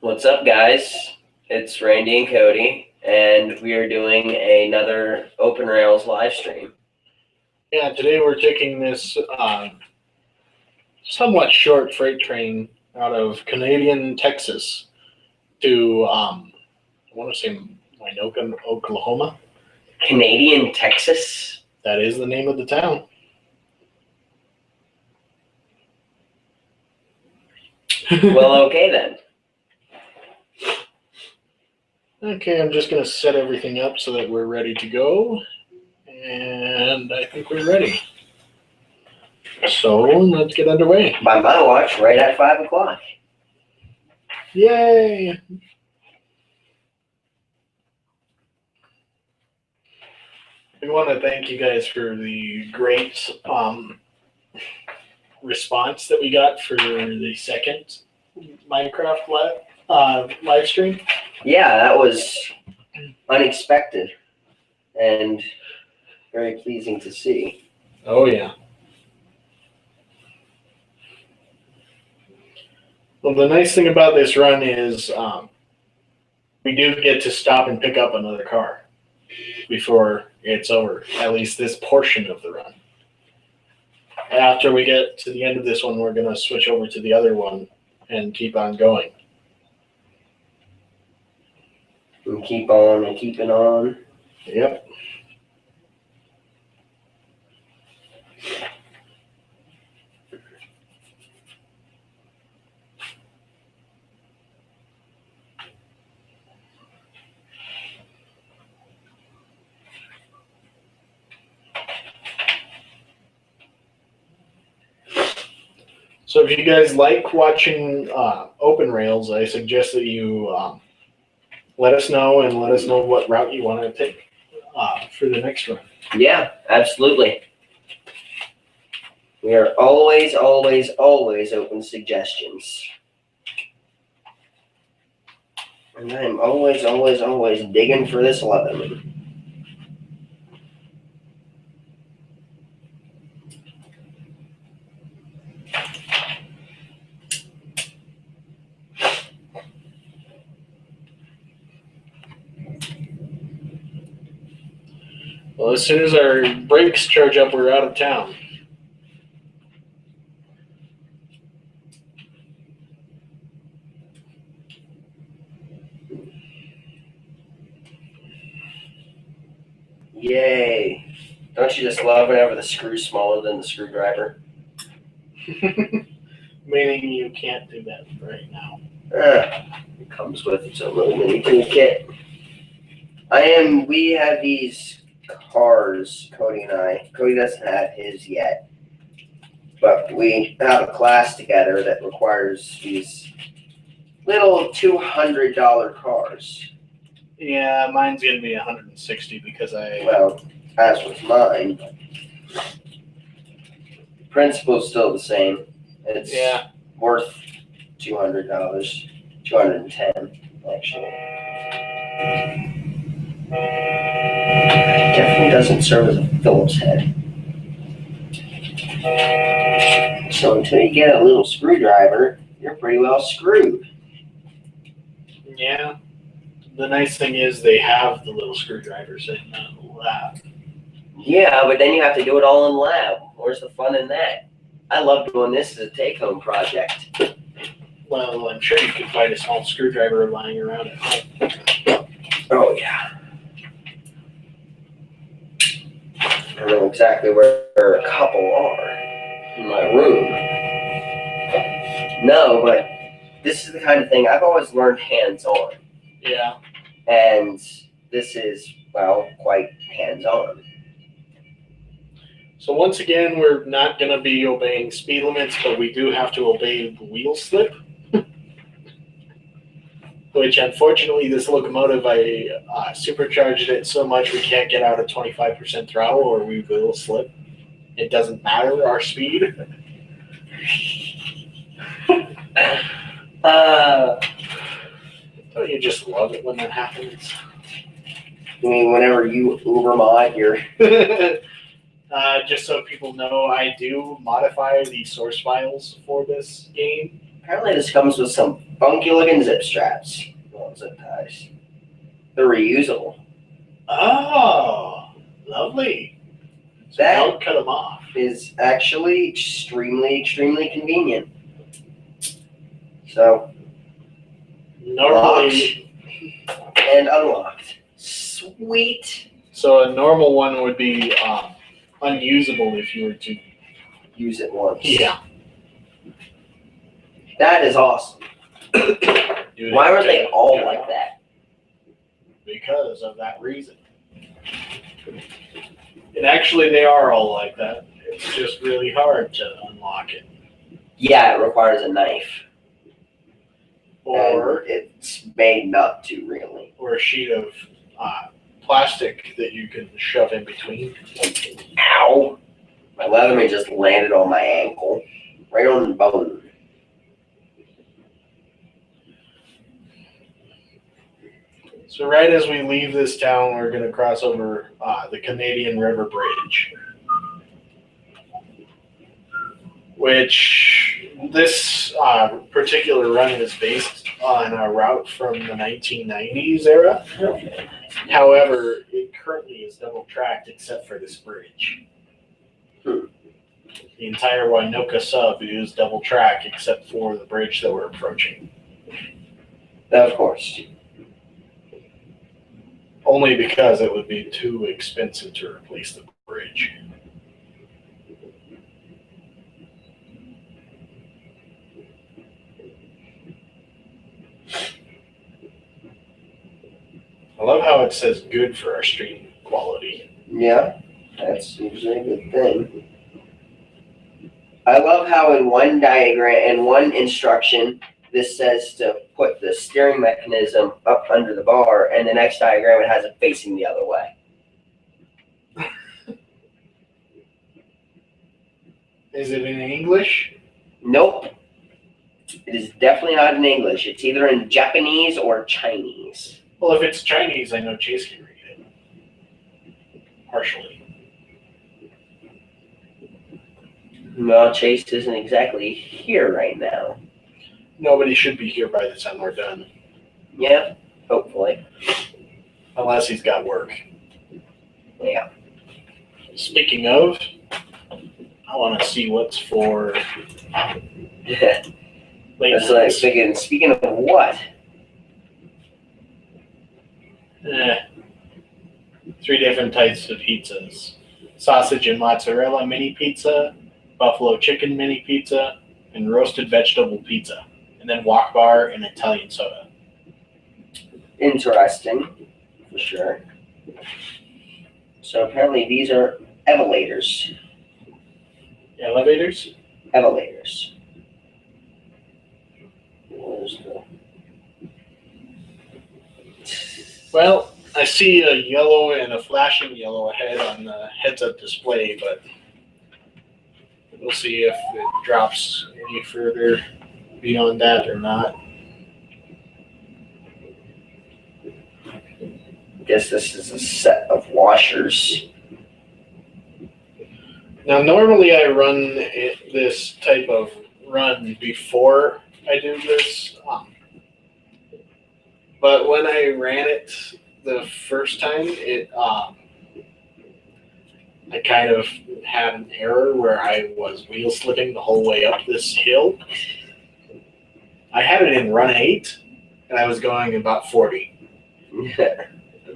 What's up, guys? It's Randy and Cody, and we are doing another OpenRails live stream. Yeah, today we're taking this somewhat short freight train out of Canadian Texas to, I want to say Waynoka, Oklahoma. Canadian Texas? That is the name of the town. Well, okay then. Okay, I'm just going to set everything up so that we're ready to go. And I think we're ready. So let's get underway. By my watch, right at 5 o'clock. Yay! We want to thank you guys for the great response that we got for the second Minecraft live stream. Yeah, that was unexpected and very pleasing to see. Oh, yeah. Well, the nice thing about this run is we do get to stop and pick up another car before it's over, at least this portion of the run. After we get to the end of this one, we're going to switch over to the other one and keep on going. And keep on and keeping on. Yep. So if you guys like watching OpenRails, I suggest that you let us know and let us know what route you want to take for the next run. Yeah, absolutely. We are always, always, always open suggestions. And I am always, always, always digging for this lemon. Well, as soon as our brakes charge up, we're out of town. Yay. Don't you just love whenever the screw's smaller than the screwdriver? Meaning you can't do that right now. It comes with its own little mini toolkit. We have these cars, Cody and I. Cody doesn't have his yet. But we have a class together that requires these little $200 cars. Yeah, mine's going to be 160 because Well, as was mine. The principle's still the same. It's worth $200, $210 actually. Definitely doesn't serve as a Phillips head. So until you get a little screwdriver, you're pretty well screwed. Yeah. The nice thing is they have the little screwdrivers in the lab. Yeah, but then you have to do it all in lab. Where's the fun in that? I love doing this as a take-home project. Well, I'm sure you can find a small screwdriver lying around at home. Oh, yeah. I know exactly where a couple are in my room. No, but this is the kind of thing I've always learned hands-on. Yeah. And this is, well, quite hands-on. So once again, we're not going to be obeying speed limits, but we do have to obey the wheel slip. Which, unfortunately, this locomotive, I supercharged it so much we can't get out at 25% throttle or we will slip. It doesn't matter our speed. Don't you just love it when that happens? I mean, whenever you Uber mod your... Just so people know, I do modify the source files for this game. Apparently this comes with some funky looking zip straps. Well, zip ties. They're reusable. Oh, lovely. So That don't cut them off. is actually extremely, extremely convenient. So, Normally, and unlocked. Sweet. so a normal one would be unusable if you were to. Use it once. Yeah. That is awesome. Do Why were they all it like that? Because of that reason. And actually, they are all like that. It's just really hard to unlock it. Yeah, it requires a knife. Or And it's made not to, really. or a sheet of plastic that you can shove in between. Ow! My Leatherman just landed on my ankle. Right on the bone. So right as we leave this town, we're going to cross over the Canadian River Bridge, which this particular run is based on a route from the 1990s era. However, it currently is double-tracked except for this bridge. The entire Waynoka Sub is double-track except for the bridge that we're approaching. Of course. Only because it would be too expensive to replace the bridge. I love how it says good for our stream quality. Yeah, that's usually a good thing. I love how in one diagram, in one instruction, this says to put the steering mechanism up under the bar, and the next diagram it has it facing the other way. Is it in English? Nope. It is definitely not in English. It's either in Japanese or Chinese. Well, if it's Chinese, I know Chase can read it. Partially. Well, Chase isn't exactly here right now. Nobody should be here by the time we're done. Yeah, hopefully. Unless he's got work. Yeah. Speaking of, I want to see what's for That's late like speaking of what? 3 different types of pizzas. Sausage and mozzarella mini pizza, buffalo chicken mini pizza, and roasted vegetable pizza. And then wok bar and Italian soda. Interesting, for sure. So apparently these are elevators. Elevators? Elevators. Where's the... Well, I see a yellow and a flashing yellow ahead on the heads-up display, but we'll see if it drops any further beyond that or not. I guess this is a set of washers. Now, normally I run this type of run before I do this, but when I ran it the first time, I kind of had an error where I was wheel slipping the whole way up this hill. I had it in run 8, and I was going about 40. I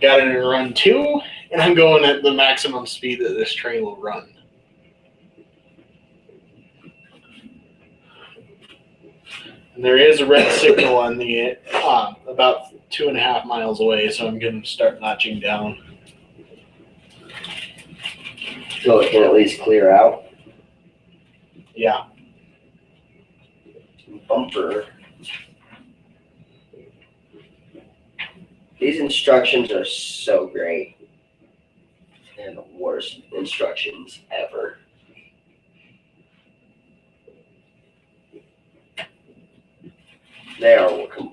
got it in run 2, and I'm going at the maximum speed that this train will run. And there is a red signal on the about 2.5 miles away, so I'm going to start notching down. So it can at least clear out. Yeah. Bumper. These instructions are so great. They're the worst instructions ever.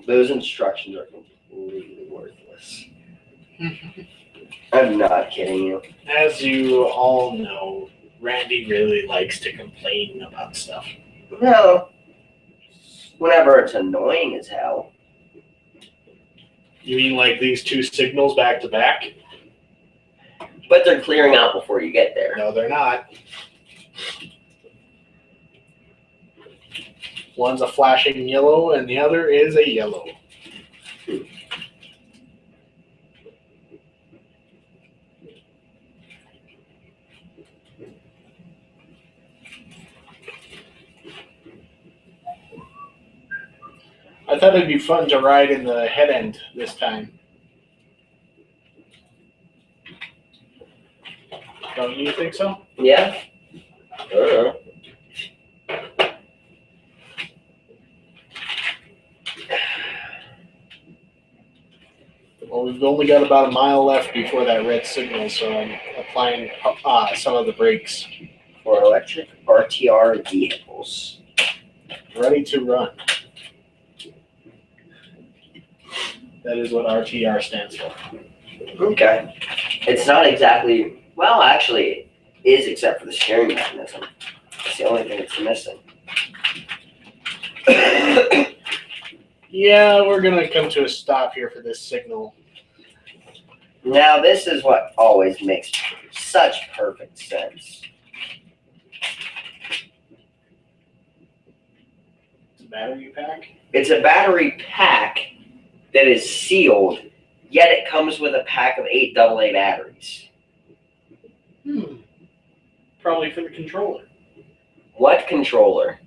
Those instructions are completely worthless. I'm not kidding you. As you all know, Randy really likes to complain about stuff. No. whenever it's annoying as hell. You mean like these two signals back to back? But they're clearing out before you get there. No, they're not. One's a flashing yellow and the other is a yellow. I thought it'd be fun to ride in the head end this time. Don't you think so? Yeah? I don't know. Well, we've only got about a mile left before that red signal, so I'm applying some of the brakes. For electric RTR vehicles. Ready to run. That is what RTR stands for. Okay. It's not exactly, well, actually, it is except for the steering mechanism. It's the only thing it's missing. Yeah, we're going to come to a stop here for this signal. Now, this is what always makes such perfect sense. It's a battery pack? It's a battery pack that is sealed, yet it comes with a pack of 8 AA batteries. Probably for the controller. What controller?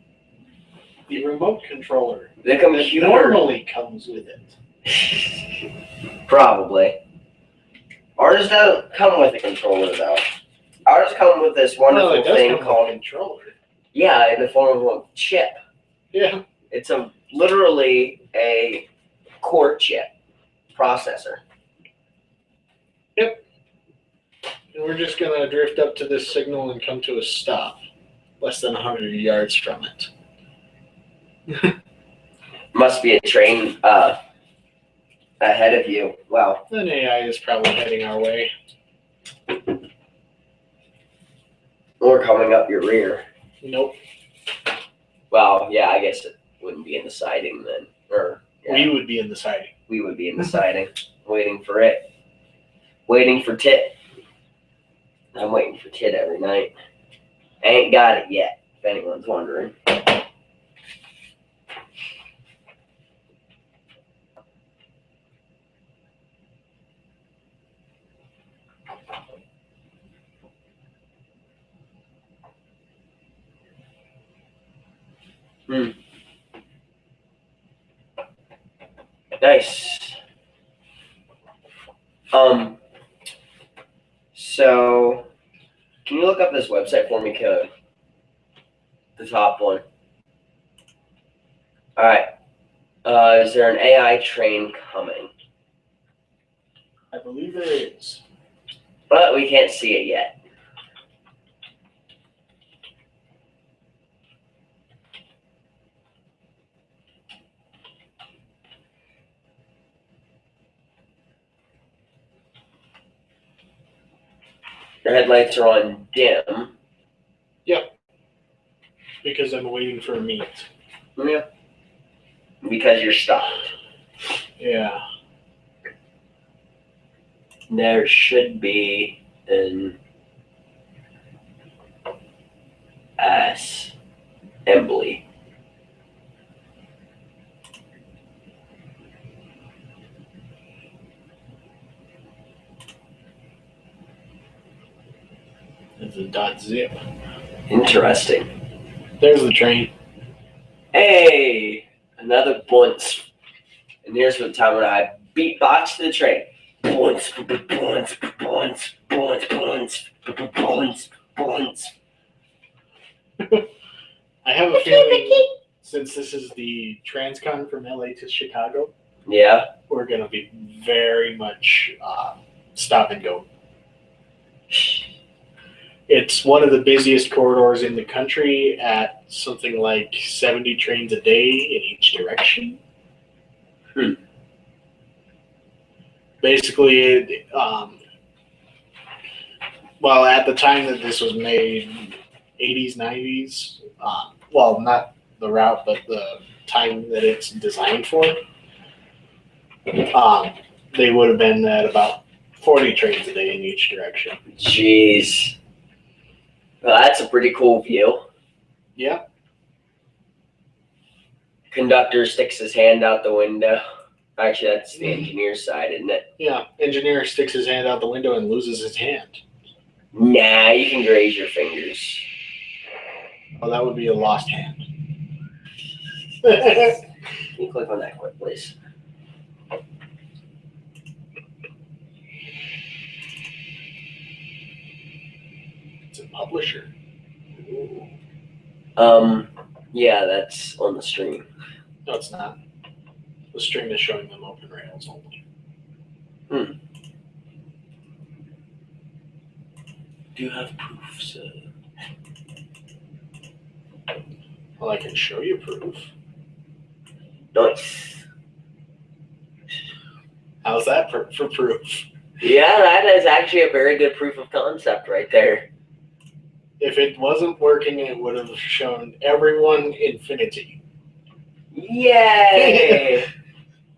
The remote controller. The computer. That normally comes with it. Probably. Ours doesn't come with a controller, though. Ours come with this wonderful thing called a controller. Yeah, in the form of a chip. Yeah. It's literally a core chip processor. Yep. And we're just going to drift up to this signal and come to a stop. Less than 100 yards from it. Must be a train ahead of you. Well, An AI is probably heading our way. or coming up your rear. Nope. Well, yeah, I guess it wouldn't be in the siding then. Or yeah, We would be in the siding. we would be in the siding, waiting for it. Waiting for Tit. I'm waiting for Tit every night. I ain't got it yet, if anyone's wondering. Nice. So can you look up this website for me, Code? The top one. All right. Is there an AI train coming? I believe there is. But we can't see it yet. Your headlights are on dim. Yep. Because I'm waiting for a meet. Yeah. Because you're stopped. Yeah. There should be an assembly. It's a .zip. Interesting. There's the train. Hey, another bunch. And here's what time when I beatbox to the train. Bunch, bunch, bunch, bunch, bunch, bunch, bunch. I have a feeling, since this is the Transcon from LA to Chicago, Yeah. we're going to be very much stop and go. It's one of the busiest corridors in the country at something like 70 trains a day in each direction. Basically, well, at the time that this was made, 80s, 90s, well, not the route, but the time that it's designed for, they would have been at about 40 trains a day in each direction. Jeez. Well, that's a pretty cool view. Yeah. Conductor sticks his hand out the window. Actually, that's the engineer's side, isn't it? Yeah. Engineer sticks his hand out the window and loses his hand. Nah, you can graze your fingers. Oh, that would be a lost hand. Can you click on that quick, please? It's a publisher. Yeah, that's on the stream. No, it's not. The stream is showing them OpenRails only. Do you have proofs? Well, I can show you proof. Nice. How's that for proof? Yeah, that is actually a very good proof of concept right there. If it wasn't working, it would have shown everyone infinity. Yay!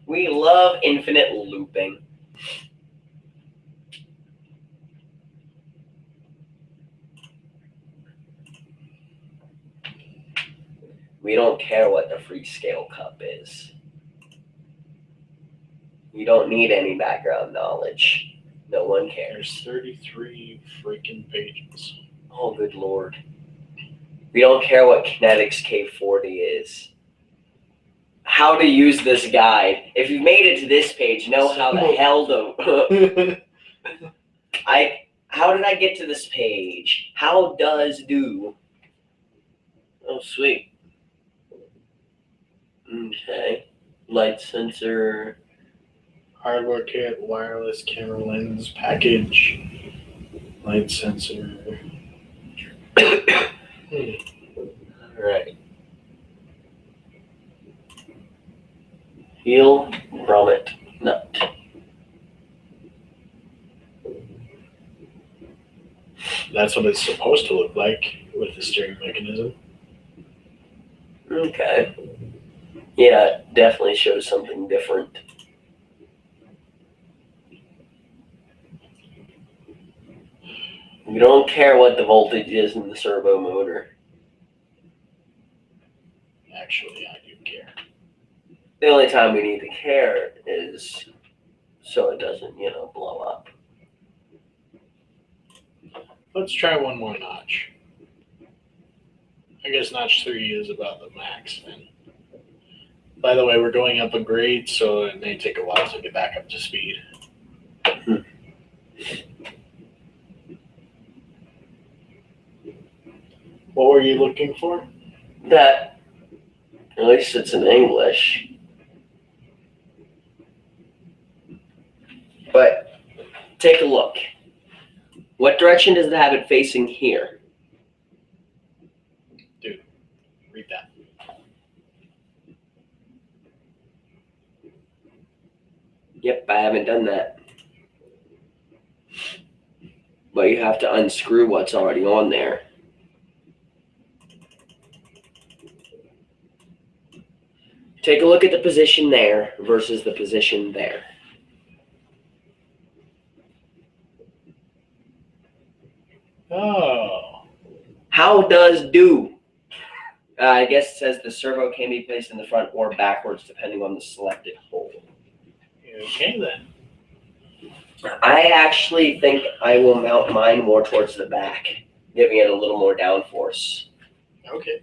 We love infinite looping. We don't care what the Freescale cup is. You don't need any background knowledge. No one cares. There's 33 freaking pages. Oh, good Lord. We don't care what Kinetics K40 is. How to use this guide. If you've made it to this page, know how the hell to... How did I get to this page? How does do? Oh, sweet. Okay. Light sensor. Hardware kit, wireless camera lens package, light sensor. Alright. Heel grommet nut. That's what it's supposed to look like with the steering mechanism. Okay. Yeah, it definitely shows something different. You don't care what the voltage is in the servo motor. Actually, I do care. The only time we need to care is so it doesn't, blow up. Let's try one more notch. I guess notch 3 is about the max then. By the way, we're going up a grade, so it may take a while to get back up to speed. What were you looking for? That, at least it's in English. But take a look. What direction does it have it facing here? Dude, read that. Yep, I haven't done that. But you have to unscrew what's already on there. Take a look at the position there versus the position there. Oh. How does do? I guess it says the servo can be placed in the front or backwards depending on the selected hole. Okay then. I actually think I will mount mine more towards the back, giving it a little more downforce. Okay.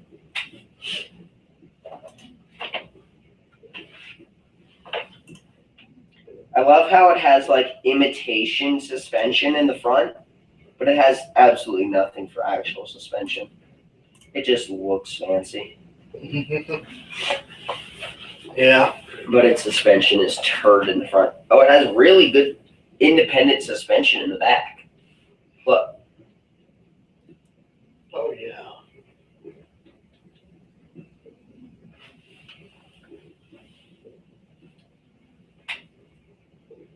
I love how it has like imitation suspension in the front, but it has absolutely nothing for actual suspension. It just looks fancy. Yeah. But its suspension is turd in the front. Oh, it has really good independent suspension in the back. Look. Oh yeah.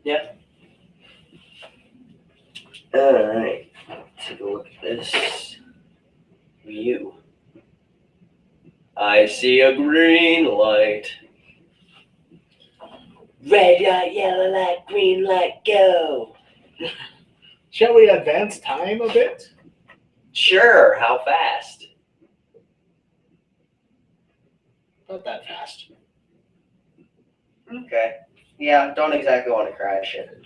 Yep. Alright. Take a look at this view. I see a green light. Red light, yellow light, green light, go. Shall we advance time a bit? Sure, how fast? Not that fast. Okay. Yeah, don't exactly want to crash it.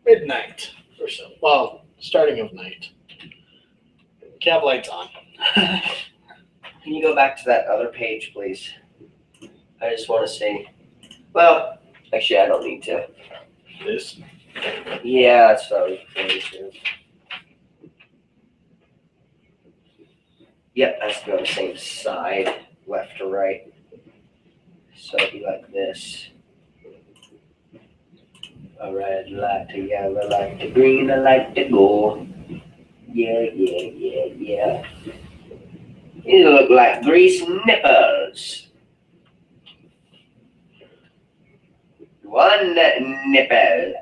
Midnight or so. Well, starting of night. Cab lights on. Can you go back to that other page, please? I just want to see. Well, actually, I don't need to. This. Yeah, that's what I was referring to. Yep, has to be on the same side, left to right. So it'd be like this. A red light, a yellow light, a green light to go. Yeah. It look like grease nipples. One nipple.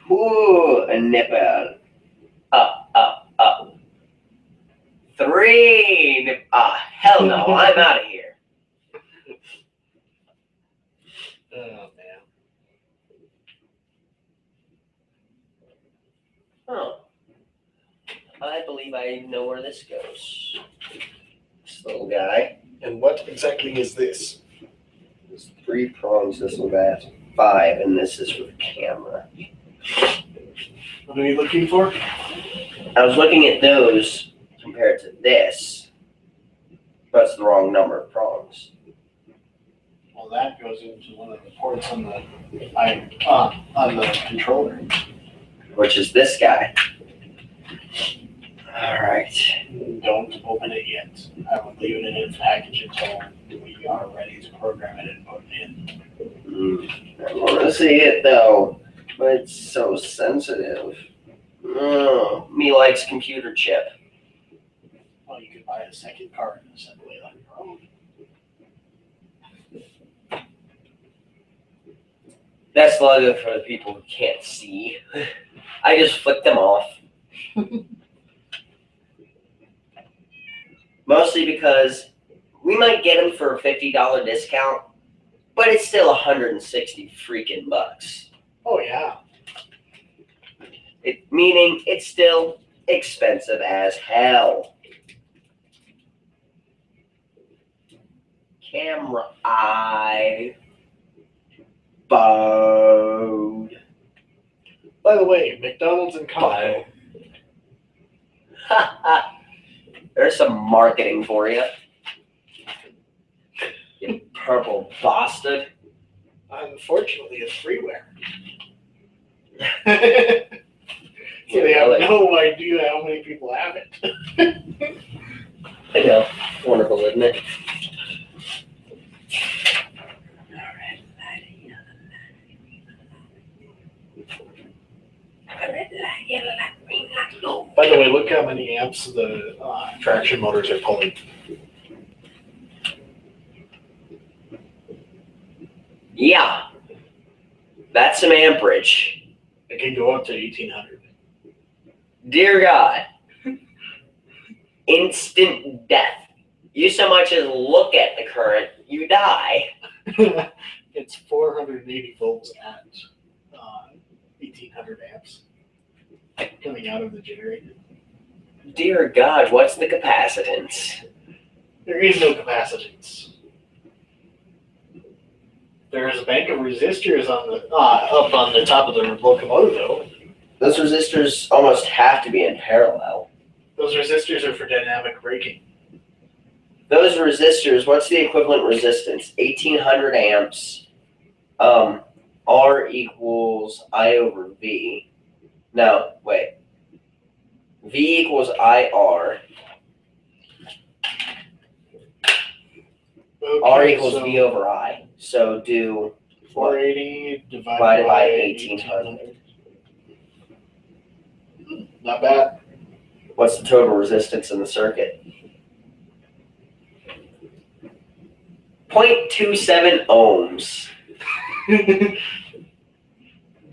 Two nipple. Up. Three nip. Hell no! I'm out of here. Oh man. Oh. I believe I know where this goes. This little guy. And what exactly is this? There's 3 prongs. This little guy has 5, and this is for the camera. What are you looking for? I was looking at those compared to this, but it's the wrong number of prongs. Well, that goes into one of the ports on the controller. Which is this guy. All right. Don't open it yet. I will leave it in its package until we are ready to program it and put it in. I want to see it though, but it's so sensitive. Oh, me likes computer chip. Well, you could buy a second card and assembly it on your own. That's the logo for the people who can't see. I just flick them off. Mostly because we might get them for a $50 discount, but it's still 160 freaking bucks. Oh yeah. Meaning it's still expensive as hell. Camera eye. Bowed. By the way, McDonald's and Costco. There's some marketing for you. You purple bastard. Unfortunately, it's freeware. So they have no idea how many people have it. I know. Wonderful, isn't it? By the way, look how many amps the traction motors are pulling. Yeah. That's some amperage. It can go up to 1800. Dear God. Instant death. You so much as look at the current, you die. It's 480 volts at 1800 amps coming out of the generator. Dear God, what's the capacitance? There is no capacitance. There is a bank of resistors on the up on the top of the locomotive, though. Those resistors almost have to be in parallel. Those resistors are for dynamic braking. Those resistors, what's the equivalent resistance? 1800 amps. R equals I over V. No, wait. V equals IR. Okay, R equals so V over I. So do 480 divided by 1800. Not bad. What's the total resistance in the circuit? 0.27 ohms.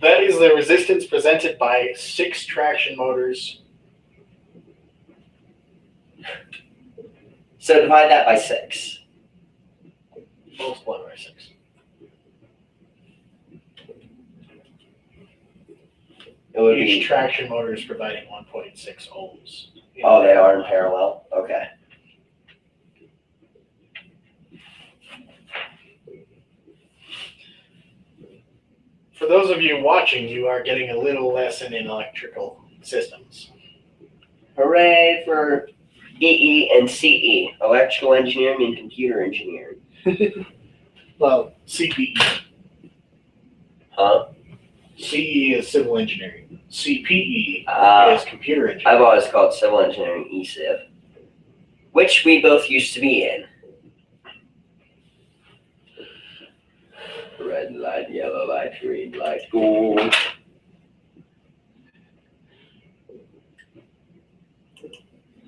That is the resistance presented by 6 traction motors So divide that by 6. Multiply by 6. It would Each be. traction motor is providing 1.6 ohms. Oh, they are in parallel. Okay. For those of you watching, you are getting a little lesson in electrical systems. Hooray for EE and CE, electrical engineering and computer engineering. Well, CPE. Huh? CE is civil engineering. CPE is computer engineering. I've always called civil engineering ECIV, which we both used to be in. Red light, yellow light, green light, gold.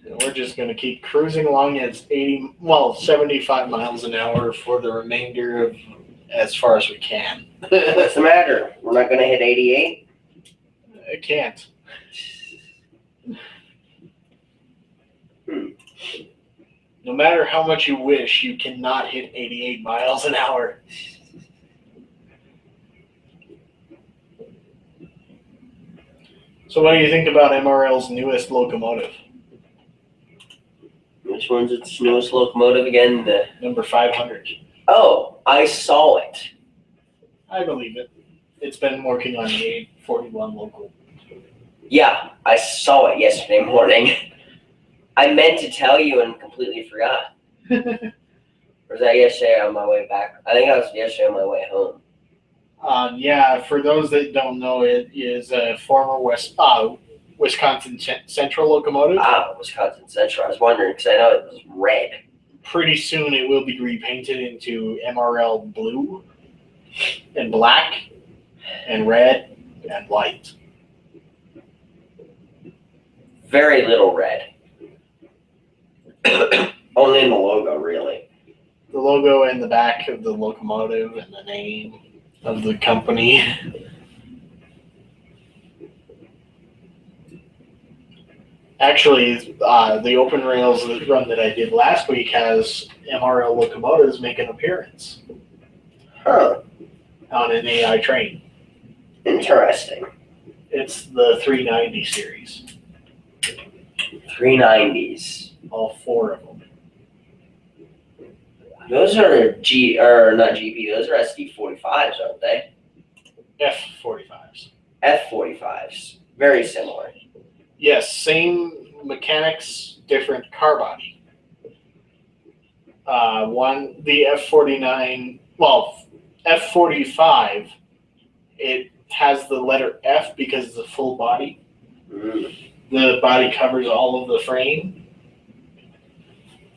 We're just going to keep cruising along at 75 miles an hour for the remainder of as far as we can. What's the matter? We're not going to hit 88? I can't. No matter how much you wish, you cannot hit 88 miles an hour. So what do you think about MRL's newest locomotive? Which one's its newest locomotive again? The Number 500. Oh, I saw it. I believe it. It's been working on the 841 local. Yeah, I saw it yesterday morning. I meant to tell you and completely forgot. Or was that yesterday on my way back? I think I was yesterday on my way home. Yeah, for those that don't know, it is a former Wisconsin Central locomotive. Wisconsin Central. I was wondering because I know it was red. Pretty soon it will be repainted into MRL blue and black and red and white. Very little red. Only in the logo, really. The logo and the back of the locomotive and the name of the company. Actually, the OpenRails run that I did last week has MRL locomotives make an appearance. Huh. On an AI train. Interesting. It's the 390 series. 390s. All 4 of them. Those are not GP, those are SD45s, aren't they? F45s. F45s. Very similar. Yes, same mechanics, different car body. The F45, it has the letter F because it's a full body. The body covers all of the frame.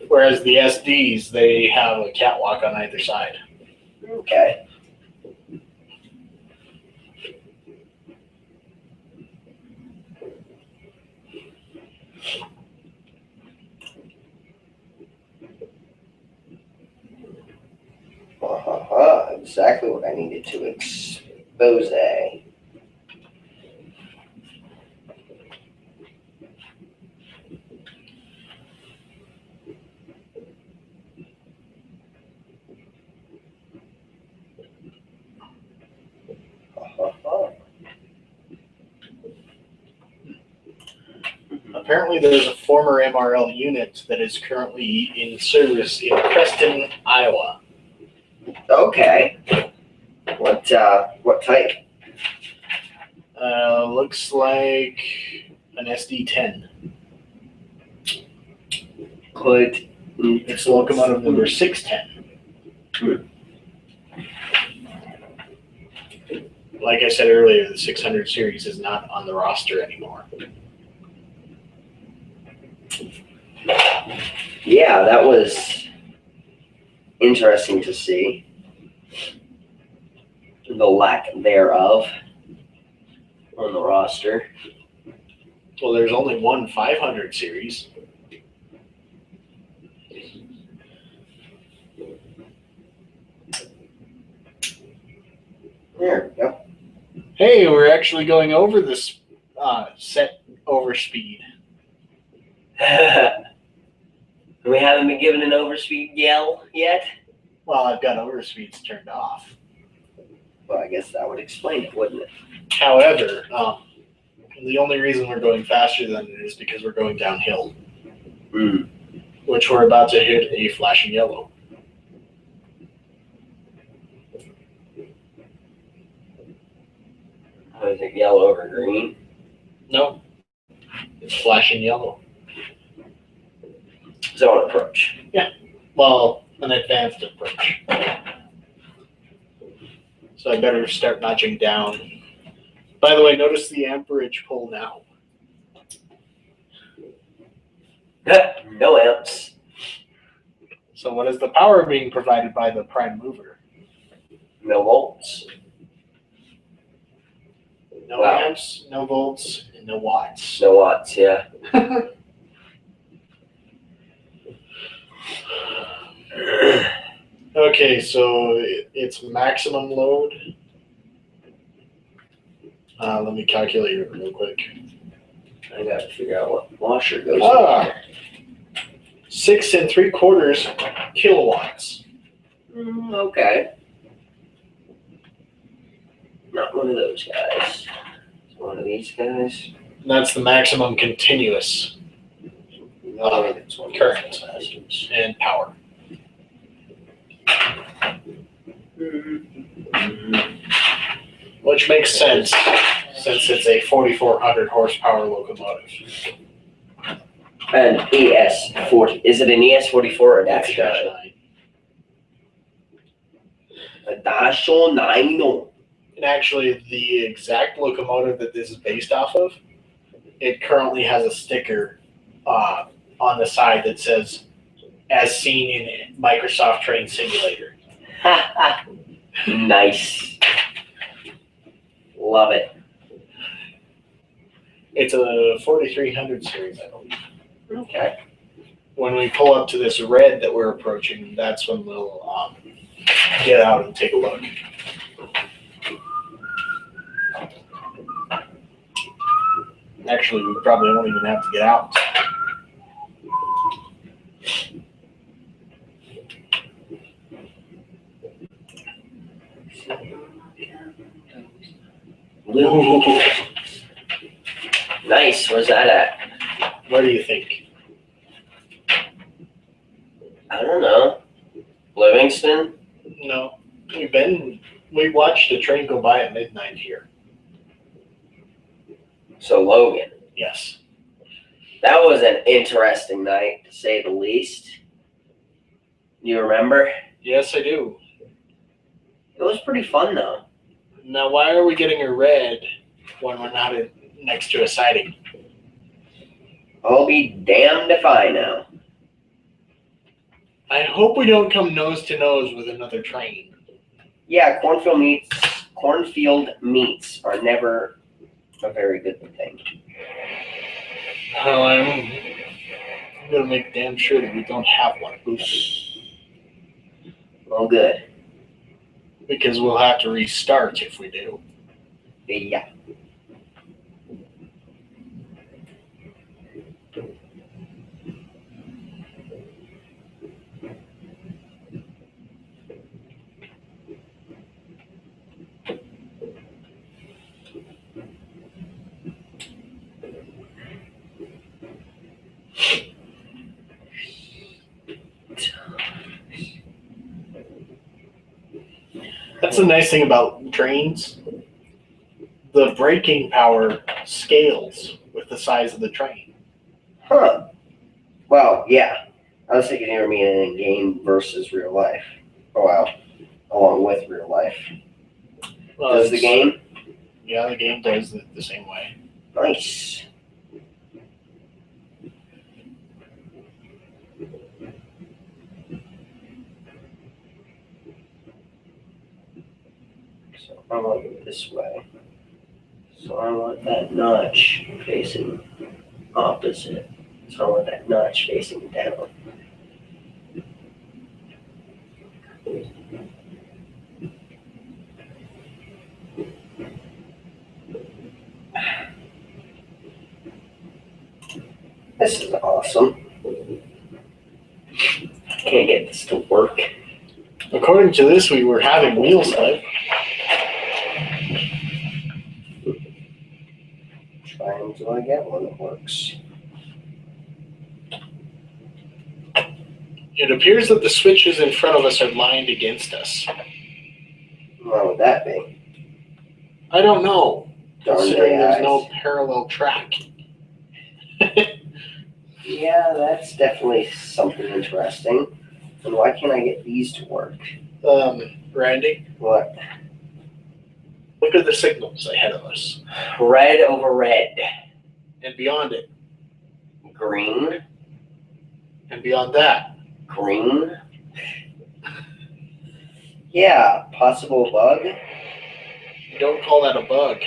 Whereas the SDs, they have a catwalk on either side. Okay. Exactly what I needed to expose. Apparently there's a former MRL unit that is currently in service in Preston, Iowa. Okay. What type? Looks like an SD10. It's locomotive number 610. Like I said earlier, the 600 series is not on the roster anymore. Yeah, that was interesting to see. The lack thereof on the roster. Well, there's only one 500 series. There we go. Hey, we're actually going over this set over speed. We haven't been given an overspeed yell yet. Well, I've got overspeeds turned off. Well, I guess that would explain it, wouldn't it? However, the only reason we're going faster than it is because we're going downhill, which we're about to hit a flashing yellow. Oh, is it yellow over green? No, it's flashing yellow. Zone approach. Well, an advanced approach. So I better start notching down. By the way, notice the amperage pull now. No amps. So what is the power being provided by the prime mover? No volts. No Wow. amps, no volts, and no watts. No watts, yeah. Okay, so it's maximum load. Let me calculate it real quick. I gotta figure out what washer goes in 6 3/4 kilowatts. there. Okay. Not one of those guys. It's one of these guys. And that's the maximum continuous It's one of current those bastards. and power. Which makes sense since it's a 4,400 horsepower locomotive. An ES40. Is it an ES44 or a That's Dash a Dash 9? 9. A Dash 9. And actually, the exact locomotive that this is based off of, it currently has a sticker on the side that says, as seen in Microsoft Train Simulator. Nice. Love it. It's a 4300 series, I believe. Okay. When we pull up to this red that we're approaching, that's when we'll get out and take a look. Actually, we probably won't even have to get out. Ooh. Nice. Where's that at? What do you think? I don't know. Livingston? No, we watched a train go by at midnight here. So Logan. Yes. That was an interesting night, to say the least. You remember? Yes, I do. It was pretty fun, though. Now, why are we getting a red when we're not next to a siding? I'll be damned if I know. I hope we don't come nose to nose with another train. Yeah, cornfield meats are never a very good thing. Well, I'm going to make damn sure that we don't have one. Well, good. Because we'll have to restart if we do. Yeah. That's the nice thing about trains. The braking power scales with the size of the train. Huh. Well, yeah. I was thinking you were meaning in game versus real life. Oh, wow. Along with real life. Well, Does the game? Yeah, the game does it the same way. Nice. So I want to go this way. So I want that notch facing opposite. So I want that notch facing down. This is awesome. can't get this to work. According to this, we were having wheels type. Try until I get one that works. It appears that the switches in front of us are lined against us. What would that be? I don't know, Darn considering there's AIs. no parallel track. Yeah, that's definitely something interesting. And why can't I get these to work? Randy, What? look at the signals ahead of us. Red over red. And beyond it. Green. And beyond that. Green. Yeah, possible bug? You don't call that a bug.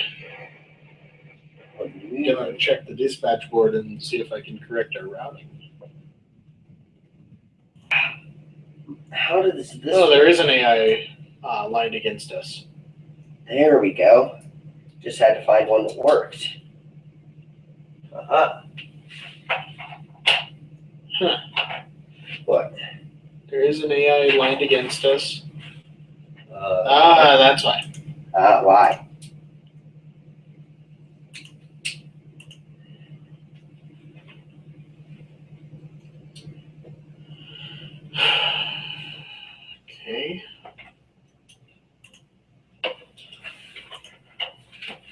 What do you I'm mean? gonna check the dispatch board and see if I can correct our routing. How did this No, there is an AI lined against us. There we go. Just had to find one that worked. Uh-huh. Huh. What? There is an AI lined against us. Uh, That's why. why? Okay.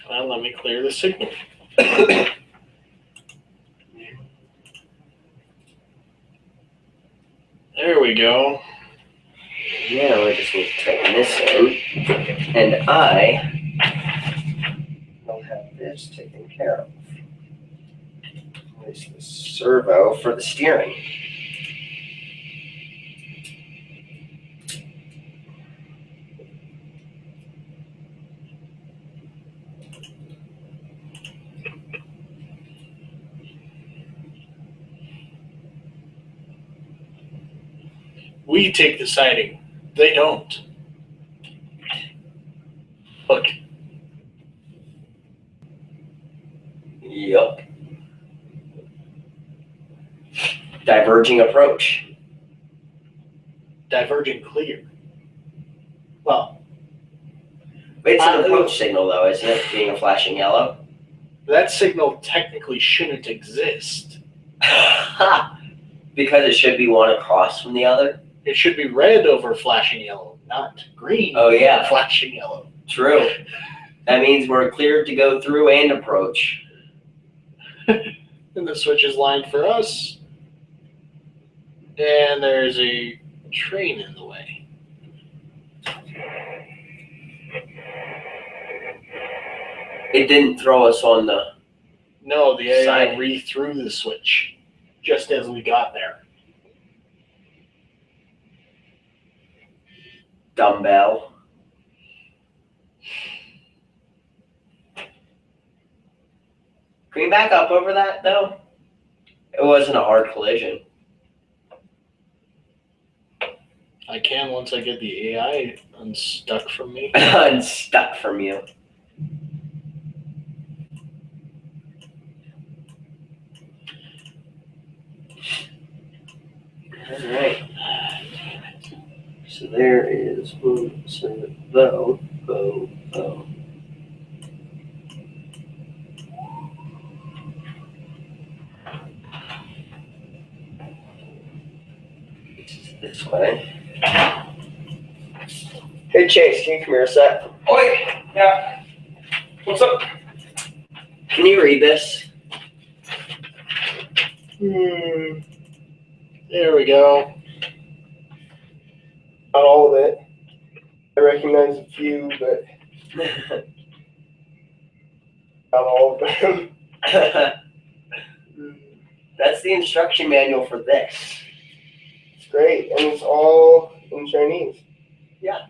Well, let me clear the signal. There we go. Now I just need to tighten this in. And I will have this taken care of. There's the servo for the steering. We take the siding. They don't. Look, Yup. Diverging approach. diverging clear. Well, It's an approach signal though, isn't it? Being a flashing yellow. that signal technically shouldn't exist. Because it should be one across from the other. It should be red over flashing yellow, not green Oh, yeah. over flashing yellow. True. That means we're cleared to go through and approach. And the switch is lined for us. And there's a train in the way. It didn't throw us on the. No, the AI Side. re-threw the switch just as we got there. Dumbbell. Can we back up over that though? It wasn't a hard collision. I can once I get the AI unstuck from me. Unstuck from you. All right. So there is one, so bow. This way. Hey Chase, can you come here a sec? Oi, yeah. What's up? Can you read this? There we go. Not all of it. I recognize a few, but not all of them. That's the instruction manual for this. It's great, and it's all in Chinese. Yeah.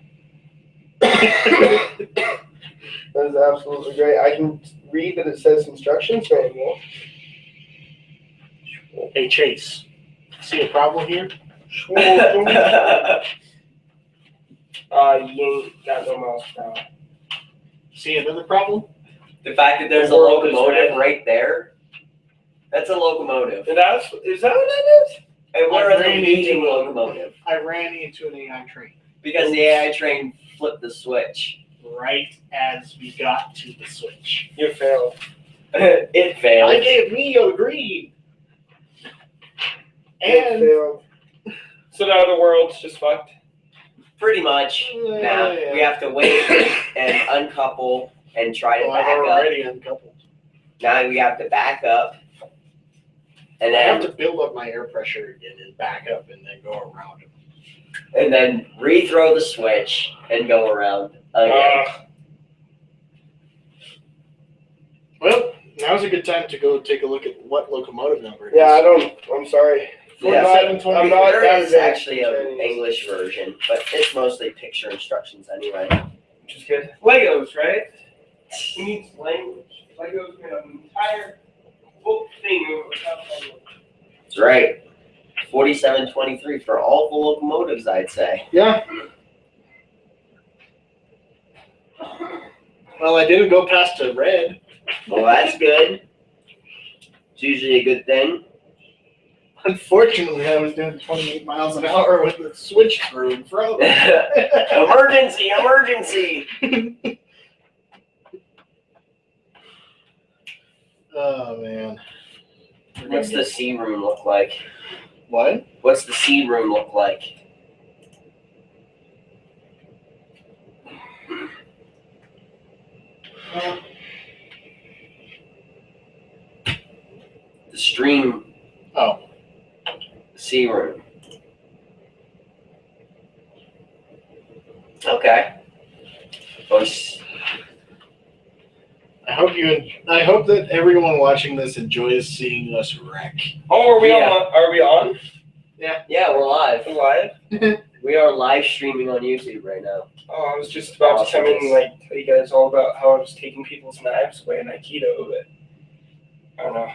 That is absolutely great. I can read that it says instructions manual. Hey, Chase, see a problem here? You ain't got no mouse now. See another problem? The fact that there's a The world is locomotive red. right there, that's a locomotive. And is that what that is? And we're in the ran leading into a- locomotive I ran into an AI train because the AI train flipped the switch. right as we got to the switch. You failed. It I failed. gave Neo green. You And failed. So now the world's just fucked. Pretty much. Now we have to wait and uncouple and try to I've back up. already uncoupled. Now we have to back up. And I have then to build up my air pressure again and back up and then go around it. and then rethrow the switch and go around again. Well, now's a good time to go take a look at what locomotive number it is. Yeah, I'm sorry. Yeah. I'm not There that is good. actually an English version, but it's mostly picture instructions anyway. Which is good. Legos, right? Who needs language? Legos made an entire book thing without language. That's right. 4723 for all the locomotives, I'd say. Yeah. Well, I didn't go past a red. Well, that's good. It's usually a good thing. Unfortunately, I was doing 28 miles an hour with the switch through in front of me. Emergency! Emergency! Oh, man. What's the sea room look like? What? What's the sea room look like? The stream. Oh. Sea room. Okay. Voice. I hope that everyone watching this enjoys seeing us wreck. Oh, are we Yeah. on? Are we on? Yeah, we're live. Live? We are live streaming on YouTube right now. Oh, I was just about to come in and like tell you guys all about how I was taking people's knives away in Aikido, but I don't know.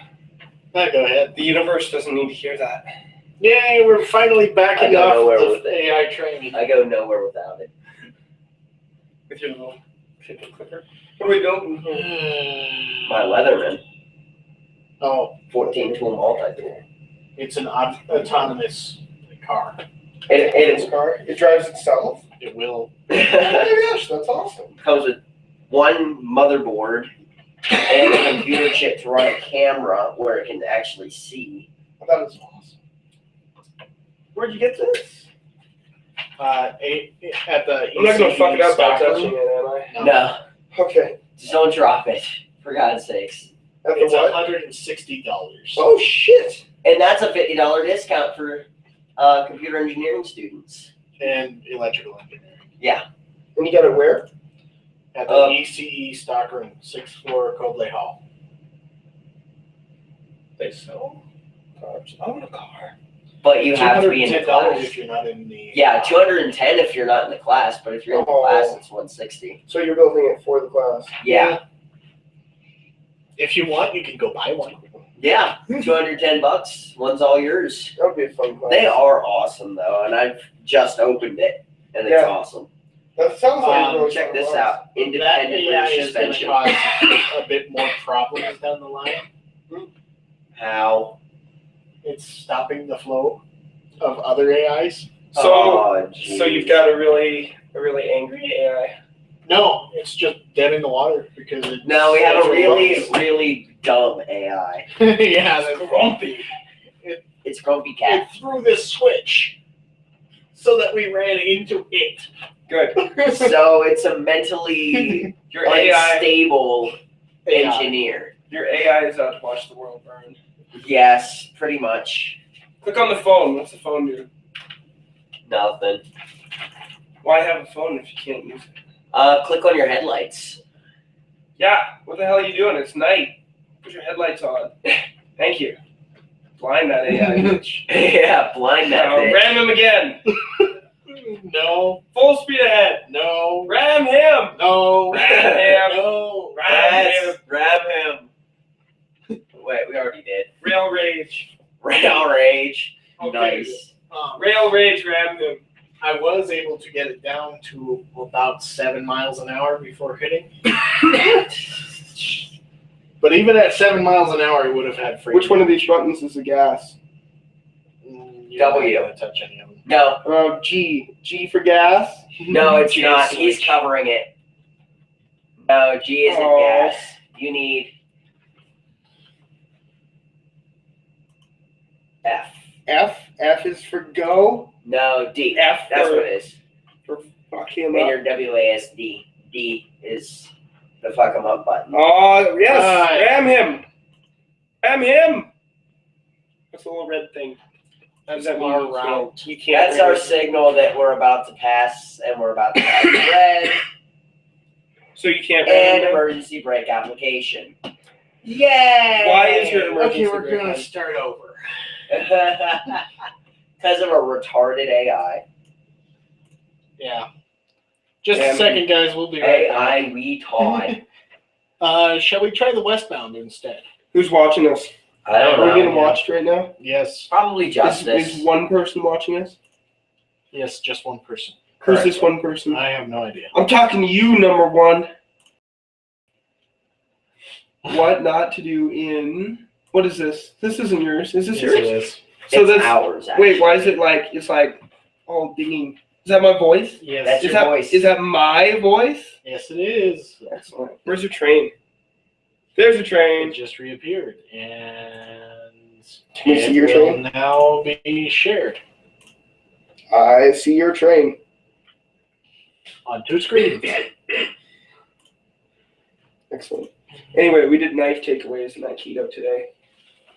Go ahead. The universe doesn't need to hear that. Yay, we're finally backing I go off nowhere the with it. AI training. I go nowhere without it. With your little paper clipper. What are we building? My Leatherman. Oh, 14 tool multi-tool. it's an autonomous car. This car, it drives itself. It will. Oh my gosh, that's awesome. Comes with one motherboard and a computer chip to run a camera where it can actually see. That is awesome. Where'd you get this? At the I'm not gonna ECE fuck it up by stock touching room. it, am I? No, Okay. just don't drop it, for God's sakes. At the It's what? $160. Oh shit. And that's a $50 discount for computer engineering students. And electrical engineering. And you got it where? At the ECE stock room, 6th floor, Cobley Hall. They sell cars. I want a car. But you have to be in the $210 class. if you're not in the. Yeah, 210 if you're not in the class, but if you're in the Oh. class, it's 160. So you're building it for the class. Yeah, If you want, you can go buy one. yeah, 210 bucks. One's all yours. That would be a fun class. They are awesome though, and I've just opened it, and it's Yeah. awesome. That sounds like a really Check fun this class. out: That independent AI rear is going to suspension. cause a bit more problems down the line. How? It's stopping the flow of other AIs. So, Oh, geez. so you've got a really angry AI. No, it's just dead in the water because it's No, we have a really, it's really dumb AI. yeah, that's grumpy. It's Grumpy Cat. It threw this switch so that we ran into it. Good. So it's a mentally Your AI, unstable AI. engineer. your AI is out to watch the world burn. Yes, pretty much. Click on the phone. What's the phone do? Nothing. Why have a phone if you can't use it? Click on your headlights. Yeah. What the hell are you doing? It's night. Put your headlights on. Thank you. Blind that AI bitch. Yeah, blind that Now, bitch. ram him again. No, Full speed ahead. no, Ram him. no, Ram him. no. Ram him. Yes, grab him. Wait, we already did. Rail rage. Rail rage. Okay. Nice. Rail rage. Ram him. I was able to get it down to about 7 miles an hour before hitting. But even at 7 miles an hour, it would have had freedom. Which one of these buttons is the gas? You're not W. gonna touch any of them. No, G for gas. no, it's G not. is He's switch. covering it. No, G isn't Oh. gas. You need F. F is for go. No, D. F That's for- what it is. Fuck him And up. your WASD. D is the fuck 'em up button. Oh yes, Right. ram him. Ram him. What's the little red thing? That's Does that mean our you can't- route. You can't. That's ram our him? signal that we're about to pass, and we're about to pass red. So you can't ram And him. emergency brake application. Yay! Why is your emergency Okay, we're brake gonna on? start over. Because of a retarded AI. Yeah. Just Yeah, a second, guys. We'll be right back. AI retard. Shall we try the westbound instead? Who's watching us? I don't Are we know. getting watched right now? Yes. Probably Justice. Is one person watching us? Yes, just one person. Who's this one person? I have no idea. I'm talking to you, number one. What not to do in? What is this? This isn't yours. Is this Yes, yours? it is. So It's that's ours, actually. wait. Why is it like it's like all dinging? Is that my voice? Yes. That's Is your that voice. is that my voice? Yes, it is. Excellent. Where's your train? There's a It train. just reappeared, and Can you see your it will train? now be shared I see your train. on 2 screens. Excellent. Anyway, we did knife takeaways in Aikido today.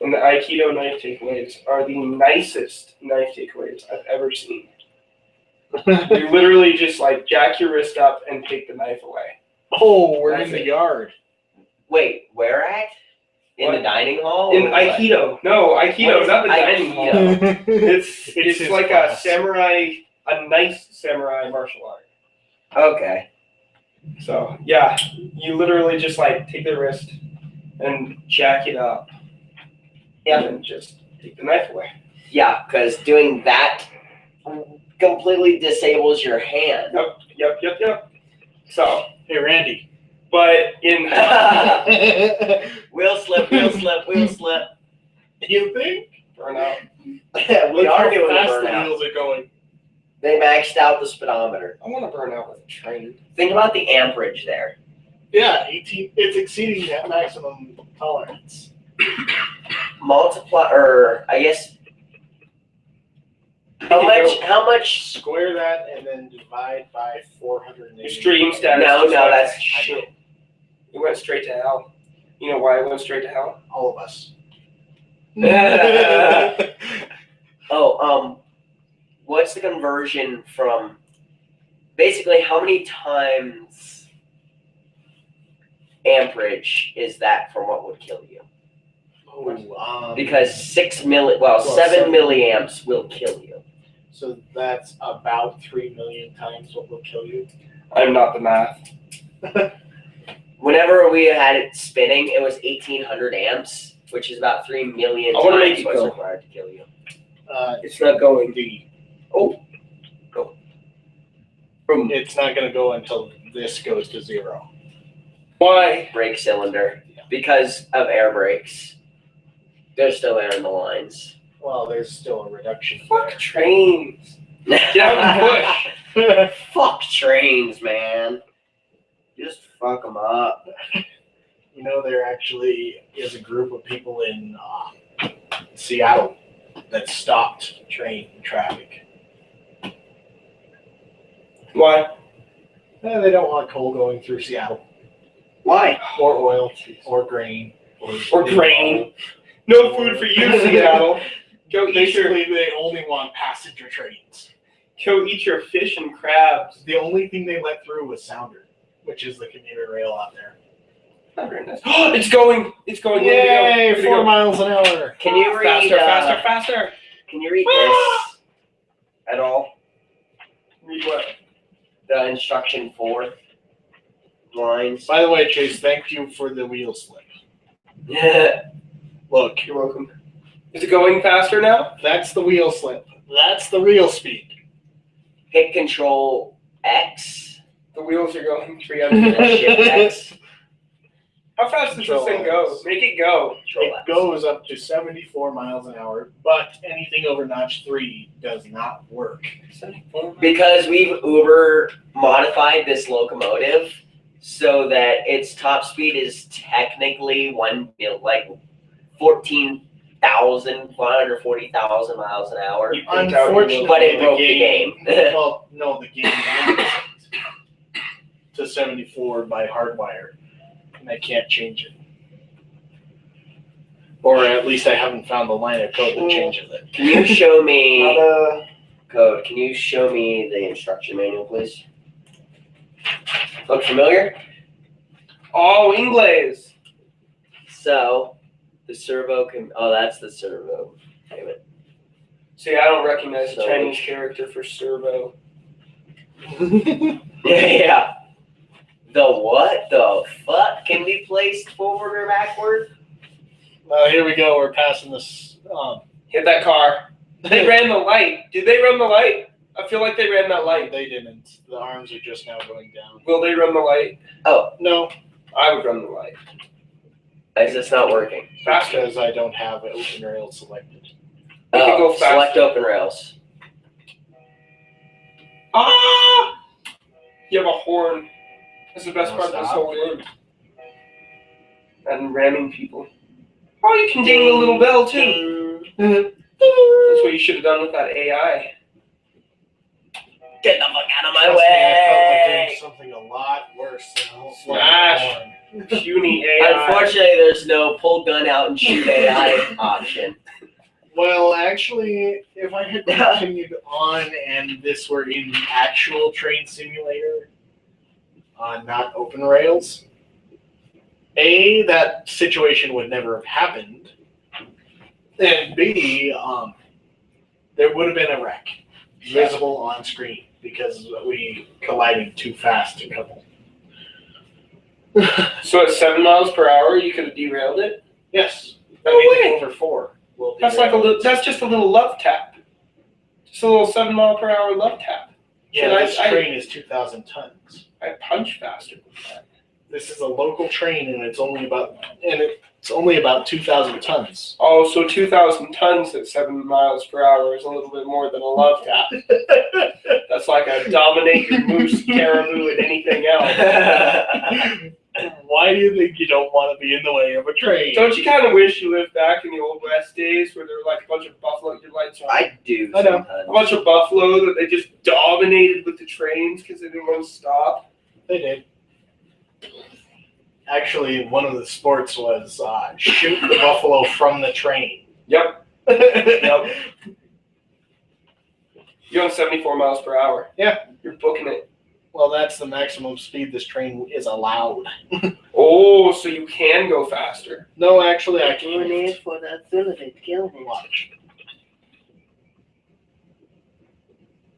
And the Aikido knife takeaways are the nicest knife takeaways I've ever seen. You literally just like jack your wrist up and take the knife away. Oh, we're That's in the it. yard. Wait, where at? In What? the dining hall? In or what? Aikido. No, What Aikido, is not the dining hall. Aikido? It's his like class. a nice samurai martial art. Okay. So yeah, you literally just like take the wrist and jack it up. Yeah. And then just take the knife away. Yeah, because doing that completely disables your hand. Yep. So, Hey, Randy. but in Wheel slip. You think? burnout, We Look are how doing a fast the burnout. wheels are going. They maxed out the speedometer. I want to burn out with a train. Think about the amperage there. Yeah, 18. It's exceeding that maximum tolerance. Multiply, or I guess, how much? Square that and then divide by 480. Extreme status. No, just like that's that. shit. It went straight to hell. You know why it went straight to hell? All of us. Oh, what's the conversion from? Basically, how many times amperage is that from what would kill you? Because 7 7 milliamps will kill you. So that's about 3 million times what will kill you. I'm not the math. Whenever we had it spinning, it was 1800 amps, which is about 3 million I wanna make times you what's go. required to kill you. It's not going. D. From It's not going to go until this goes to 0. Why? brake cylinder, because of air brakes. There's still air in the lines. Well, there's still a reduction Fuck trains. Get out and push. there. Fuck trains, man. Just fuck them up. You know, there actually is a group of people in Seattle that stopped train traffic. Why? They don't want coal going through Seattle, Why? or oil, or grain, Or grain. No food for you, Seattle. Go eat your Basically, they only want passenger trains. fish and crabs. The only thing they let through was Sounder, which is the commuter rail out there. Not very nice. It's going. It's going. Yay! Way to go. 4 miles an hour. Can you read? Faster. Can you read this at all? Read what? The instruction 4 lines. By the way, Chase, thank you for the wheel slip. Look, You're welcome. Is it going faster now? that's the wheel slip. That's the real speed. Hit Control X. The wheels are going Or 300. Shift X. How fast does this thing go? Make it go. It goes up to 74 miles an hour, but anything over notch 3 does not work. Because we've Uber modified this locomotive so that its top speed is technically 14,140,000 miles an hour. Unfortunately, But it broke the game. Well, no, the game limits it to 74 by hardwire, and I can't change it. Or at least I haven't found the line of code that changes it. Can you show me code? Can you show me the instruction manual, please? Look familiar? Oh, Ingles. So the servo can. Oh, that's the servo. Damn it. See, I don't recognize the So- Chinese character for servo. Yeah. The what the fuck can be placed forward or backward? Here we go. We're passing this. Hit that car. They ran the light. Did they run the light? I feel like they ran that light. They didn't. The arms are just now going down. Will they run the light? No, I would run the light. Is this not working? Faster. because I don't have OpenRails selected. We can go Select faster. OpenRails. Ah! You have a horn. That's the best part of this Stop. whole game. And ramming people. Oh, you can ding the little bell too. That's what you should have done with that AI. Get the fuck out of my Trust me, I felt like way! doing something a lot worse than Smash. horn. Puny AI. Unfortunately, there's no pull gun out and shoot AI option. Well, actually, if I had continued on and this were in actual train simulator, not OpenRails, A, that situation would never have happened, and B, there would have been a wreck visible on screen because we collided too fast a couple. So at 7 miles per hour, you could have derailed it. Yes. No Anything way. over 4 will That's like a little. That's just a little love tap. Just a little 7 mile per hour love tap. Yeah, Should this I- train is 2,000 tons. I punch faster than that. This is a local train, and it's only about 2,000 tons. Oh, so 2,000 tons at 7 miles per hour is a little bit more than a love tap. That's like a dominate your moose, caribou, and anything else. Why do you think you don't want to be in the way of a train? Don't you kind of wish you lived back in the old West days where there were like a bunch of buffalo? Your lights on. I do I know. sometimes. A bunch of buffalo that they just dominated with the trains because they didn't want to stop. They did. Actually, one of the sports was shoot the buffalo from the train. Yep. Yep. You're on 74 miles per hour. Yeah. You're booking it. Well, that's the maximum speed this train is allowed. Oh, so you can go faster. No, actually, I Doing can't. it for the ability to kill him. Watch.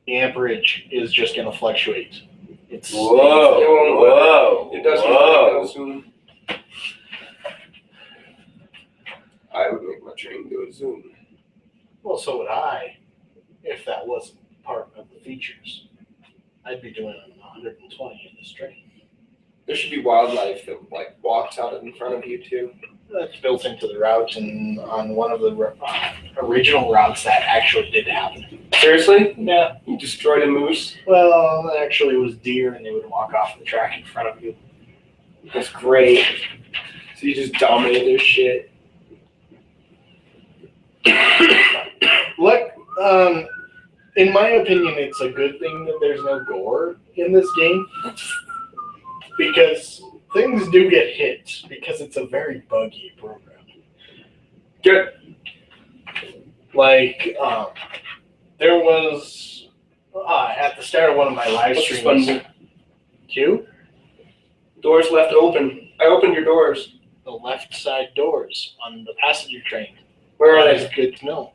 The amperage is just going to fluctuate. It's Whoa. It doesn't Whoa. go zoom. I would make my train go zoom. Well, so would I, if that wasn't part of the features. I'd be doing 120 in this train. There should be wildlife that like walks out in front of you too. That's built into the route, and on one of the original routes that actually did happen. Seriously? Yeah. You destroyed a moose? Well, actually, it was deer, and they would walk off the track in front of you. That's great. So you just dominate their shit. Look, in my opinion, it's a good thing that there's no gore in this game, because things do get hit, because it's a very buggy program. Good. Like, there was, at the start of one of my live What's this streams, one? Q, Doors left open. I opened your doors. the left side doors on the passenger train. Where are That they? is good to know.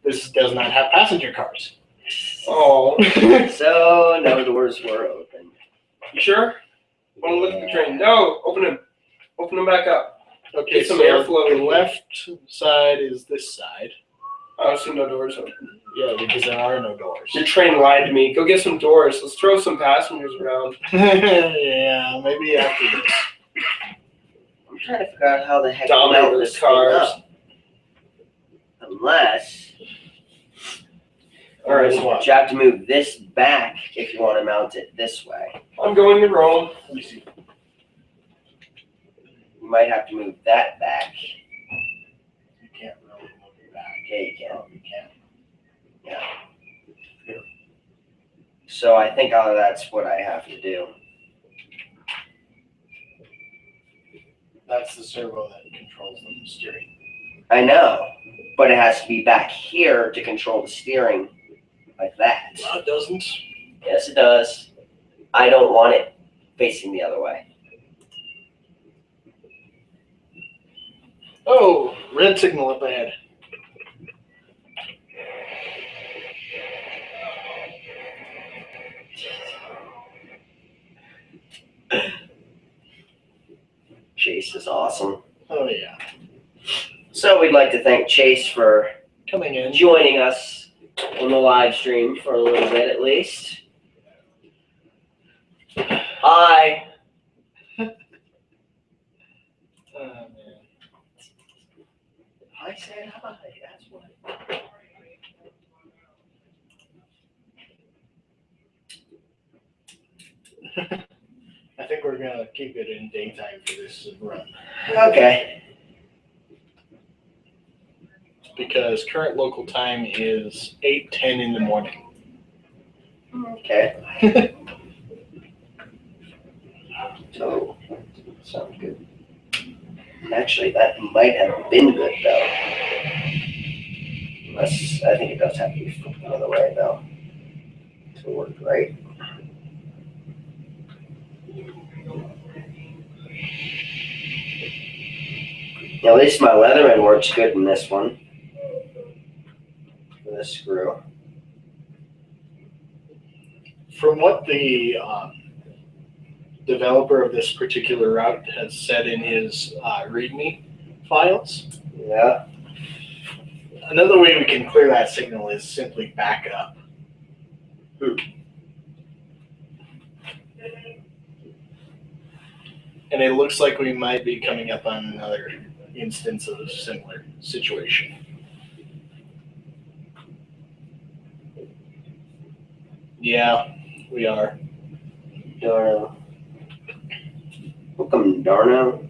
This does not have passenger cars. Oh. So no doors were open. You sure? Want to look at the train? No. Open them. Open them back up. Okay, Get some so airflow in the here. left side is this side. I see no doors open. Yeah, because there are no doors. Your train lied to me. Go get some doors. Let's throw some passengers around. Yeah, maybe after this. I'm trying to figure out how the heck to Dominate mount those this thing cars. up. Unless, Or you have to move this back if you want to mount it this way. I'm going to Rome. Let me see. You might have to move that back. You can't really move it back. Yeah, you can. Oh, you can. So I think that's what I have to do. That's the servo that controls the steering. I know, but it has to be back here to control the steering like that. No, it doesn't. Yes, it does. I don't want it facing the other way. Oh, red signal up ahead. Chase is awesome. Oh yeah. So we'd like to thank Chase for Coming in. joining us on the live stream for a little bit at least. Hi. Oh, man. I said hi. That's what. I think we're gonna keep it in daytime for this run Okay. because current local time is 8:10 in the morning. Okay. So, sounds good. Actually, that might have been good though. Unless, I think it does have to be flipped the other way though. To work right. At least my Leatherman works good in this one. For this screw. From what the developer of this particular route has said in his README files, Yeah. another way we can clear that signal is simply back up. And it looks like we might be coming up on another instance of a similar situation. Yeah, we are. Darno. Welcome, Darno.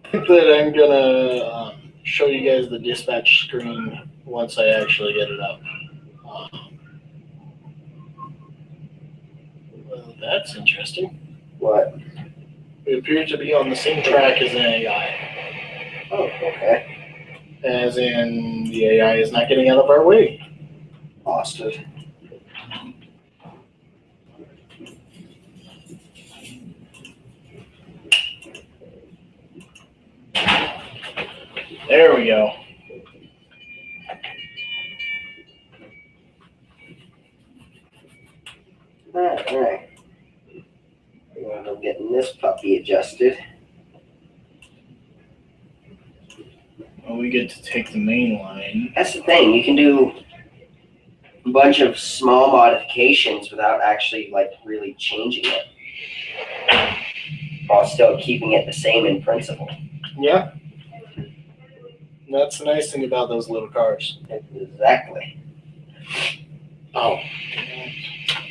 I think that I'm gonna show you guys the dispatch screen once I actually get it up. Well, that's interesting. What? We appear to be on the same track as an AI. Oh, okay. As in, the AI is not getting out of our way. Bastard. There we go. Alright. I'm getting this puppy adjusted. Well, we get to take the main line. That's the thing, you can do a bunch of small modifications without actually like really changing it. While still keeping it the same in principle. Yeah. That's the nice thing about those little cars. Exactly. Oh.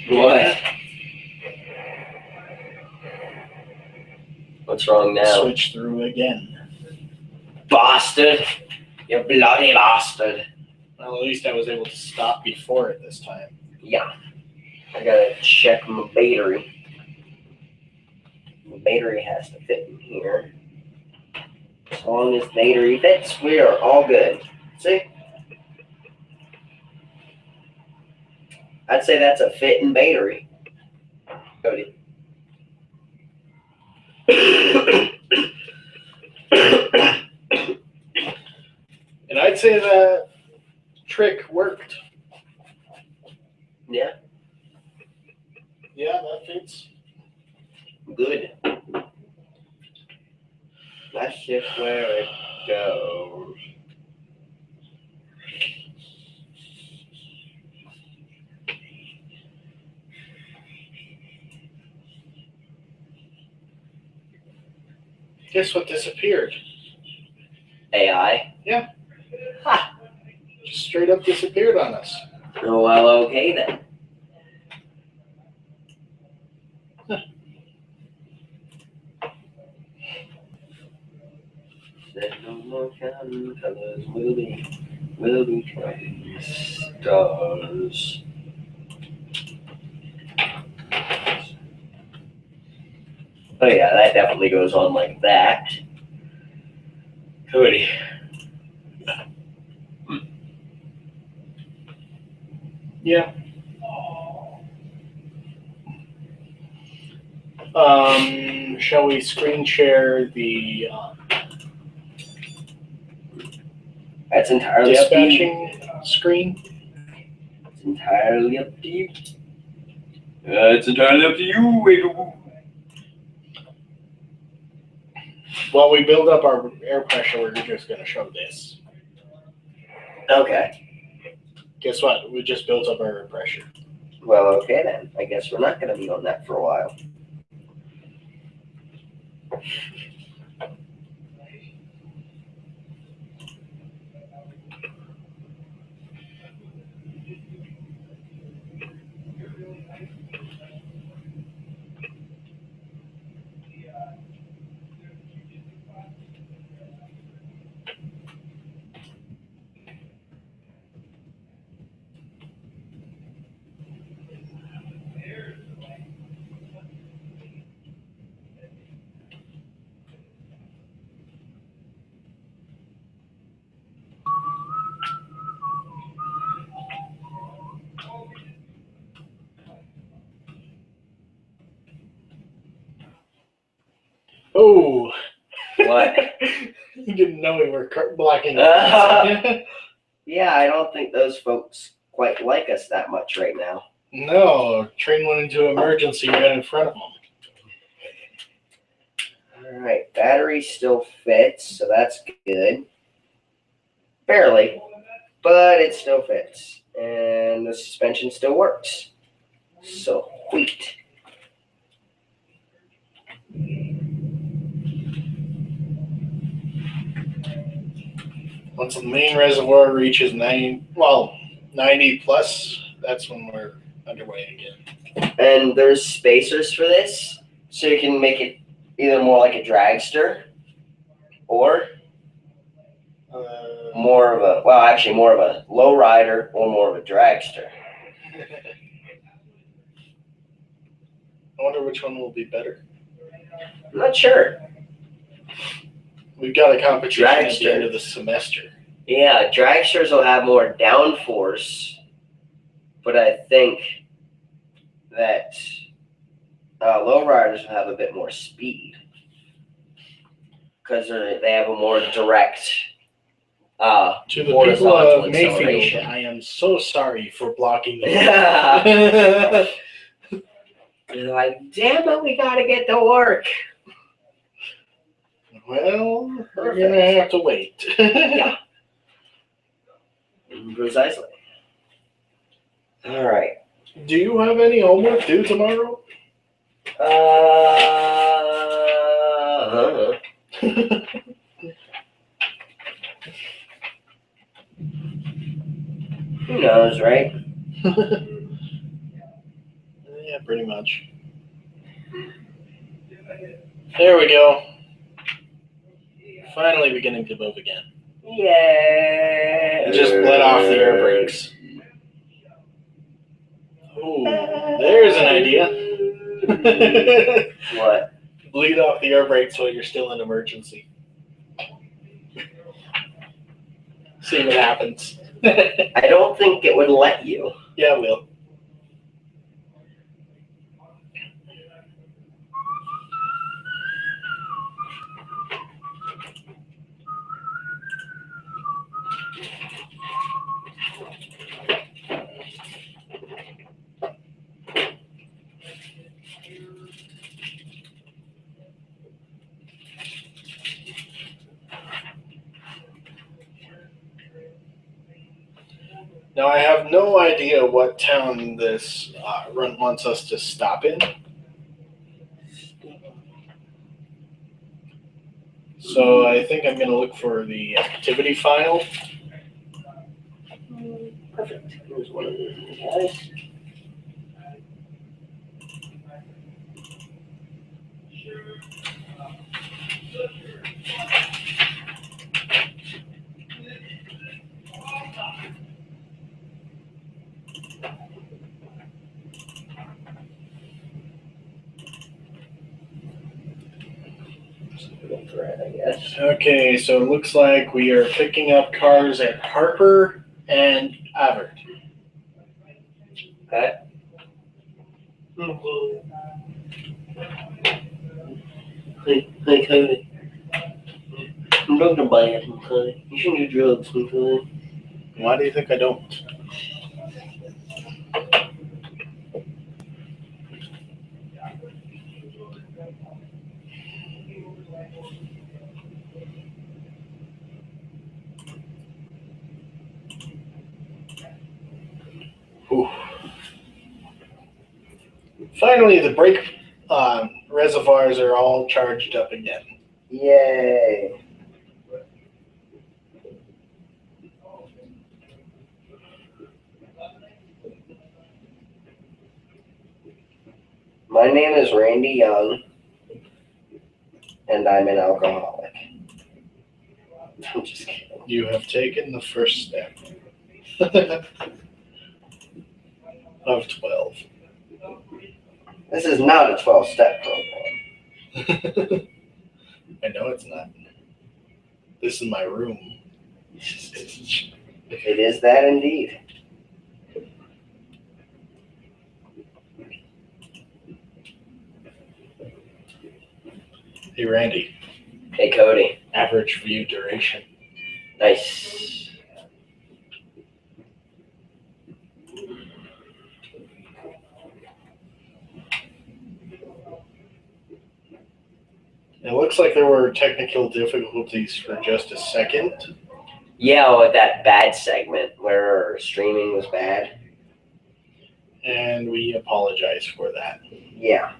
What? What's wrong now? Switch through again. Bastard! You bloody bastard! Well, at least I was able to stop before it this time. Yeah. I gotta check my battery. The battery has to fit in here. As long as battery fits, we are all good. See? I'd say that's a fitting battery. Cody. And I'd say that trick worked. Yeah, Yeah, that fits. good. That's just where it goes. Guess what disappeared? AI. Just straight up disappeared on us. Oh, well, okay then. Said no more counting colors, will be counting stars. Oh yeah, that definitely goes on like that. Cody. Yeah. Shall we screen share the That's entirely up to you. dispatching screen? It's entirely up to you. It's entirely up to you, Wiggle. While we build up our air pressure, we're just going to show this. Okay. Guess what? We just built up our air pressure. Well, okay then. I guess we're not going to be on that for a while. Oh! What? You didn't know we were blocking. Yeah, I don't think those folks quite like us that much right now. No, train went into emergency right in front of them. All right, battery still fits, so that's good. Barely, but it still fits. And the suspension still works. So, sweet. Once the main reservoir reaches 90 plus, that's when we're underway again. And there's spacers for this, so you can make it either more like a dragster or more of a lowrider or more of a dragster. I wonder which one will be better. I'm not sure. We've got a competition at the Dragster. end of the semester. Yeah, dragsters will have more downforce, but I think that lowriders will have a bit more speed because they have a more direct To the horizontal people of Mayfield, acceleration. I am so sorry for blocking the You're like, damn it, we gotta get to work. Well, we're gonna have to wait. Yeah. Precisely. All right. Do you have any homework due tomorrow? Who knows, right? Yeah, pretty much. There we go. Finally beginning to move again. Yeah. Just let off the air brakes. Ooh, there's an idea. What? Bleed off the air brakes while you're still in emergency. See what happens. I don't think it would let you. Yeah, it will. Now, I have no idea what town this run wants us to stop in. So I think I'm going to look for the activity file. Perfect. Here's one of the guys. Thread, I guess. Okay, so it looks like we are picking up cars at Harper and Avert. Okay. Hey, Cody. I'm not gonna buy it, okay? You shouldn't do drugs, okay? Why do you think I don't? Whew. Finally, the brake reservoirs are all charged up again. Yay. My name is Randy Young, and I'm an alcoholic. I'm just kidding. You have taken the first step of 12. This is not a 12-step program. I know it's not. This is my room. It is that indeed. Hey, Randy. Hey, Cody. Average view duration. Nice. It looks like there were technical difficulties for just a second. Yeah, with that bad segment where streaming was bad. And we apologize for that. Yeah.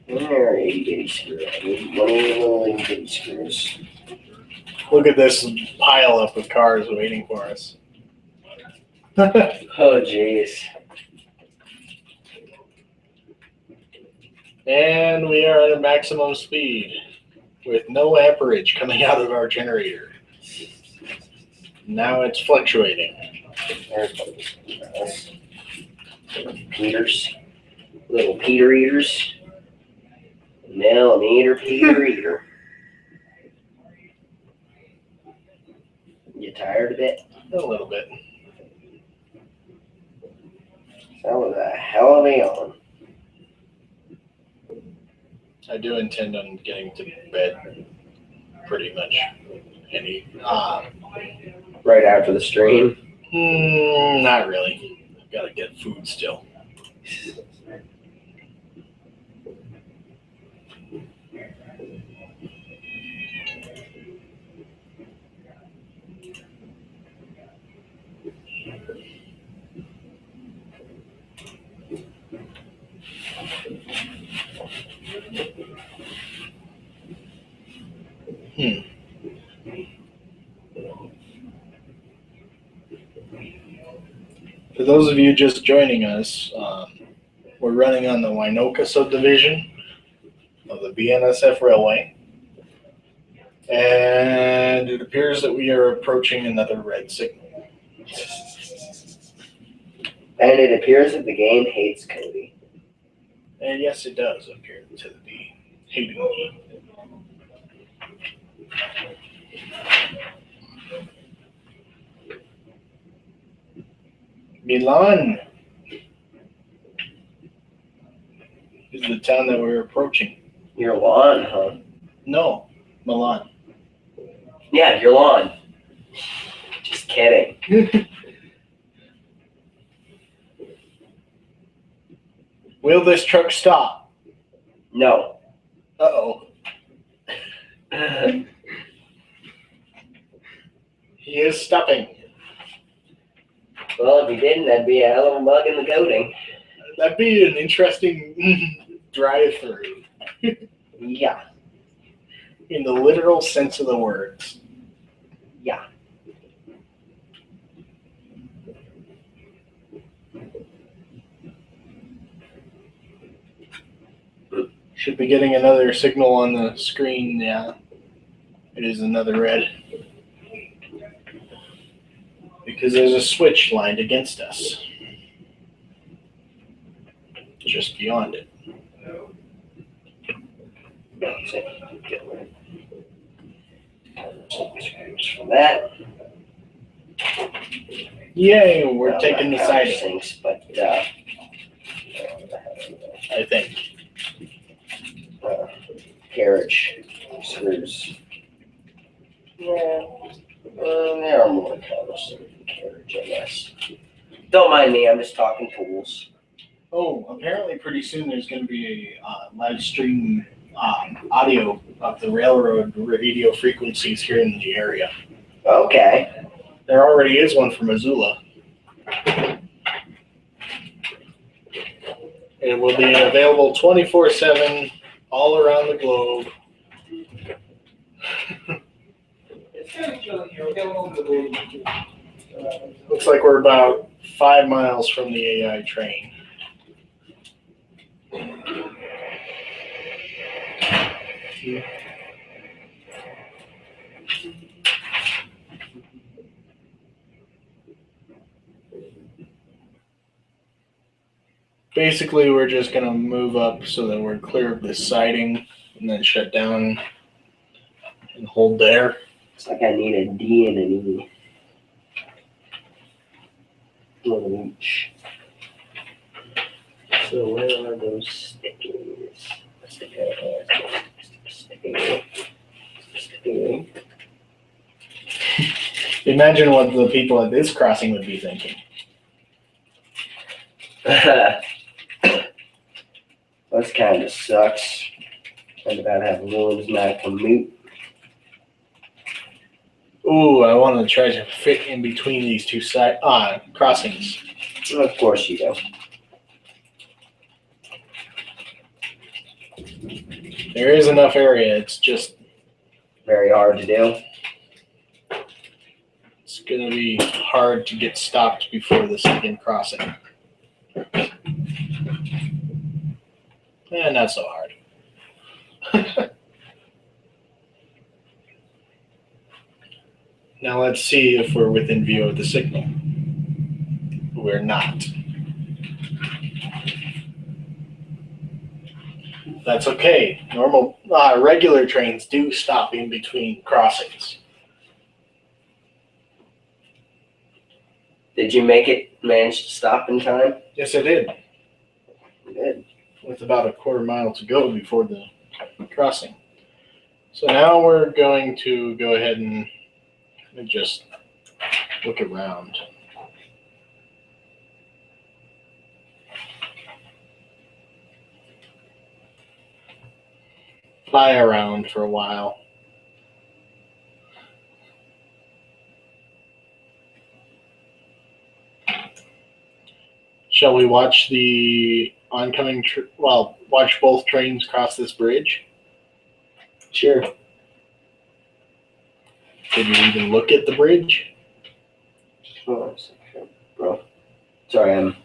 There, itty bitty screw. I need one of your little itty bitty screws. Look at this pile up of cars waiting for us. Oh, jeez. And we are at maximum speed with no amperage coming out of our generator. Now it's fluctuating. There's one of those. Peters. Little Peter eaters. Millimeter Peter eater. You tired of it? A little bit. That was a hell of a yawn. I do intend on getting to bed pretty much Right after the stream. not really. I've got to get food still. For those of you just joining us, we're running on the Waynoka Subdivision of the BNSF Railway. And it appears that we are approaching another red signal. And it appears that the game hates Cody. And yes, it does appear to be hating me. Milan is the town that we're approaching. Your lawn, huh? No, Milan. Yeah, your lawn. Just kidding. Will this truck stop? No. Uh-oh. He is stopping. Well, if he didn't, that'd be a hell of a bug in the coating. That'd be an interesting drive-through Yeah. in the literal sense of the words. Yeah. Should be getting another signal on the screen now. It is another red. Because there's a switch lined against us. Just beyond it. From that. Yay, we're Well, taking the not siding, sinks, but I think. carriage screws. Yeah, there are more covers than carriage, I guess. Don't mind me, I'm just talking tools. Oh, apparently pretty soon there's going to be a live stream audio of the railroad radio frequencies here in the area. Okay. There already is one for Missoula. It will be available 24/7 all around the globe. It's kind of chilly here. We got a little bit of wind. Looks like we're about 5 miles from the AI train. Basically, we're just going to move up so that we're clear of this siding and then shut down and hold there. It's like I need a D and an E. One of each. So where are those stickers? Sticker. Imagine what the people at this crossing would be thinking. This kind of sucks. And about to have ruins not commute. Ooh, I want to try to fit in between these two crossings. Of course you do. There is enough area. It's just Very hard to do. it's going to be hard to get stopped before the second crossing. Not so hard. Now let's see if we're within view of the signal. We're not. That's okay. Regular trains do stop in between crossings. Did you manage to stop in time? Yes, I did. You did. With about a quarter mile to go before the crossing. So now we're going to go ahead and just look around. Fly around for a while. Shall we watch the oncoming, watch both trains cross this bridge? Sure. Did you even look at the bridge? Oh, bro. Sorry, I'm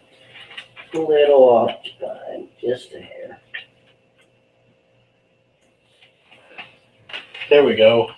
a little occupied. Just a hair. There we go.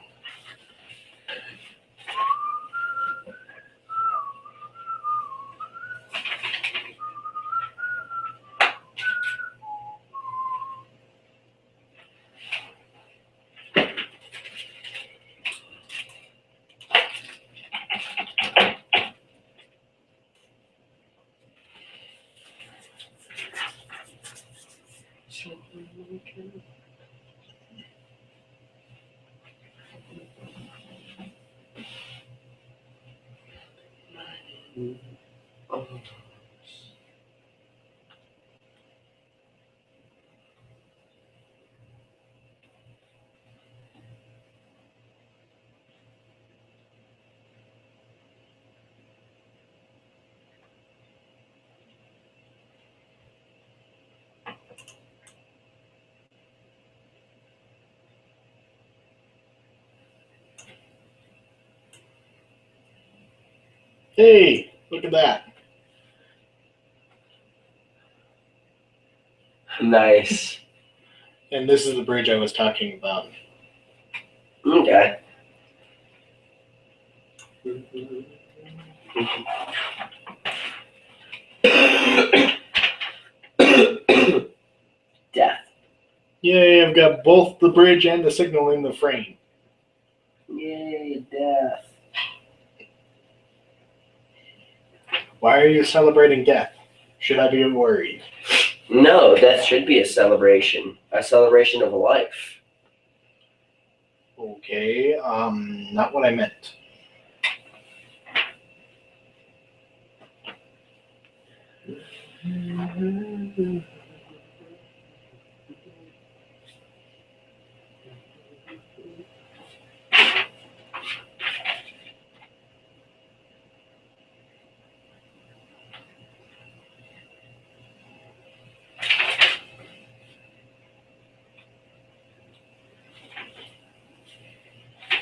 Hey, look at that. Nice. And this is the bridge I was talking about. Okay. Death. Yay, I've got both the bridge and the signal in the frame. Yay, death. Why are you celebrating death? Should I be worried? No, death should be a celebration of life. Okay, not what I meant.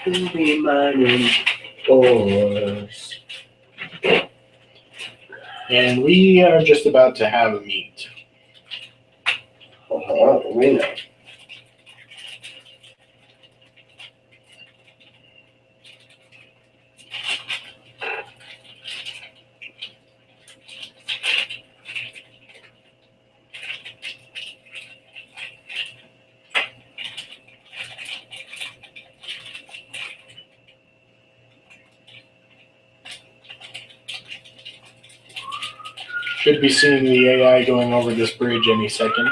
Be mining ores. And we are just about to have a meet. We know. Should be seeing the AI going over this bridge any second.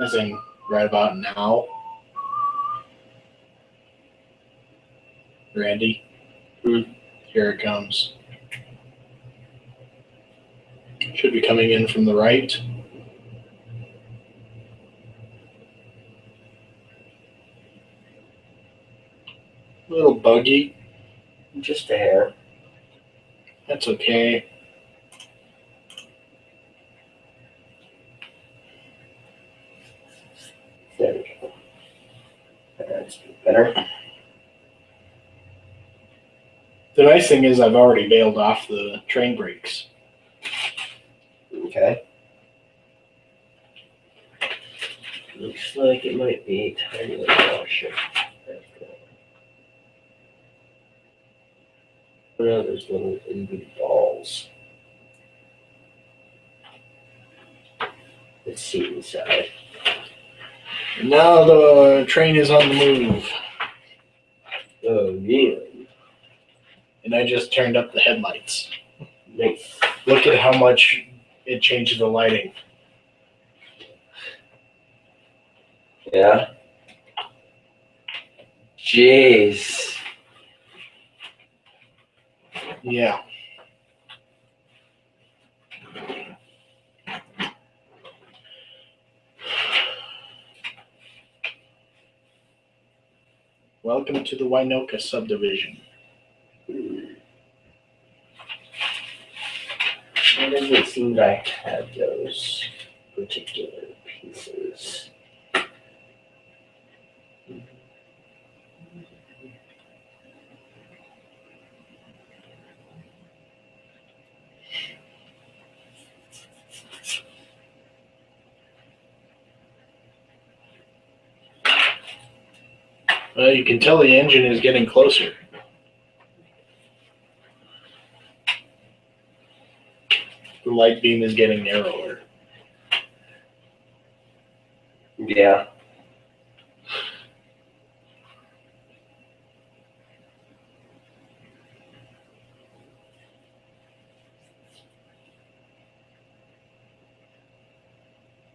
As in, right about now. Randy. Here it comes. Should be coming in from the right. A little buggy. Just a hair. That's okay. There we go. That's better. The nice thing is I've already bailed off the train brakes. Okay. Looks like it might be a tiny little washer. No, there's little itty balls. Let's see inside. Now the train is on the move. Oh, yeah. And I just turned up the headlights. Nice. Look at how much it changed the lighting. Yeah. Jeez. Yeah. Welcome to the Waynoka Subdivision. It doesn't seem that I have those particular pieces. Well, you can tell the engine is getting closer. The light beam is getting narrower. Yeah.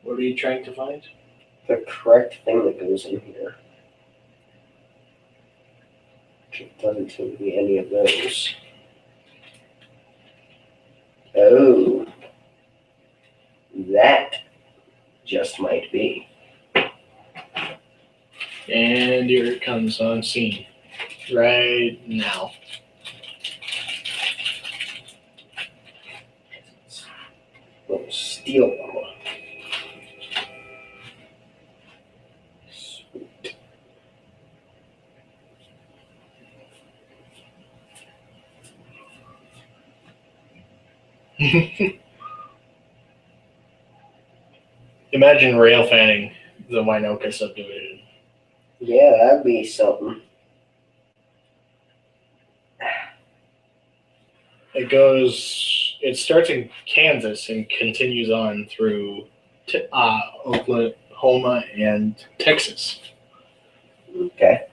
What are you trying to find? The correct thing that goes in here. It doesn't seem to be any of those. Oh. That just might be. And here it comes on scene. Right now. Little steel ball. Sweet. Imagine rail fanning the Waynoka Subdivision. Yeah, that'd be something. It starts in Kansas and continues on through Oklahoma and Texas. Okay.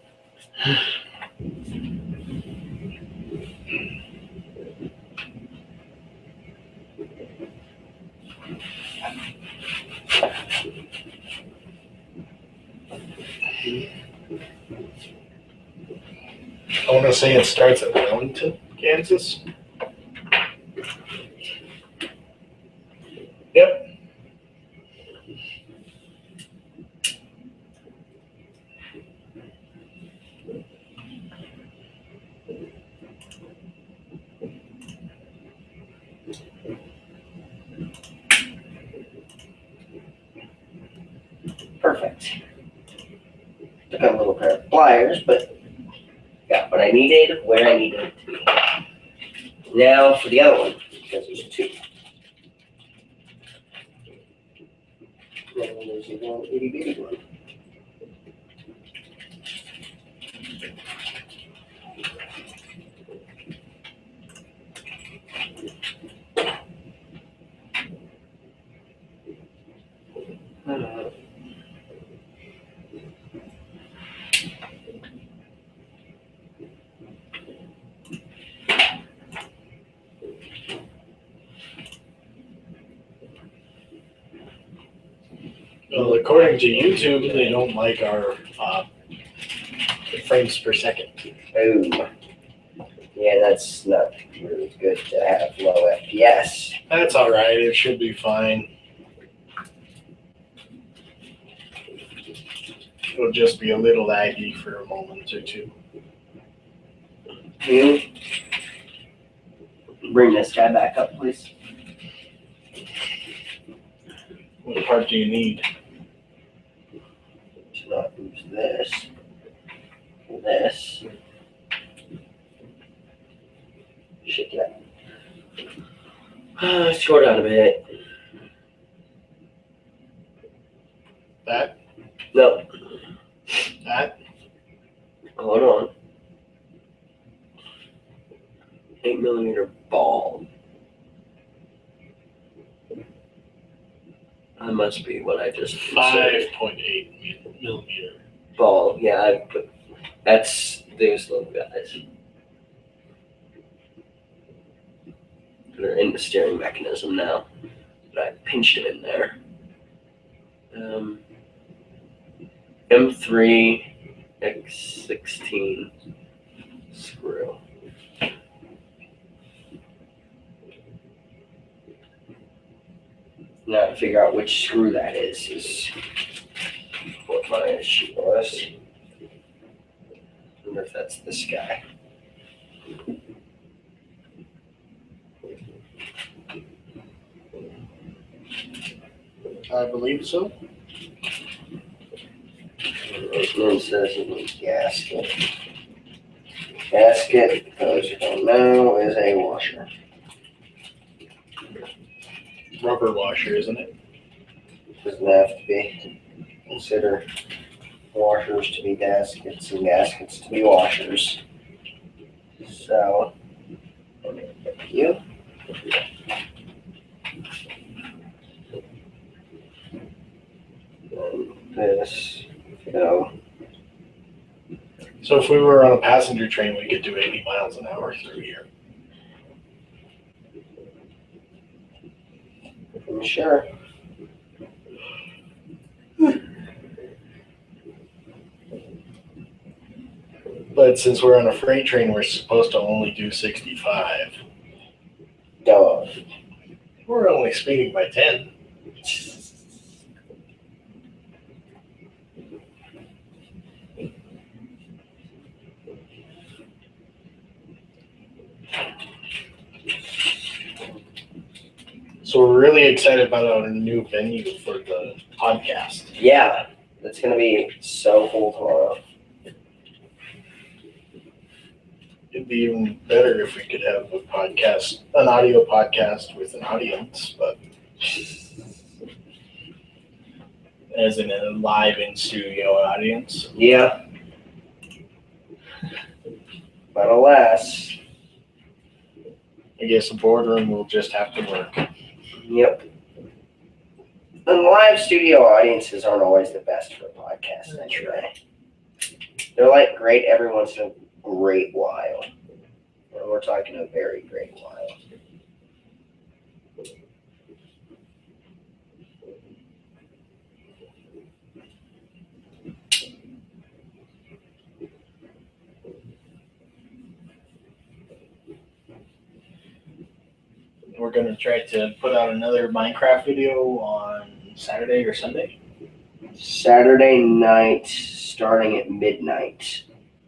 I want to say it starts at Wellington, Kansas. Yep. Perfect. Took out a little pair of pliers, but got what I needed where I needed it to be. Now for the other one, because there's two. And there's a little itty bitty one. Well, according to YouTube, they don't like our frames per second. Oh. Yeah, that's not really good to have low FPS. That's all right. It should be fine. It'll just be a little laggy for a moment or two. Can you bring this guy back up, please? What part do you need? To not use this. This. Shake it up. Short out a bit. That? No, That? hold on. 8mm ball. That must be what I just inserted. 5.8 millimeter. Ball. Yeah, I put. That's those little guys. They're in the steering mechanism now, but I pinched it in there. M3 X16 screw. Now to figure out which screw that is what my issue was. I wonder if that's this guy. I believe so. It says it needs gasket. Gasket, for those who don't know, is a washer. Rubber washer, isn't it? Doesn't have to be. Consider washers to be gaskets and gaskets to be washers. So, let me pick you. And this, go. So if we were on a passenger train, we could do 80 miles an hour through here. I'm sure. But since we're on a freight train, we're supposed to only do 65. Duh. We're only speeding by 10. So we're really excited about our new venue for the podcast. Yeah, it's gonna be so cool tomorrow. It'd be even better if we could have a podcast, an audio podcast with an audience, but as in a live in studio audience. Yeah. But alas, I guess a boardroom will just have to work. yep. And live studio audiences aren't always the best for podcasts anyway. They're like great every once in a great while. And we're talking a very great while. We're going to try to put out another Minecraft video on Saturday or Sunday. Saturday night, starting at midnight.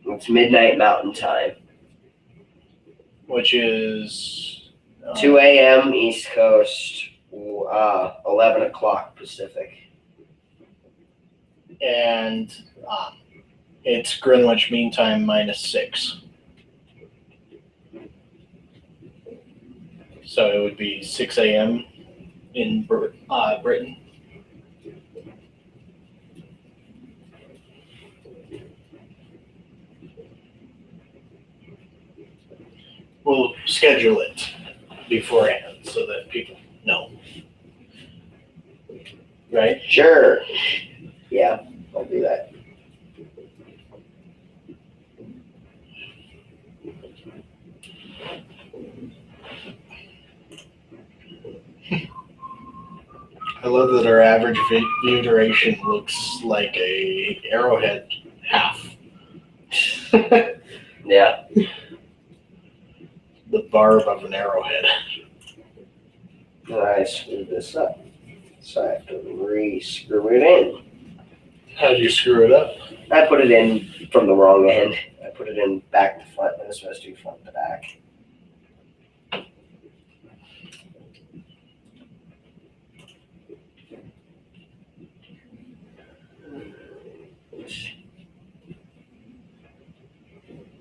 It's midnight Mountain Time. Which is 2 a.m. East Coast, 11 o'clock Pacific. And it's Greenwich Mean Time -6. So it would be 6 a.m. in Britain. We'll schedule it beforehand so that people know. Right? Sure. Yeah, I'll do that. I love that our average view duration looks like a arrowhead half. Yeah. The barb of an arrowhead. I screwed this up. So I have to re-screw it in. How'd you screw it up? I put it in from the wrong end. I put it in back to front, but it's supposed to be front to back.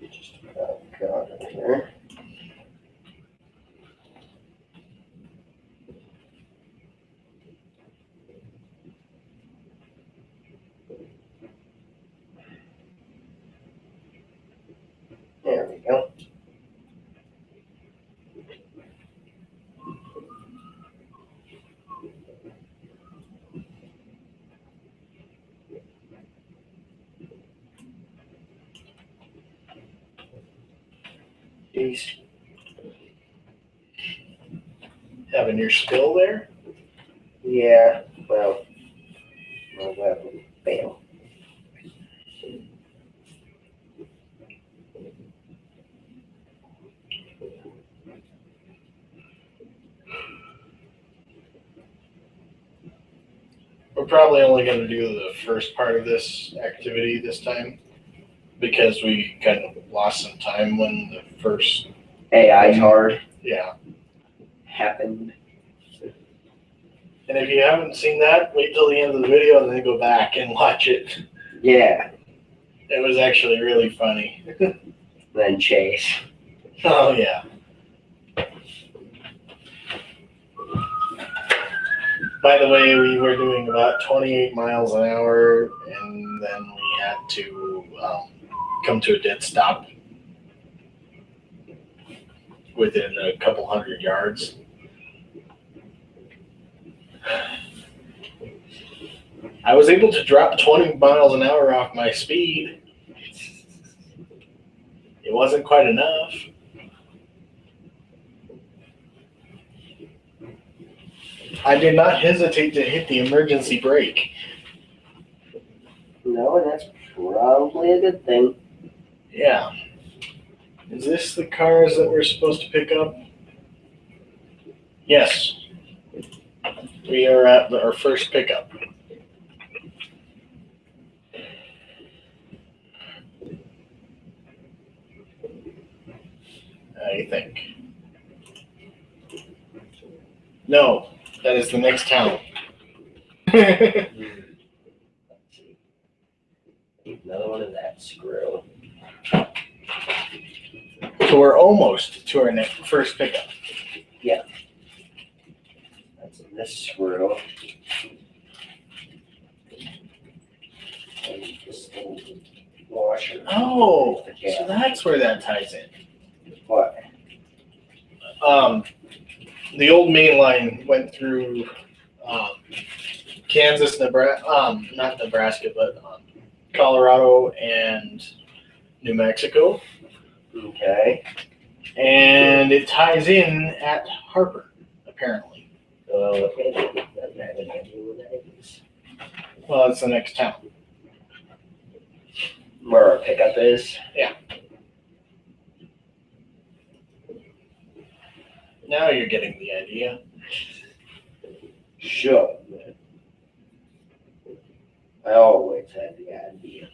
Just about got it here. There we go. Jeez. Having your spill there? Yeah, well, I'll go ahead and fail. We're probably only going to do the first part of this activity this time because we kind of lost some time when the first, AI hard yeah. happened. And if you haven't seen that, wait till the end of the video and then go back and watch it. Yeah, It was actually really funny. then Chase. Oh, yeah. By the way, we were doing about 28 miles an hour, and then we had to come to a dead stop within a couple hundred yards. I was able to drop 20 miles an hour off my speed. It wasn't quite enough. I did not hesitate to hit the emergency brake. No, and that's probably a good thing. Yeah. Is this the cars that we're supposed to pick up? Yes. We are at our first pickup. I think. No, that is the next town. Another one of that screw. So we're almost to our next first pickup. That's in this screw. And this little washer. Oh, Yeah. so that's where that ties in. What? The old main line went through Kansas, Nebraska, not Nebraska, but Colorado and New Mexico, Okay. and it ties in at Harper, apparently. Okay. Doesn't have any idea what that is. Well, it's the next town. Where our pickup is. Now you're getting the idea. Sure. I always had the idea.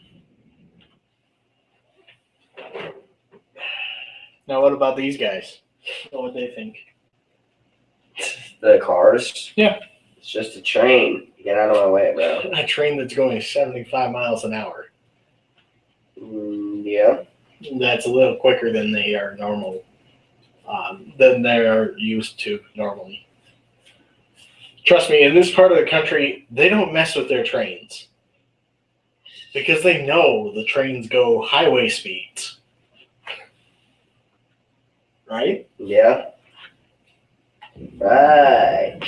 Now, what about these guys? What would they think? The cars? Yeah. It's just a train. Get out of my way, bro. A train that's going 75 miles an hour. Yeah. That's a little quicker than they are normal, than they are used to normally. Trust me, in this part of the country, they don't mess with their trains because they know the trains go highway speeds. Right? Yeah. Right.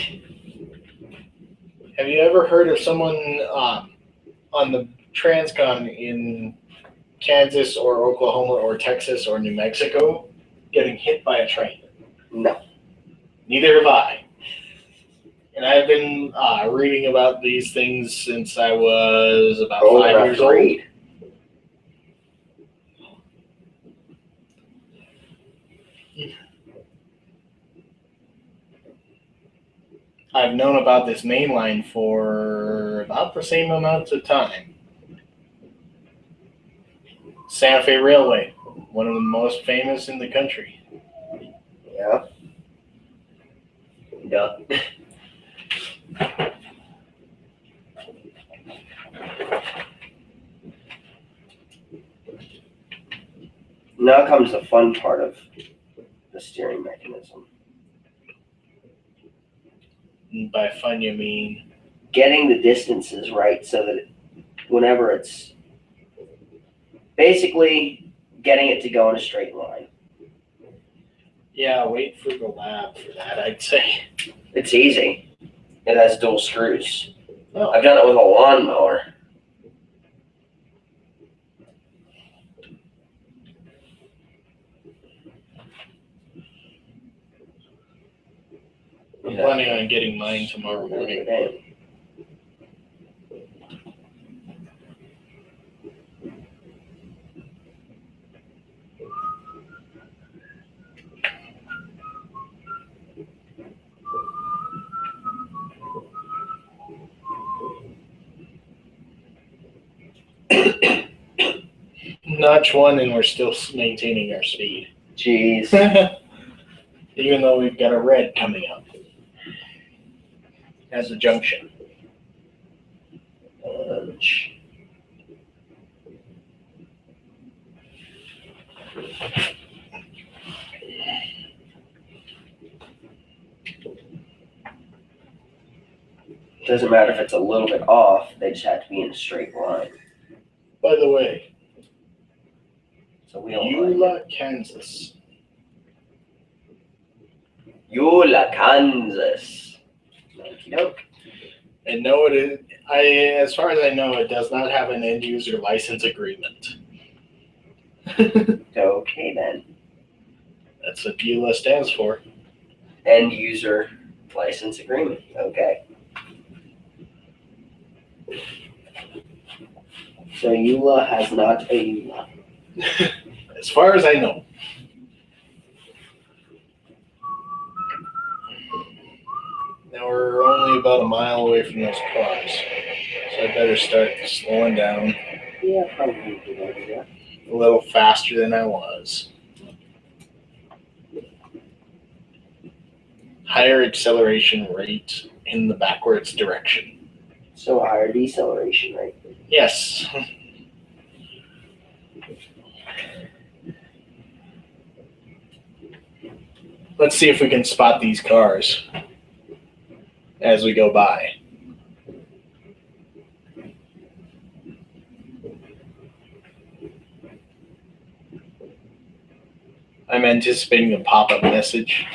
Have you ever heard of someone on the Transcon in Kansas or Oklahoma or Texas or New Mexico getting hit by a train? No. Neither have I. And I've been reading about these things since I was about 5 years old. Read. I've known about this main line for about the same amount of time. Santa Fe Railway, one of the most famous in the country. Yeah. Duh. Now comes the fun part of the steering mechanism. And by fun, you mean? Getting the distances right so that whenever it's basically getting it to go in a straight line. Yeah, wait for the lab for that, I'd say. It's easy. It has dual screws. Oh. I've done it with a lawnmower. I'm planning on getting mine tomorrow morning. Notch one, and we're still maintaining our speed. Jeez. Even though we've got a red coming up as a junction. Doesn't matter if it's a little bit off, they just have to be in a straight line. By the way, So we don't mind. Eula, Kansas. Eula, Kansas. Okey-doke. And no, it is. As far as I know, it does not have an end user license agreement. Okay then. That's what EULA stands for. End user license agreement. Okay. So EULA has not a EULA. As far as I know. Now we're only about a mile away from those cars, so I better start slowing down Yeah, probably a good idea. a little faster than I was. Higher acceleration rate in the backwards direction. So a higher deceleration rate. Yes. let's see if we can spot these cars as we go by. I'm anticipating a pop-up message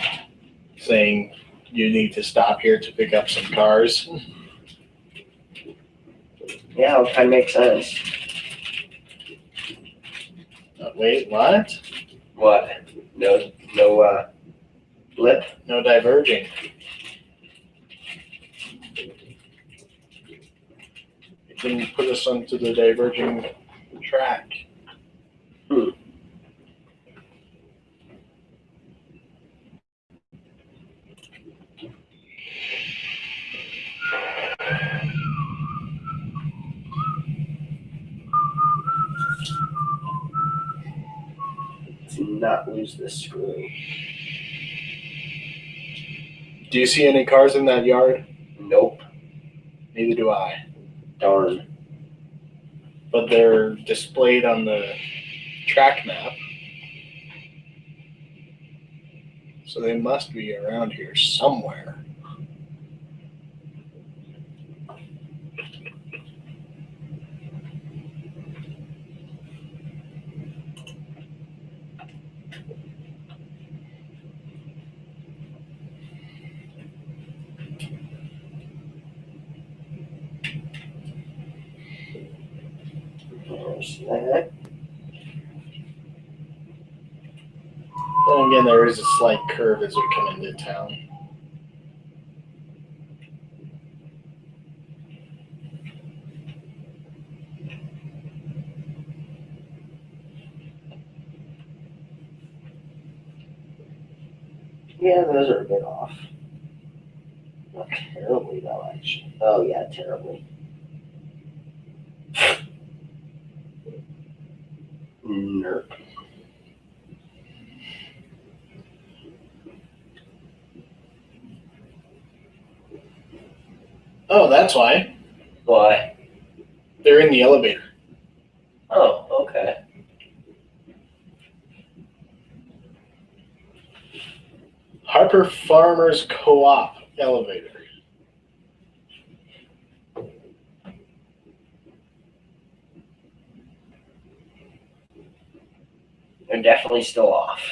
saying you need to stop here to pick up some cars. Yeah, it kind of makes sense. Wait, what? What? No, blip. No diverging. It didn't put us onto the diverging track. Do not lose this screw. Do you see any cars in that yard? Nope. Neither do I. Darn. But they're displayed on the track map. So they must be around here somewhere. There's that. And again, there is a slight curve as we come into town. Yeah, those are a bit off. Not terribly though, actually. Oh yeah, terribly. Nerp. Oh, that's why. Why? They're in the elevator. Oh, okay. Harper Farmers Co-op elevator. They're definitely still off.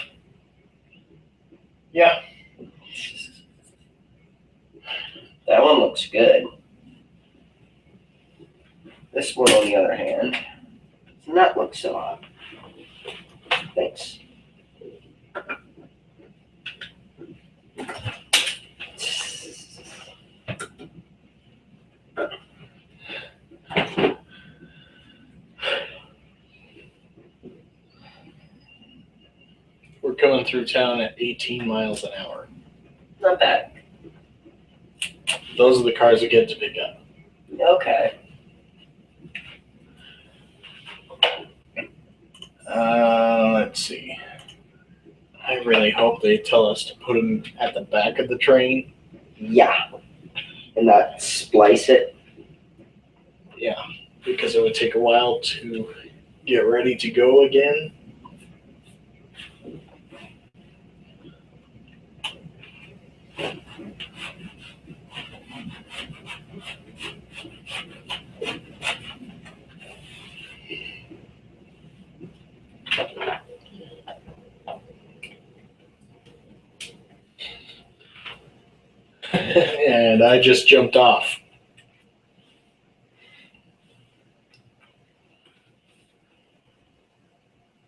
Yeah. That one looks good. This one, on the other hand, Does not look so odd. Thanks. We're coming through town at 18 miles an hour. not bad. Those are the cars we get to pick up. Okay. Let's see. I really hope they tell us to put them at the back of the train. Yeah. And not splice it. Yeah, because it would take a while to get ready to go again. And I just jumped off.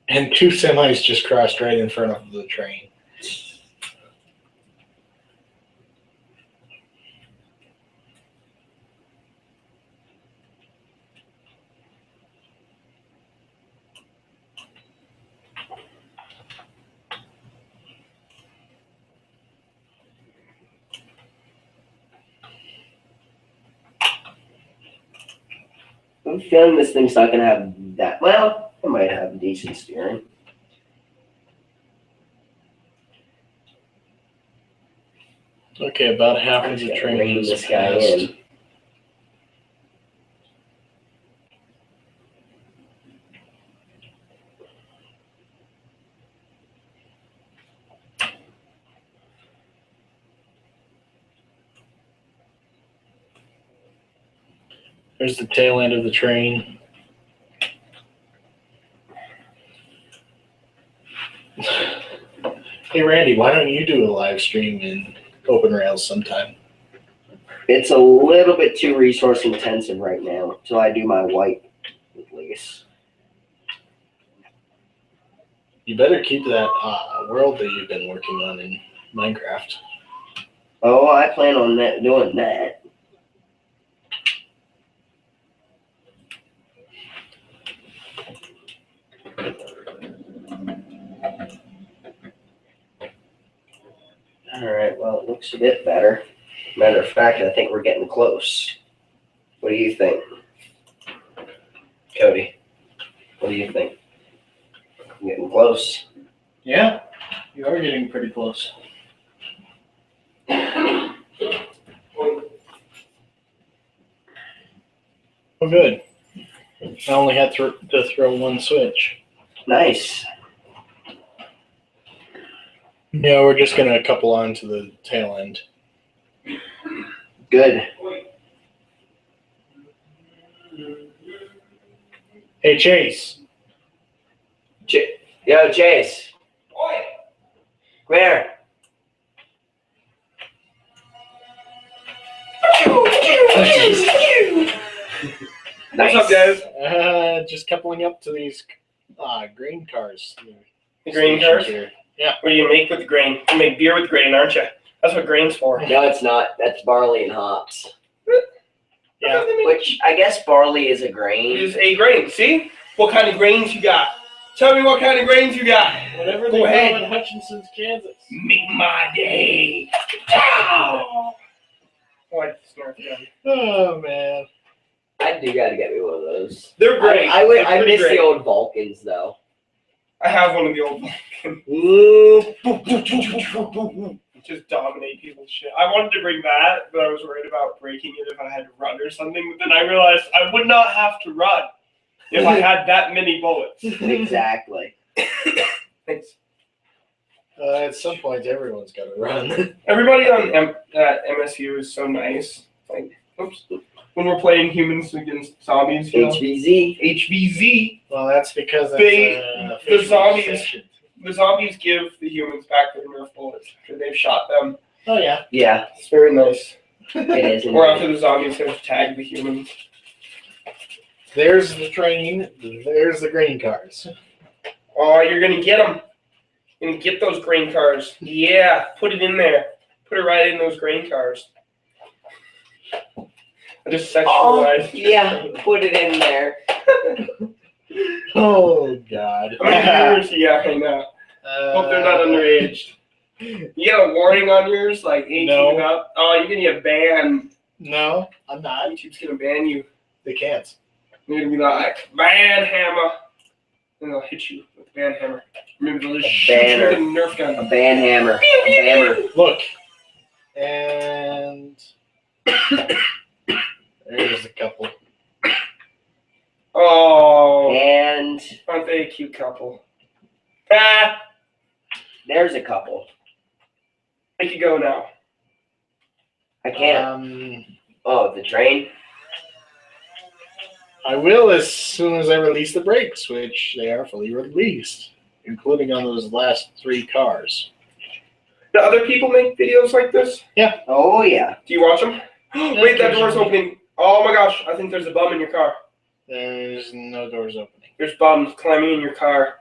And two semis just crossed right in front of the train. I'm feeling this thing's not gonna have that. Well, it might have decent steering. Okay, about half I'm of just the gonna train rein is this guy passed. in. There's the tail end of the train. Hey Randy, why don't you do a live stream in OpenRails sometime? It's a little bit too resource intensive right now until I do my white with lace. You better keep that world that you've been working on in Minecraft. Oh, I plan on doing that. All right, well, it looks a bit better. Matter of fact, I think we're getting close. What do you think, Cody? What do you think? I'm getting close. Yeah, you are getting pretty close. Oh, good. I only had to throw one switch. Nice. Yeah, we're just gonna couple on to the tail end. Good. Hey, Chase. Yo, Chase. Oi! Where? What's up, guys? Just coupling up to these grain cars. The grain cars? Here. What do you make with the grain? You make beer with grain, aren't you? That's what grain's for. No, it's not. That's barley and hops. Yeah. Which I guess barley is a grain. It is a grain. See? What kind of grains you got? Tell me what kind of grains you got. Whatever Go they ahead. grow in Hutchinson's, Kansas. Make my day. Oh, I snort again. Oh man. I do gotta get me one of those. They're great. I They're miss pretty the great. old Vulcans though. I have one of the old ones. Just dominate people's shit. I wanted to bring that, but I was worried about breaking it if I had to run or something. But then I realized I would not have to run if I had that many bullets. Exactly. Thanks. At some point, everyone's got to run. Everybody on at MSU is so nice. Like, oops. When we're playing humans against zombies, you know? HVZ. HVZ. Well, that's because that's, The zombies. The zombies give the humans back their Nerf bullets after they've shot them. Oh yeah. Yeah, It's very nice. it is. Or after the zombies have tagged the humans. There's the train. There's the grain cars. Oh, you're gonna get them. You're gonna get those grain cars. Yeah, put it in there. Put it right in those grain cars. I just sexualized. Yeah, put it in there. Oh God. How many viewers? Yeah, I know. Hope they're not underage. You got a warning on yours, like 18 No. and up? Oh, you're gonna get banned. No, I'm not. YouTube's gonna ban you. They can't. You're gonna be like, ban hammer. And they'll hit you with the ban hammer. Remember, they'll just shoot you with a Nerf gun. A band hammer. A hammer. Look. And there's a couple. Oh, And aren't they a cute couple? Ah, there's a couple. I could go now. I can't. Oh, the train? I will as soon as I release the brakes, which they are fully released, including on those last 3 cars. Do other people make videos like this? Oh yeah. Do you watch them? Wait, that door's opening. Oh my gosh, I think there's a bum in your car. There's no doors opening. There's bums climbing in your car.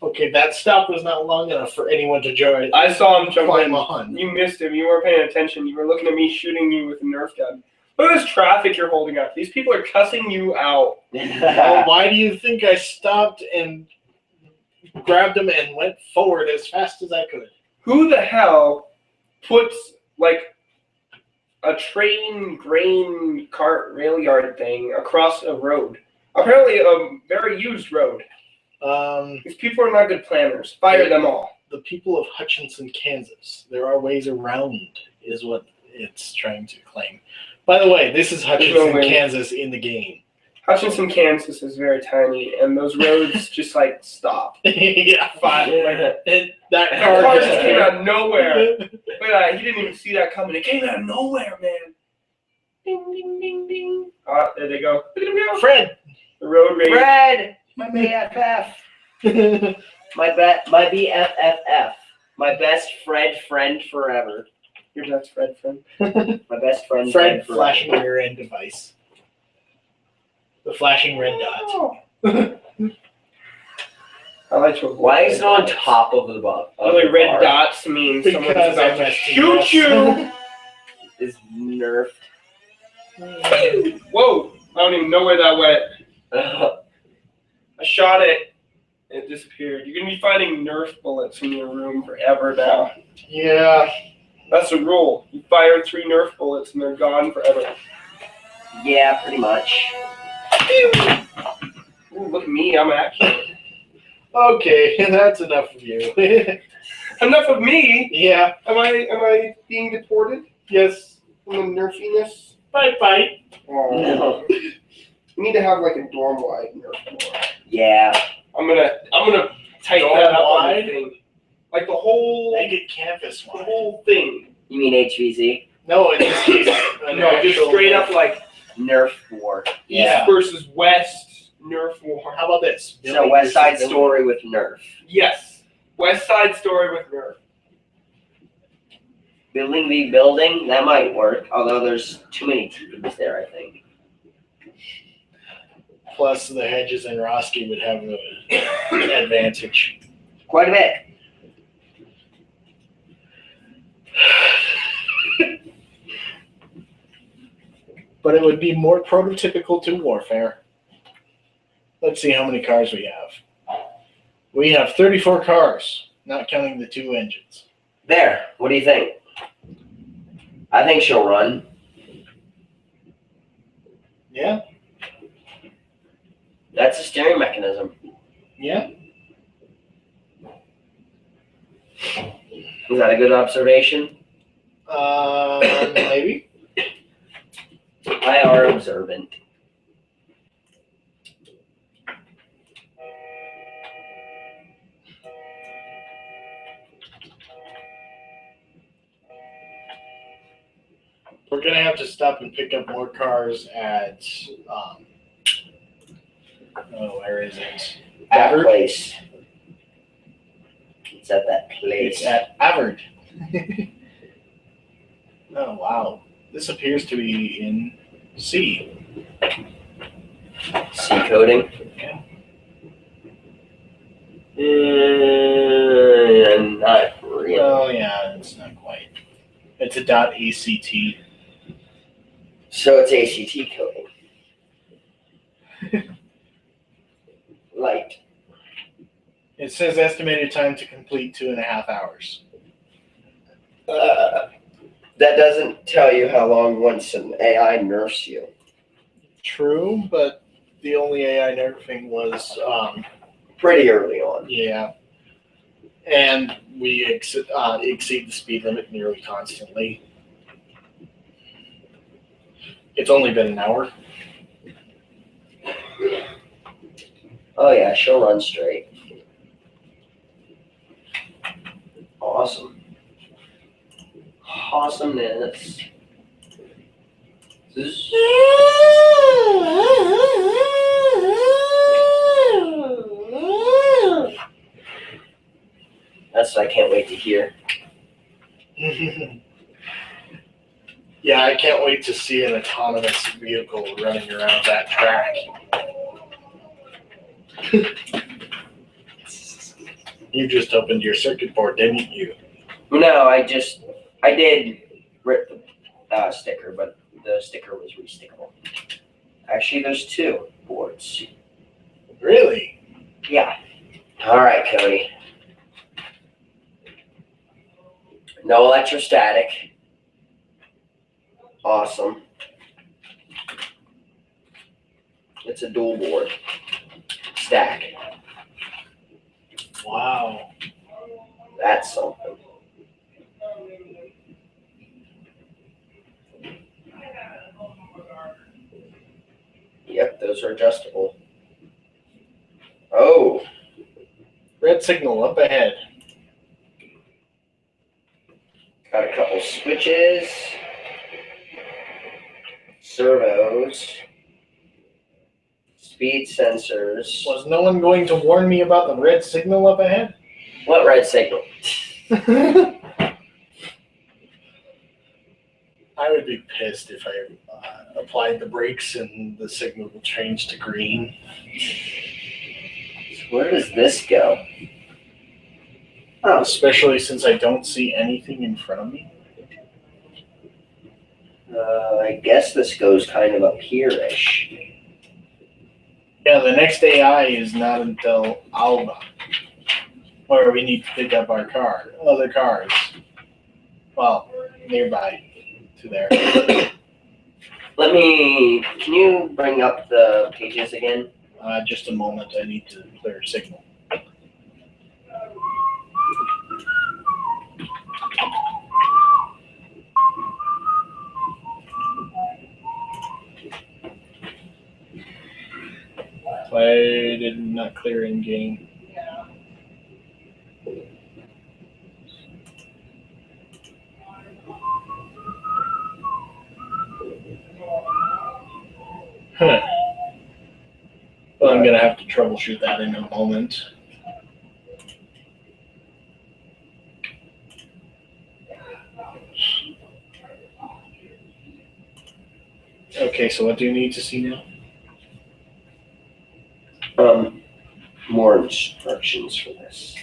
Okay, that stop was not long enough for anyone to join. I saw him jump Climb in. on. You missed him. You weren't paying attention. You were looking at me shooting you with a Nerf gun. Look at this traffic you're holding up. These people are cussing you out. Well, why do you think I stopped and grabbed him and went forward as fast as I could? Who the hell puts, like, a train, grain, cart, rail yard thing across a road? Apparently a very used road. These people are not good planners. Fire them all. The people of Hutchinson, Kansas. There are ways around, is what it's trying to claim. By the way, this is Hutchinson, way. Kansas in the game. Hutchinson, Kansas is very tiny, and those roads just, like, stop. Yeah. And that That car car just came out of nowhere. Look at that. He didn't even see that coming. It came out of nowhere, man. Ding, ding, ding, ding. Ah, there they go. Look at them go. Fred. The road rage. Fred, my BFF, my BFFF, my best Fred friend forever. Your best friend. My best friend. Fred forever. flashing rear end device. The flashing red dot. I like to. Why is it on top of the box? Only red dots mean someone's Because about to MST shoot you. Is nerfed. Whoa! I don't even know where that went. I shot it. It disappeared. You're gonna be finding Nerf bullets in your room forever now. Yeah. That's the rule. You fire 3 Nerf bullets and they're gone forever. Yeah, pretty much. Ooh, look at me. I'm accurate. Okay, that's enough of you. Enough of me. Yeah. Am I being deported Yes. from the nerfiness? Bye. Oh. No. We need to have like a dorm-wide Nerf war. Yeah. I'm gonna tighten that up on the Dorm-wide? thing. Like the whole Make it campus the wide. whole thing. You mean HVZ? No, in this case, No, just straight up like Nerf war. Yeah. East versus West Nerf war. How about this? So Billy West Side versus Billy. Story with Nerf. Yes. West Side Story with Nerf. Building v building, that might work. Although there's too many teams there, I think. Plus, the Hedges and Roski would have an advantage. Quite a bit. But it would be more prototypical to warfare. Let's see how many cars we have. We have 34 cars, not counting the 2 engines. There. What do you think? I think she'll run. Yeah, That's a steering mechanism. yeah. Is that a good observation? Maybe. I are observant. We're gonna have to stop and pick up more cars at where is it? That Avard. place. It's at that place. It's at Avard. Oh wow, this appears to be in C. C coding. Yeah. Not really. Oh yeah, it's not quite. It's a .act. So it's ACT coding. Light. It says estimated time to complete 2.5 hours. That doesn't tell you how long once an AI nerfs you. True, but the only AI nerfing was Pretty early on. yeah, and we exceed the speed limit nearly constantly. It's only been an hour. Oh yeah, she'll run straight. Awesome. Awesomeness. That's what I can't wait to hear. Yeah, I can't wait to see an autonomous vehicle running around that track. You just opened your circuit board, didn't you? No, I did rip the sticker, but the sticker was restickable. Actually, there's 2 boards. Really? Yeah. All right, Cody. No electrostatic. Awesome. It's a dual board stack. Wow. That's something. Yep, those are adjustable. Oh, Red signal up ahead. got a couple switches. servos, speed sensors. Was no one going to warn me about the red signal up ahead? What red signal? I would be pissed if I applied the brakes and the signal changed to green. Where does this go? Oh, Especially since I don't see anything in front of me. I guess this goes kind of up here-ish. Yeah, the next AI is not until Alba, where we need to pick up our other cars. Well, nearby to there. Can you bring up the pages again? Just a moment, I need to clear signal. Why did not clear in game? Huh. Well, I'm gonna have to troubleshoot that in a moment. Okay, so what do you need to see now? More instructions for this.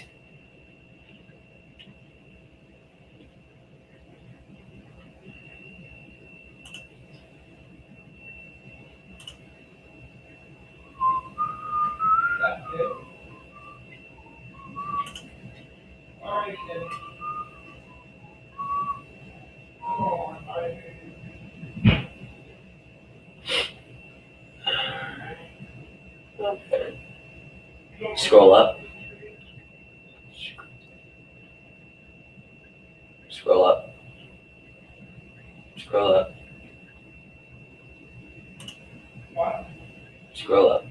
Scroll up. Scroll up. Scroll up. Scroll up.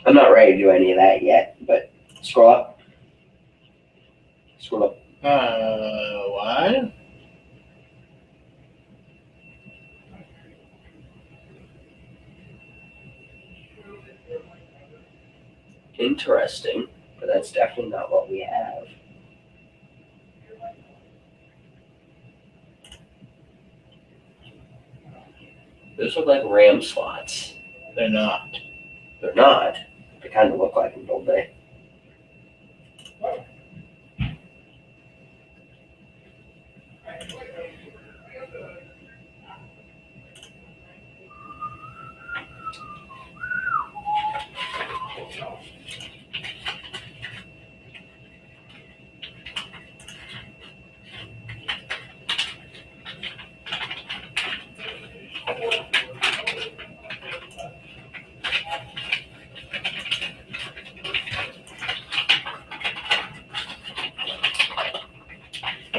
I'm not ready to do any of that yet, but scroll up. Scroll up. What? Interesting. But that's definitely not what we have. Those look like RAM slots. They're not. They're not. They kind of look like them, don't they?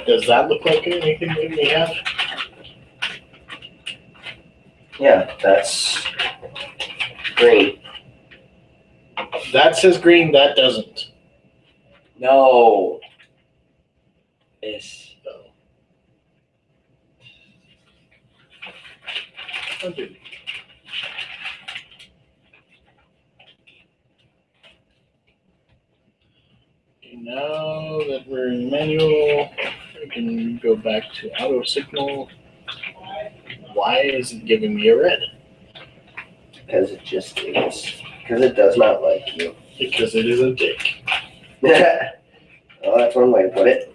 Does that look like anything that we have? Yeah, that's green. That says green, that doesn't. No. This. Okay. Now that we're in manual, we can go back to auto signal. Why is it giving me a red? Because it just is. Because it does not like you. Because it is a dick. Well, that's one way to put it.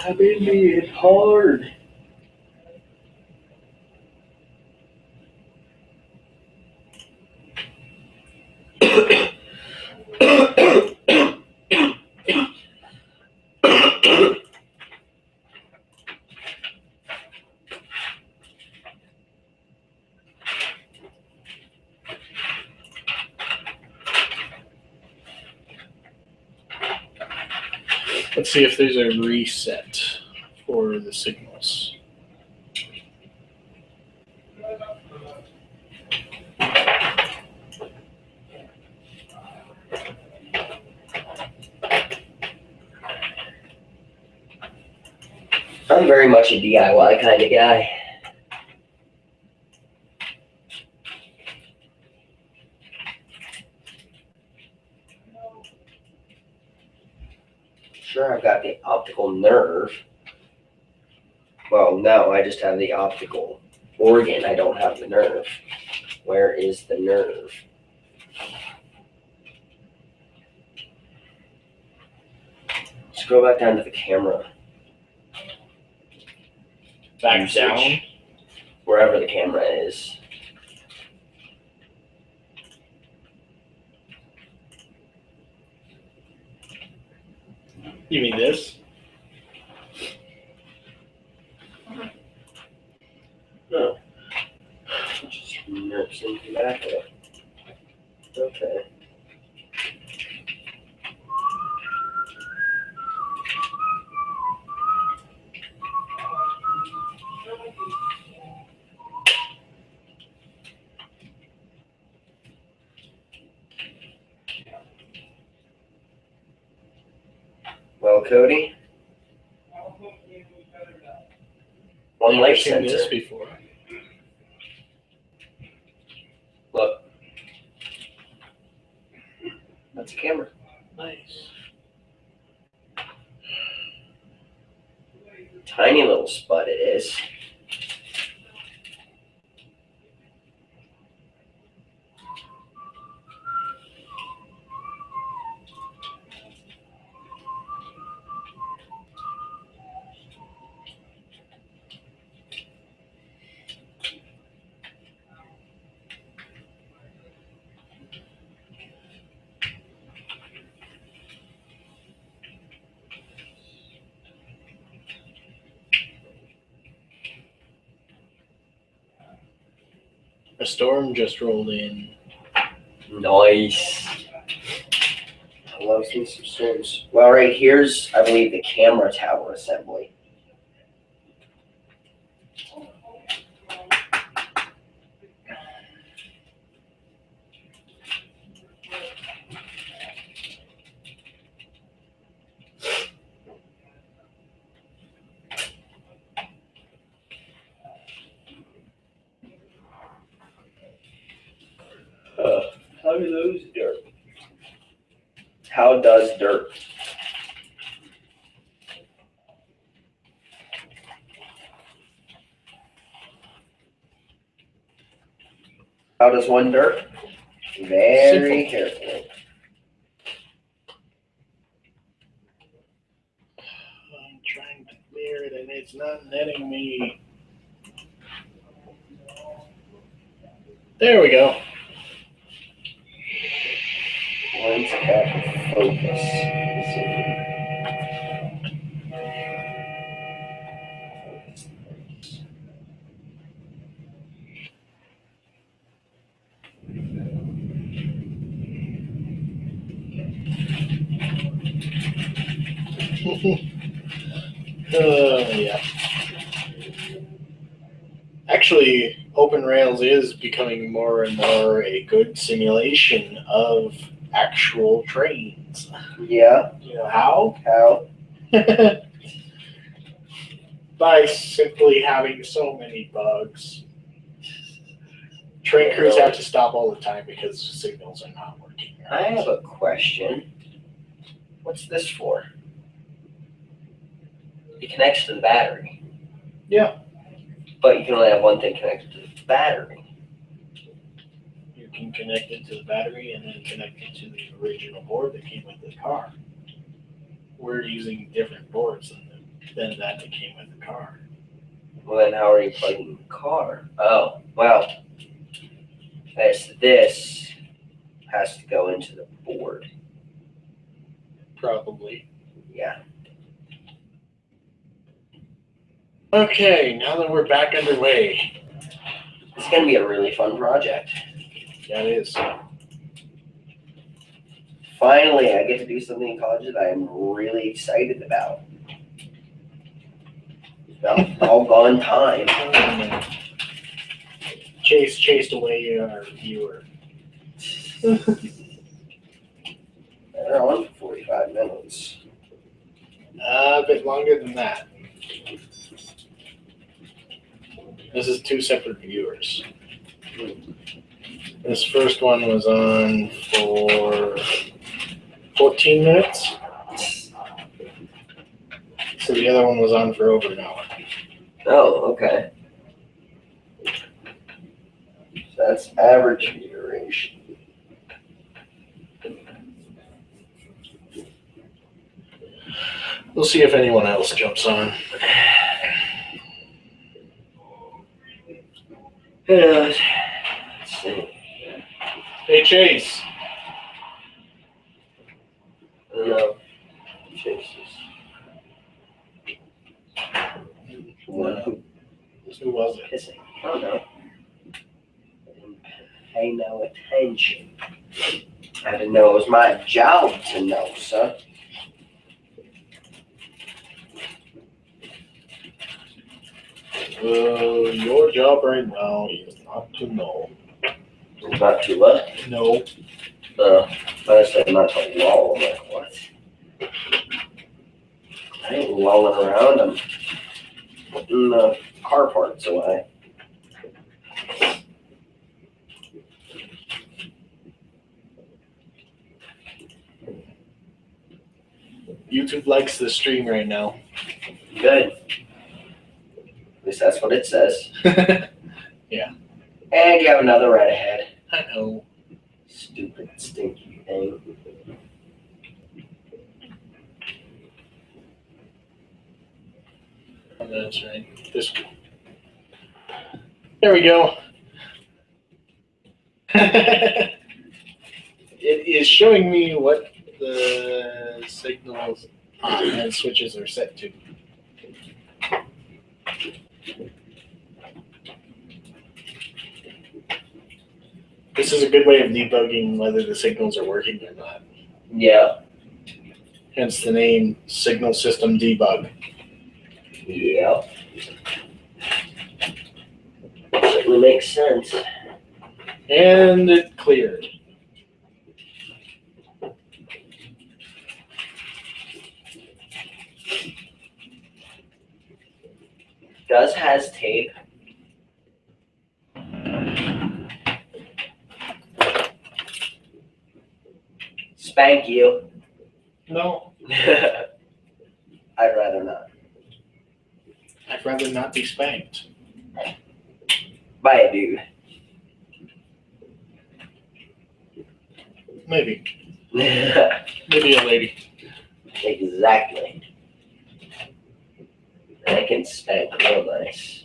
I made it hard. Let's see if there's a reset for the signals. I'm very much a DIY kind of guy. Sure, I've got the optical nerve. Well, no, I just have the optical organ. I don't have the nerve. Where is the nerve? Scroll back down to the camera. Back down. Wherever the camera is. You mean this? No. Just nursing back up. Okay. Well, Cody, one Never light seen this sensor. before. Look, that's a camera. Nice. Tiny little spud it is. A storm just rolled in. Nice. I love seeing some storms. Well, right here's, I believe, the camera tower assembly. How do those dirt? How does dirt? How does one dirt? Very carefully. I'm trying to clear it and it's not letting me. There we go. One's got focus. Let's see. Yeah. Actually, OpenRails is becoming more and more a good simulation of actual trains. Yeah. You know how? How? By simply having so many bugs. Train crews have to stop all the time because signals are not working. I have a question. What's this for? It connects to the battery. Yeah. But you can only have one thing connected to the battery. You can connect it to the battery and then connect it to the original board that came with the car. We're using different boards than that came with the car. Well, then how are you plugging the car? Oh, well. This has to go into the board. Probably. Yeah. Okay, now that we're back underway. It's going to be a really fun project. That is. Finally, I get to do something in college that I am really excited about. All gone time. Chased away our viewer. They're on for 45 minutes. A bit longer than that. This is 2 separate viewers. This first one was on for 14 minutes. So the other one was on for over an hour. Oh, okay. So that's average view ratio. We'll see if anyone else jumps on. Who knows? Let's see. Hey, Chase. I don't know. Who was it? Pissing. I don't know. Pay no attention. I didn't know it was my job to know, sir. Your job right now is not to know. Not too what? No. I said not to lull. I'm like, what? I ain't lulling around. I'm putting the car parts away. YouTube likes the stream right now. Good. At least that's what it says. Yeah. And you have another red ahead. I know. Stupid, stinky thing. Oh, that's right. This one. There we go. It is showing me what the signals on and switches are set to. This is a good way of debugging whether the signals are working or not. Yeah. Hence the name Signal System Debug. Yeah. Certainly makes sense. And it cleared. Gus has tape. Spank you. No, I'd rather not. I'd rather not be spanked. By a dude. Maybe. Maybe a lady. Exactly. I can spank real nice.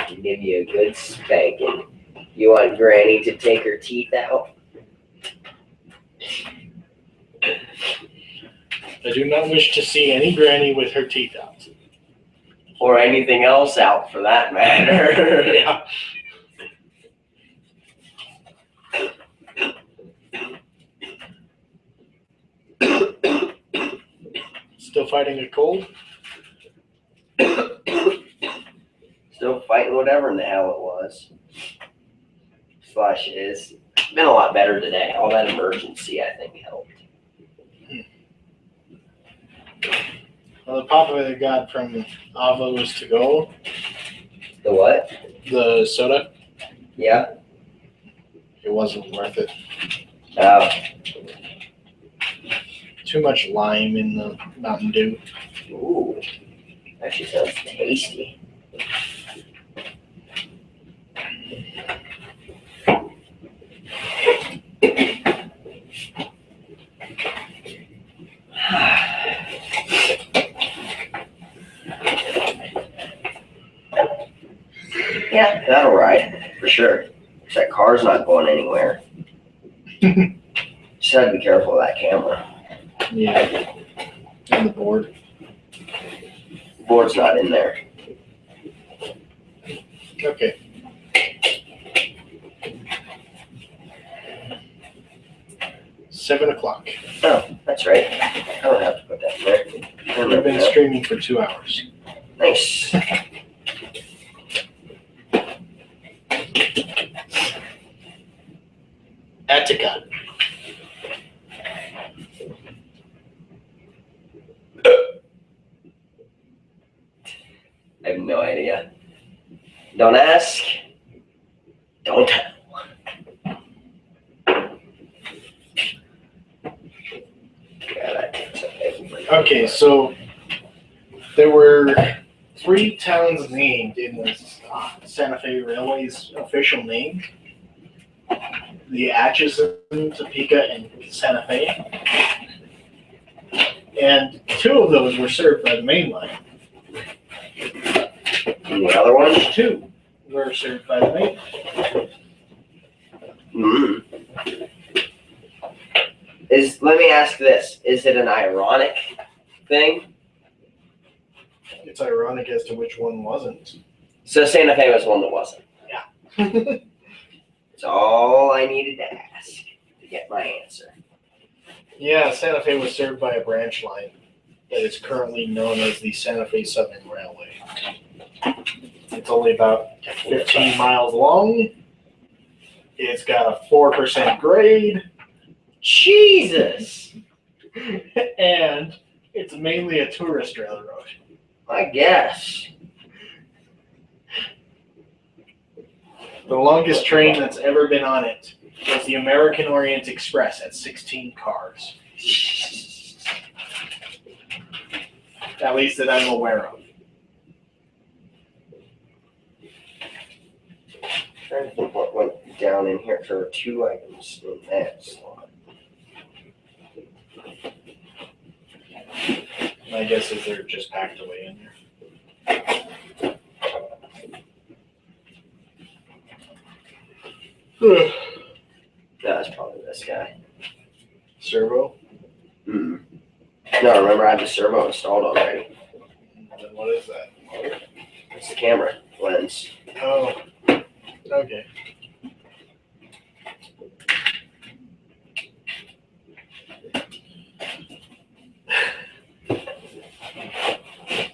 Give you a good spanking. You want Granny to take her teeth out? I do not wish to see any granny with her teeth out. Or anything else out for that matter. Yeah. Still fighting a cold? Still fighting whatever in the hell it was. Slash is. Been a lot better today. All that emergency, I think, helped. Well, the pop I got from Avo's to go, The what? the soda, Yeah. it wasn't worth it. Too much lime in the Mountain Dew. Ooh. Actually sounds tasty. Yeah, that'll ride, for sure. That car's not going anywhere. Just gotta be careful of that camera. Yeah. And the board. Board's not in there. Okay. 7 o'clock. Oh, that's right. I don't have to put that in there. I I've remember been that. streaming for 2 hours. Nice. Attica. I have no idea. Don't ask. Don't tell. Yeah, that takes up everybody. Okay, so there were 3 towns named in the Santa Fe Railway's official name. The Atchison, Topeka, and Santa Fe. And 2 of those were served by the main line. And the other one? 2 were served by the main line. Let me ask this. Is it an ironic thing? It's ironic as to which one wasn't. So Santa Fe was one that wasn't. Yeah. That's all I needed to ask to get my answer. Yeah, Santa Fe was served by a branch line that is currently known as the Santa Fe Southern Railway. It's only about 15 miles long. It's got a 4% grade. Jesus! And it's mainly a tourist railroad. I guess. The longest train that's ever been on it was the American Orient Express at 16 cars. At least that I'm aware of. Trying to think what went down in here for 2 items in that slot. My guess is they're just packed away in there. That's probably this guy. Servo? No, remember I have the servo installed already. Then what is that? It's the camera lens. Oh, okay.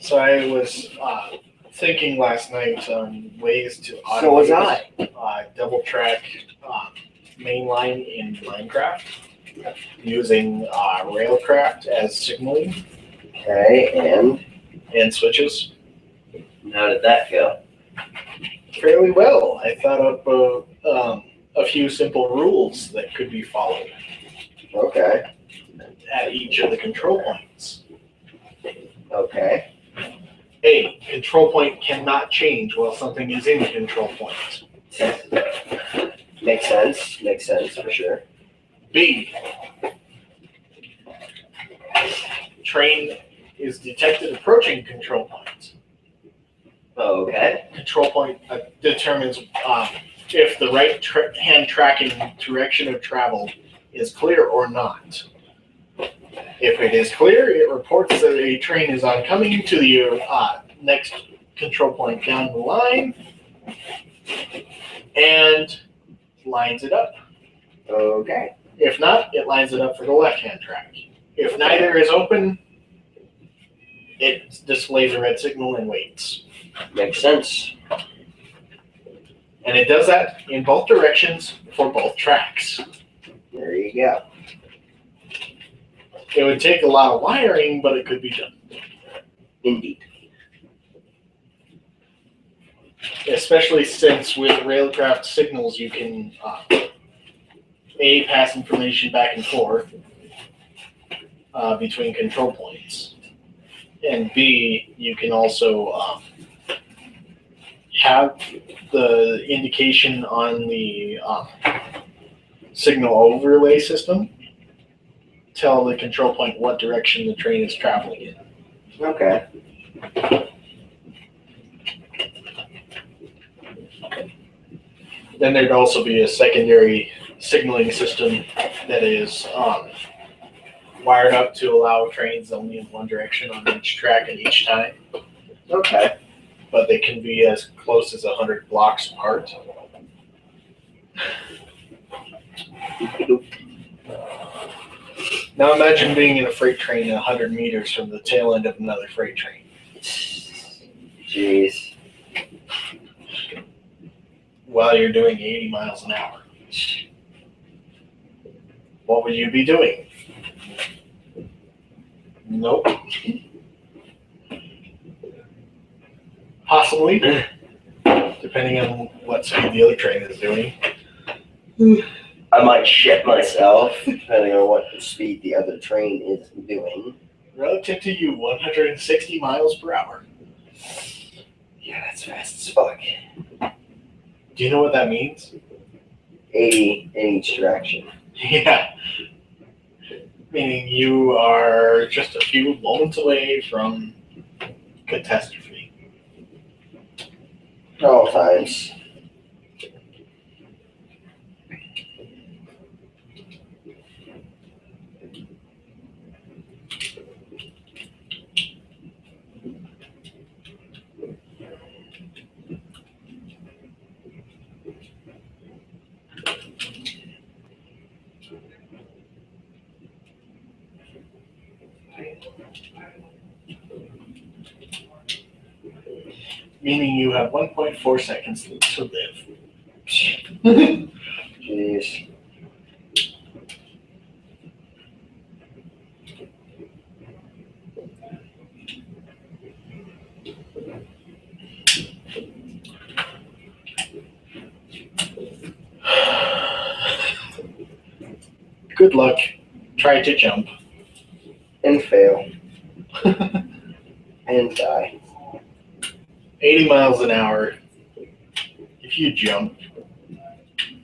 So I was thinking last night on ways to automate So was I. Double track mainline in Minecraft using Railcraft as signaling Okay, and switches. and how did that go? Fairly well. I thought up a few simple rules that could be followed Okay, at each of the control points. okay. A, control point cannot change while something is in control point. Makes sense for sure. B, train is detected approaching control point. Okay, Control point determines if the right hand tracking direction of travel is clear or not. If it is clear, it reports that a train is oncoming to the next control point down the line and lines it up. okay. If not, it lines it up for the left-hand track. If neither is open, it displays a red signal and waits. Makes sense. And it does that in both directions for both tracks. There you go. It would take a lot of wiring, but it could be done. Indeed. Especially since with Railcraft signals, you can A, pass information back and forth between control points, and B, you can also have the indication on the signal overlay system tell the control point what direction the train is traveling in. Okay. Then there'd also be a secondary signaling system that is wired up to allow trains only in one direction on each track at each time, Okay. but they can be as close as 100 blocks apart. Now imagine being in a freight train 100 meters from the tail end of another freight train. Jeez. While you're doing 80 miles an hour. What would you be doing? Nope. Possibly, depending on what speed the other train is doing. I might shit myself, depending on what speed the other train is doing. Relative to you, 160 miles per hour. Yeah, that's fast as fuck. Do you know what that means? 80 in each direction. Yeah. Meaning you are just a few moments away from catastrophe. At all times. Meaning you have 1.4 seconds to live. Jeez. Good luck. Try to jump. And fail. And die. 80 miles an hour. If you jump,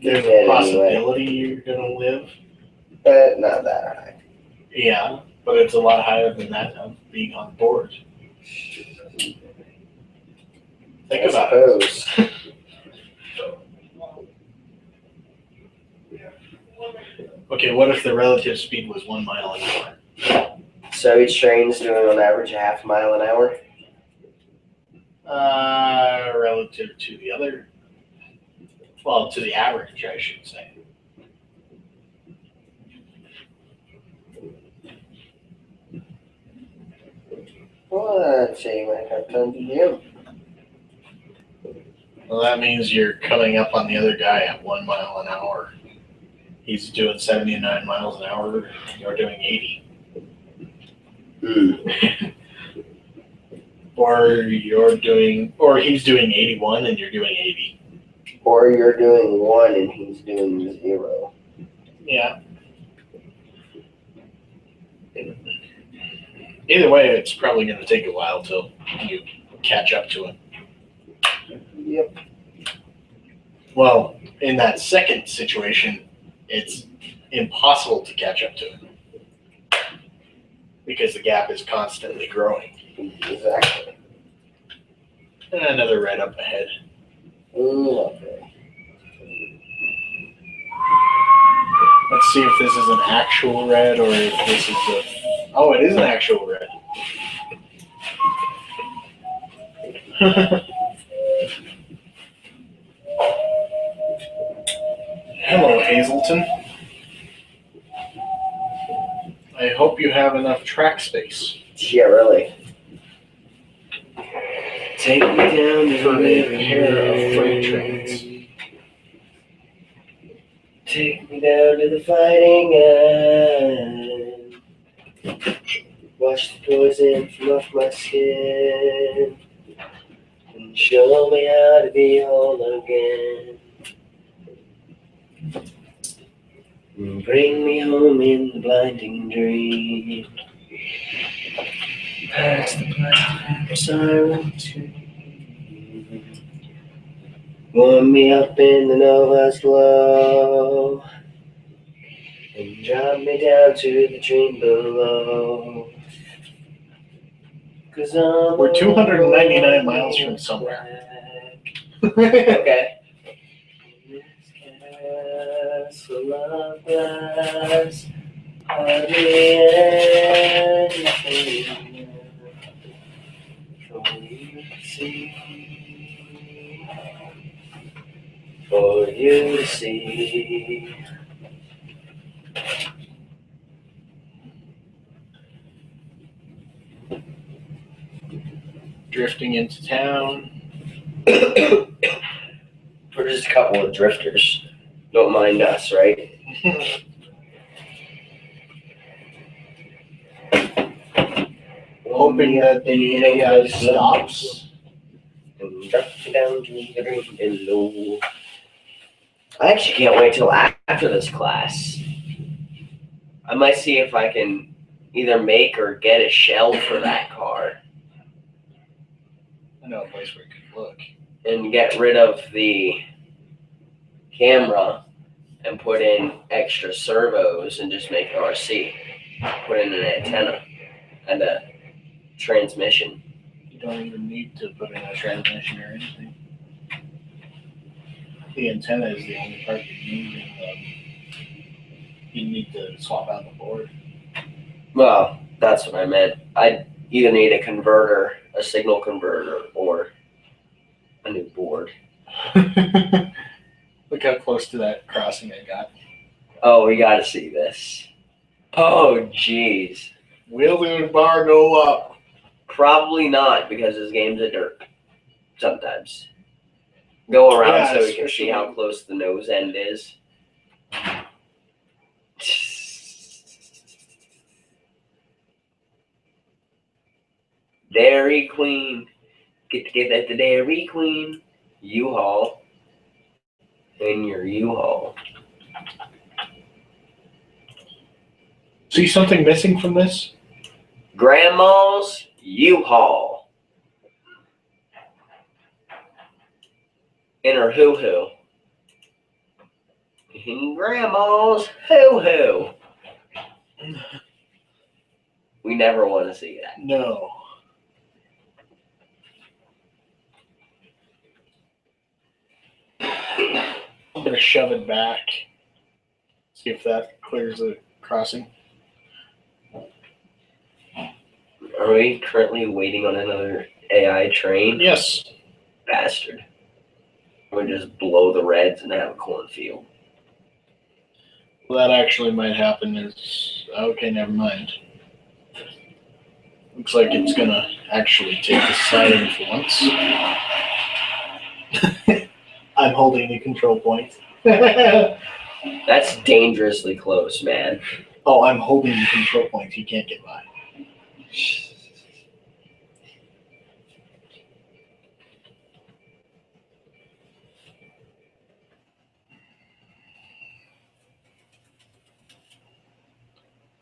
there's Yeah, a possibility you're going to live. But not that high. Yeah, but it's a lot higher than that of being on board. Think about it. suppose. Okay, what if the relative speed was 1 mile an hour? So each train's doing on average a half mile an hour? Relative to the other. Well, to the average, I should say. Well, I'd say you might have time to gym. Well, that means you're coming up on the other guy at 1 mile an hour. He's doing 79 miles an hour. You're doing 80. Or he's doing 81 and you're doing 80. Or you're doing 1 and he's doing 0. Yeah. Either way, it's probably going to take a while till you catch up to him. Yep. Well, in that second situation, it's impossible to catch up to him because the gap is constantly growing. Exactly. And another red up ahead. Okay. Let's see if this is an actual red or if this is a... Oh, it is an actual red. Hello, Hazleton. I hope you have enough track space. Yeah, really. Take me down to For the a pair of freight trains. Take me down to the fighting end. Wash the poison from off my skin. And show me how to be whole again. And bring me home in the blinding dream. Past the black siren scream. Warm me up in the Nova's glow. And drop me down to the dream below. 'Cause We're 299 miles from somewhere. Okay. Castle of glass, hardly anything for you to see. For you to see. drifting into town. We're just a couple of drifters. Don't mind us, right? Hoping that the AI stops. And dropping down to the green below. I actually can't wait till after this class. I might see if I can either make or get a shell for that car I know a place where you can look. and get rid of the camera and put in extra servos and just make an RC. Put in an antenna and a transmission. You don't even need to put in a transmission or anything. The antenna is the only part you need. You need to swap out the board. Well, that's what I meant. I either need a converter, a signal converter, or a new board. Look how close to that crossing I got. Oh, we gotta see this. Oh, jeez. Will the bar go up? Probably not, because this game's a dirt. Sometimes. Go around Yeah, so we can especially- see how close the nose end is. Dairy Queen. Get to get at the Dairy Queen. U-Haul. In your U-Haul. See something missing from this? Grandma's U-Haul. In her hoo-hoo. In Grandma's hoo-hoo. We never want to see that. No. I'm gonna shove it back. See if that clears the crossing. Are we currently waiting on another AI train? Yes. Bastard. We just blow the reds and have a cornfield. Well, that actually might happen. Okay, never mind. Looks like it's gonna actually take the siding for once. I'm holding the control point. That's dangerously close, man. Oh, I'm holding the control point. He can't get by.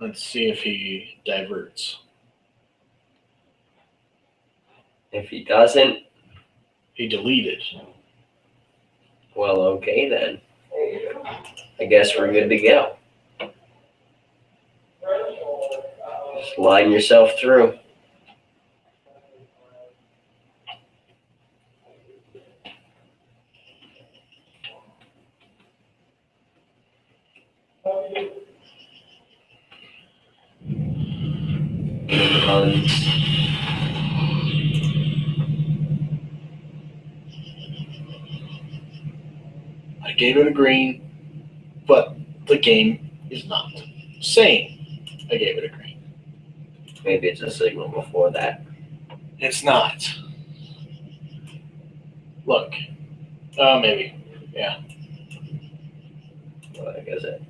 Let's see if he diverts. If he doesn't, He deleted. well, okay then. I guess we're good to go. Just line yourself through. Runs. I gave it a green, but the game is not saying I gave it a green. Maybe it's a signal before that. It's not. Look. Maybe. Well, I guess it.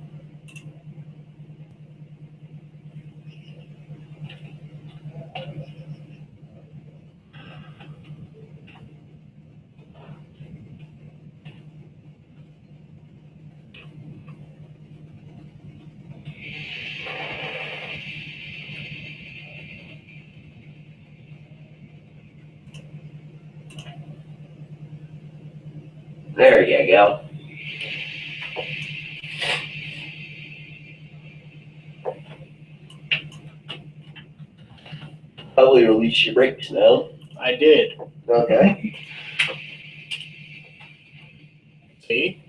There you go. Probably release your brakes now. I did. Okay. See?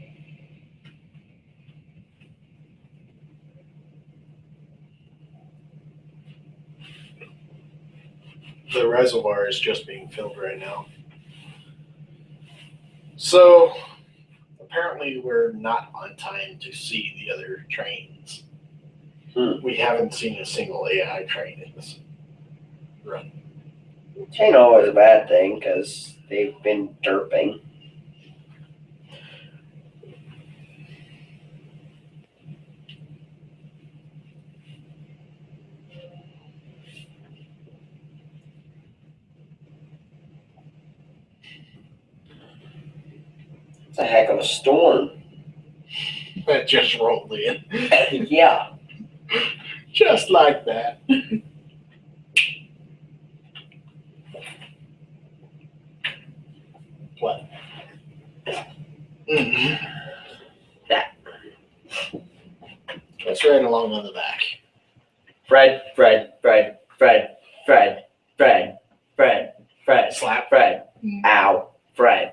The reservoir is just being filled right now. So, apparently we're not on time to see the other trains. We haven't seen a single AI train in this run. Which ain't always a bad thing because they've been derping. It's a heck of a storm. That just rolled in. Yeah. Just like that. What? Mm-hmm. That. That's right along on the back. Fred. Slap. Fred. Ow. Fred.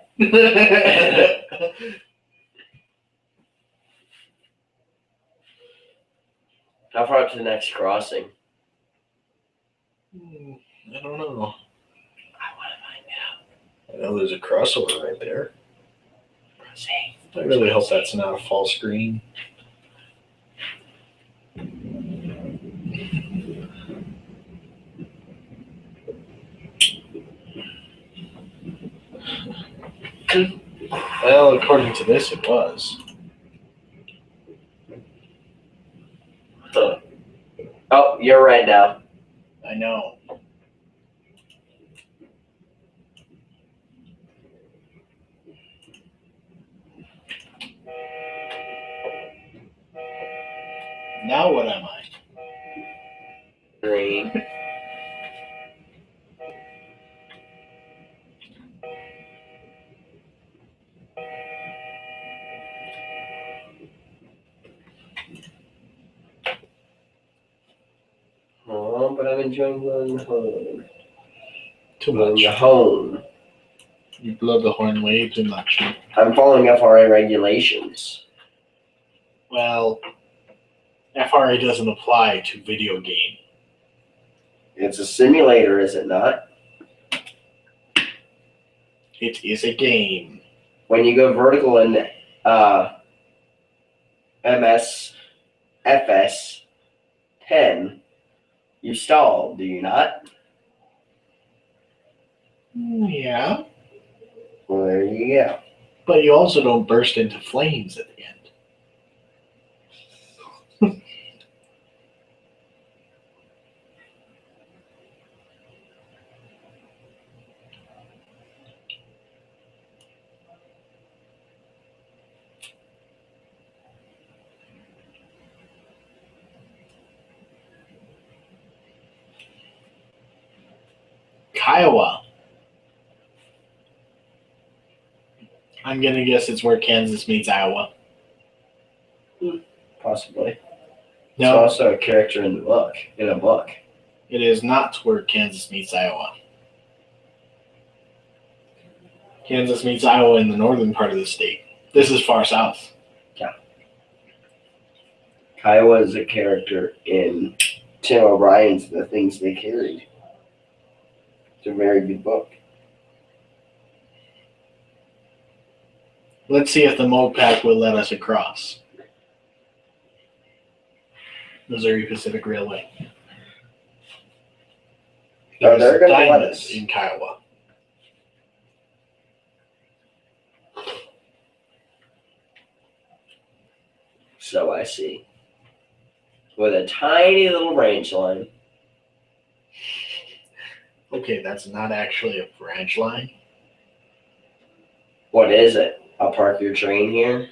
How far up to the next crossing? I don't know. I want to find out. I know there's a crossover right there. See. I really hope that's not a full screen. Well, according to this, it was. Huh. Oh, you're right now. I know. Now what am I? Green. Oh, but I'm enjoying blowing home. Too Blowing much. the home. You blow the horn way too much. I'm following FRA regulations. Well, FRA doesn't apply to video game. It's a simulator, is it not? It is a game. When you go vertical in MS FS 10, you stall, do you not? Yeah, Well, there you go. but you also don't burst into flames at the end. Kiowa. I'm gonna guess it's where Kansas meets Iowa. Possibly. It's No, also a character in the book, in a book. it is not where Kansas meets Iowa. Kansas meets Iowa in the northern part of the state. This is far south. Kiowa is a character in Tim O'Brien's The Things They Carried. It's a very good book. Let's see if the MOPAC will let us across. Missouri Pacific Railway. Oh, they're There's gonna let diamonds us. in Kiowa. So I see. With a tiny little branch line. Okay, that's not actually a branch line. What is it? I'll park your train here.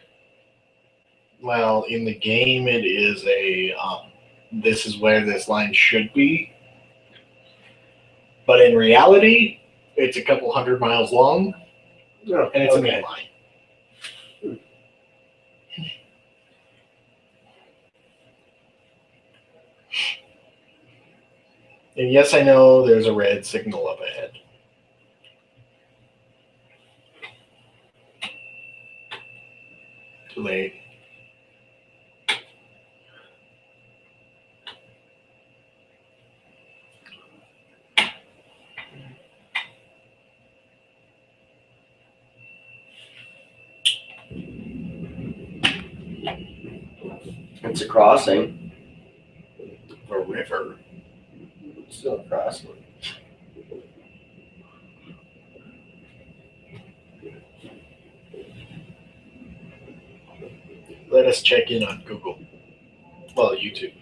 Well, in the game, it is a this is where this line should be. But in reality, it's a couple 100 miles long, Oh, and it's a okay. main line. And yes, I know there's a red signal up ahead. Too late. It's a crossing. A river. It's still a crossing. us check in on Google. Well, YouTube.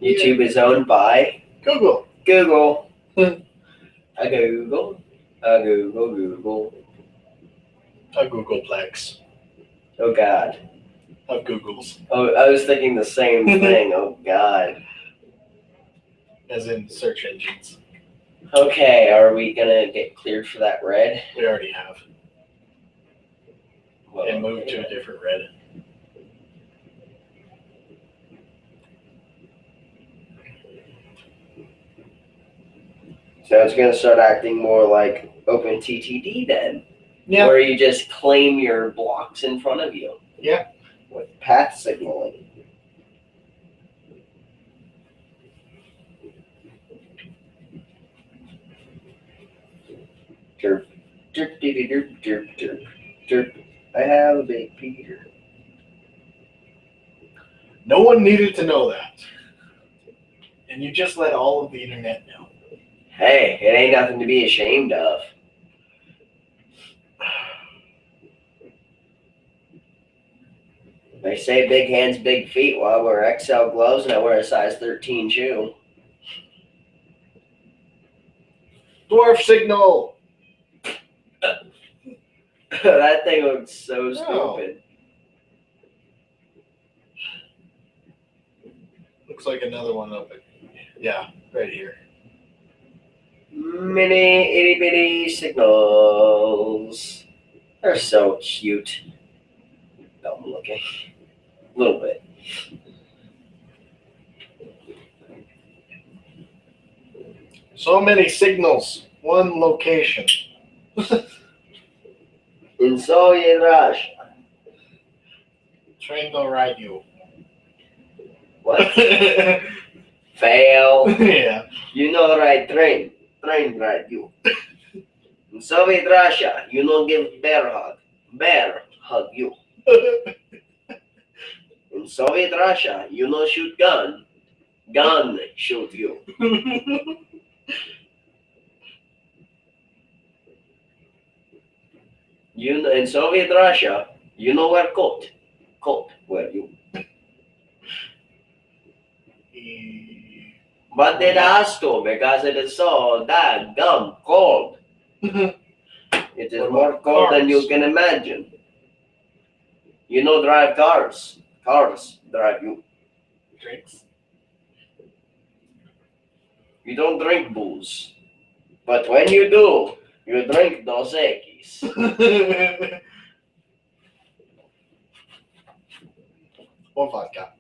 YouTube is owned by Google. Google. A Google. A Google. A Googleplex Oh God. of Googles. Oh, I was thinking the same thing. Oh God. As in search engines. Okay, are we gonna get cleared for that red? We already have. Well, And moved to a different red. So it's gonna start acting more like OpenTTD then, Yeah. Where you just claim your blocks in front of you. Yeah. with path signaling. Derp, derp, derp, derp, derp, derp, derp. I have a big Peter. No one needed to know that. And you just let all of the internet know. Hey, it ain't nothing to be ashamed of. They say big hands, big feet. Well, I wear XL gloves and I wear a size 13 shoe. Dwarf signal! That thing looks so No. stupid. Looks like another one up it. Yeah, right here. Mini itty bitty signals. They're so cute. Dumb looking. A little bit. So many signals. One location. In Soviet Russia. Train don't ride you. What? Fail. Yeah. You know right train. Train ride you. In Soviet Russia, you know give bear hug. Bear hug you. In Soviet Russia, you know shoot gun. Gun shoot you. You know, in Soviet Russia, you know wear coat. Coat wear you. But it has to because it is so damn cold. It is What more about cold than you cars? can imagine. You know drive cars. Cars drive you. Drinks. You don't drink booze. But when you do, you drink Dos Equis. Or vodka.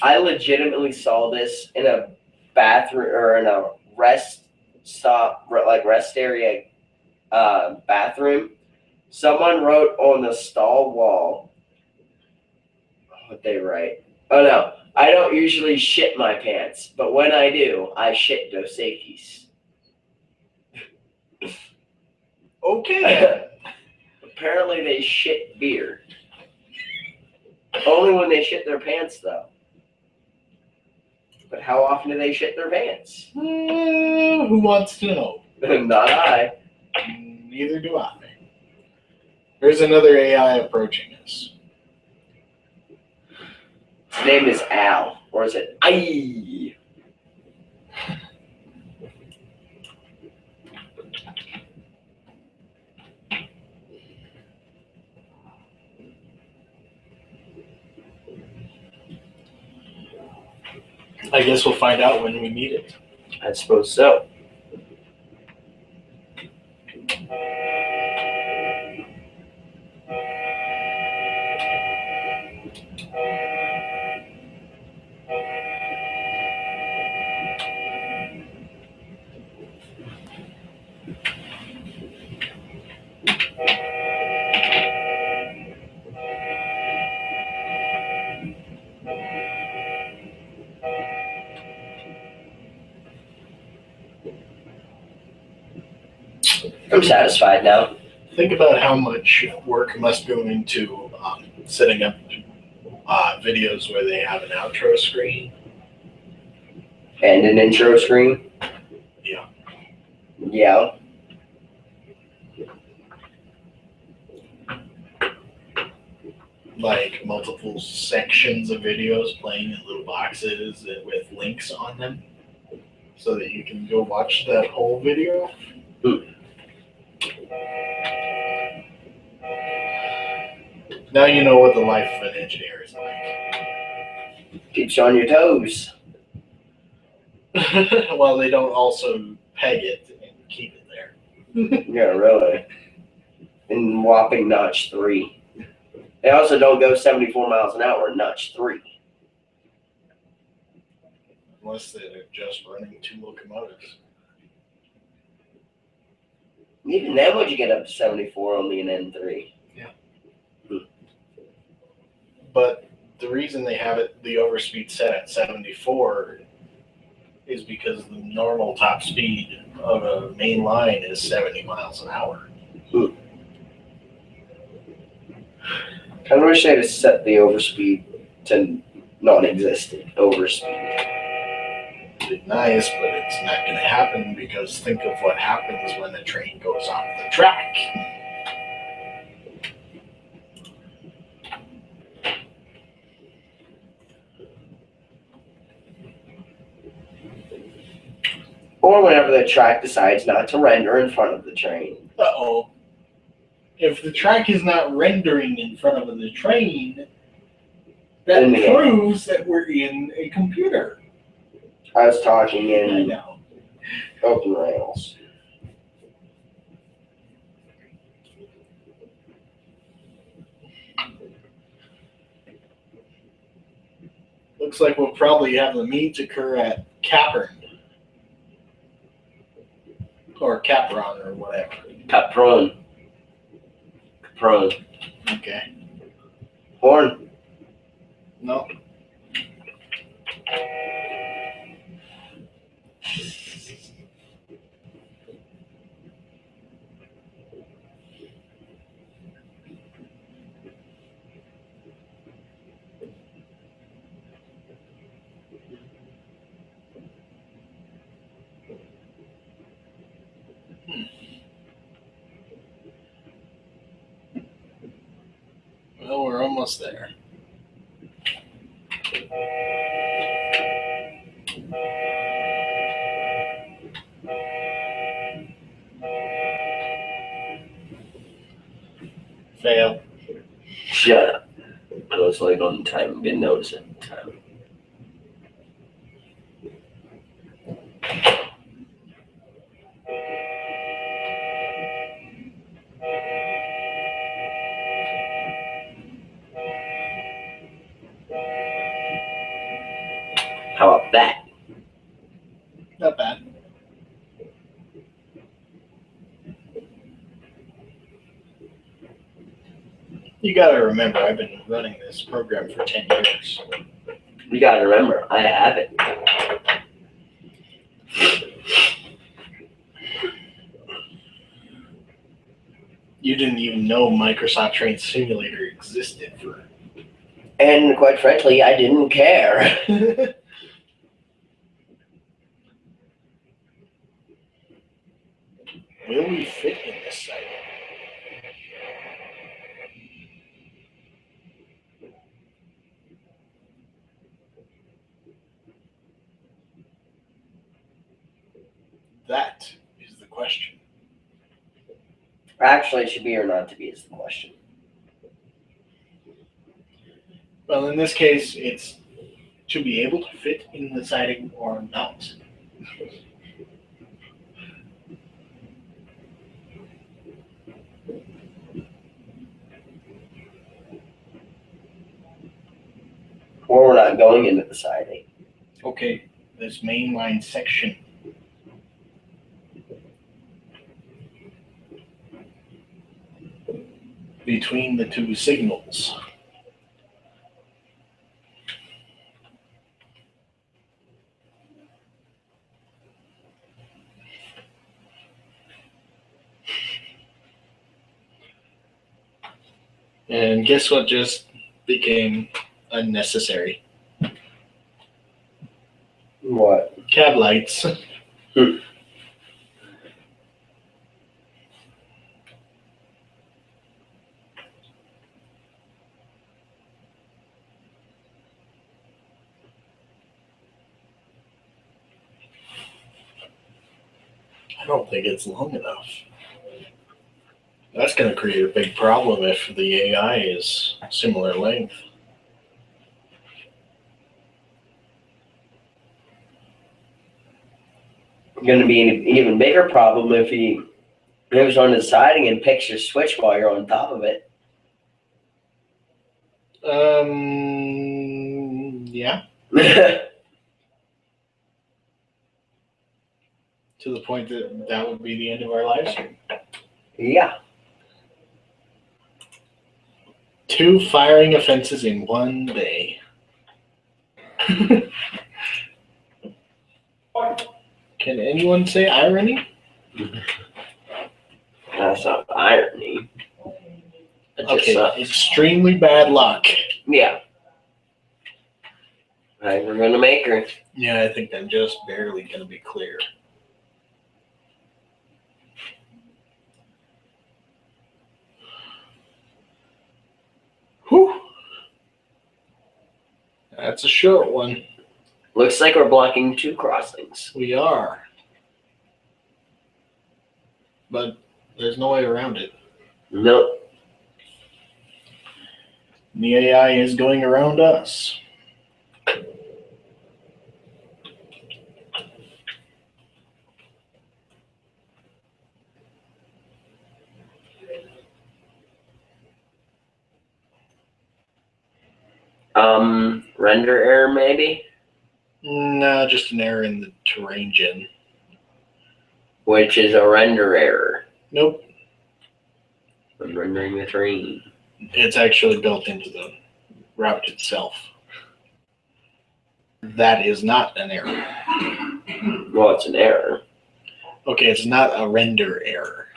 I legitimately saw this in a bathroom or in a rest stop, like rest area bathroom. Someone wrote on the stall wall, what'd they write? Oh no, I don't usually shit my pants, but when I do, I shit Dos Equis. Okay. Apparently they shit beer. Only when they shit their pants though. But how often do they shit their pants? Who wants to know? Not I. Neither do I. There's another AI approaching us. His name is Al. Or is it I? I guess we'll find out when we meet it. I suppose so. I'm satisfied now. Think about how much work must go into setting up videos where they have an outro screen. And an intro screen. Yeah. Yeah. like multiple sections of videos playing in little boxes with links on them, so that you can go watch that whole video. Now you know what the life of an engineer is like. Keeps you on your toes. Well, they don't also peg it and keep it there. Yeah, really. In whopping notch 3. They also don't go 74 miles an hour in notch 3. Unless they're just running 2 locomotives. Even then, would you get up to 74 only in N3? But the reason they have it, the overspeed set at 74, is because the normal top speed of a main line is 70 miles an hour. I wish they'd have set the overspeed to non-existent overspeed. It'd be nice, but it's not going to happen, because think of what happens when a train goes off the track. Or whenever the track decides not to render in front of the train. Uh-oh. If the track is not rendering in front of the train, that In the game. proves that we're in a computer. I was talking I in know. OpenRails. Looks like we'll probably have the meet occur at Capern. Or Capron, or whatever. Capron. Capron. Okay. Horn. No. Well, we're almost there. Fail. Shut up. I was late on time. Didn't notice it. Time. How about that? Not bad. You gotta remember, I've been running this program for 10 years. You gotta remember, I have it. You didn't even know Microsoft Train Simulator existed for. And quite frankly, I didn't care. Will we fit in this site? That is the question. Actually, it should be or not to be is the question. Well, in this case, it's to be able to fit in the siding or not. Or we're not going into the siding. Okay, this mainline section. Between the two signals. And guess what just became unnecessary? What? Cab lights. don't think it's long enough. That's going to create a big problem if the AI is similar length. Going to be an even bigger problem if he moves on to the siding and picks your switch while you're on top of it. Yeah, to the point that that would be the end of our live stream. Yeah. 2 firing offenses in one day. Can anyone say irony? That's not irony. It just Okay, sucks. extremely bad luck. Yeah. Right, we're going to make her. Yeah, I think I'm just barely going to be clear. Whew. That's a short one. Looks like we're blocking 2 crossings. We are. But there's no way around it. Nope. The AI is going around us. Render error maybe? No, just an error in the terrain gen. Which is a render error. Nope. I'm rendering the terrain. It's actually built into the route itself. That is not an error. Well, it's an error. Okay, it's not a render error.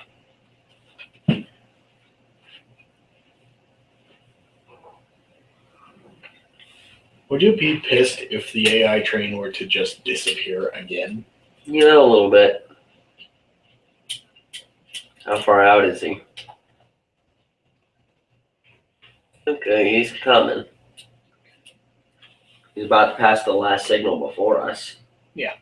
Would you be pissed if the AI train were to just disappear again? Yeah, a little bit. How far out is he? Okay, he's coming. He's about to pass the last signal before us. Yeah.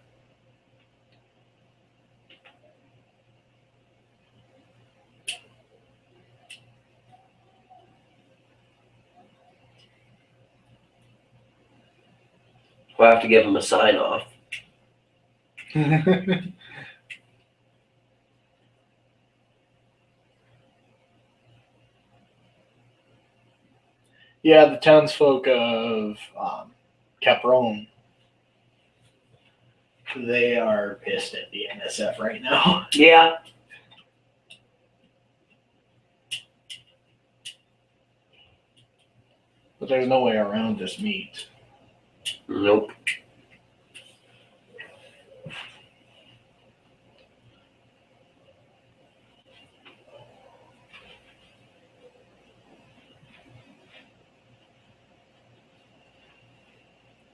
We'll have to give him a sign off. Yeah, the townsfolk of Capron, they are pissed at the NSF right now. Yeah. But there's no way around this meet. Nope.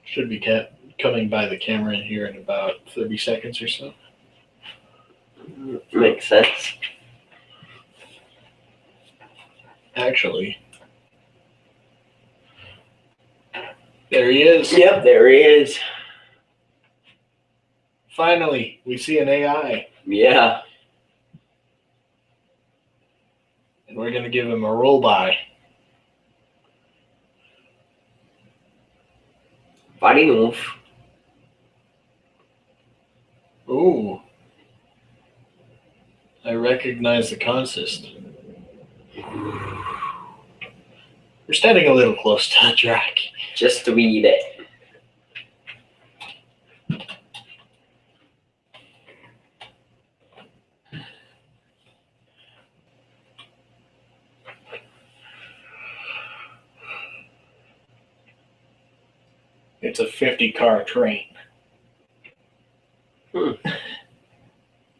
Should be coming by the camera in here in about 30 seconds or so. Makes sense. Actually, there he is. Yep, there he is. Finally, we see an AI, Yeah. and we're going to give him a roll by. Fighting wolf. Ooh. I recognize the consist. We're standing a little close to the track. Just a wee bit. It's a 50-car train.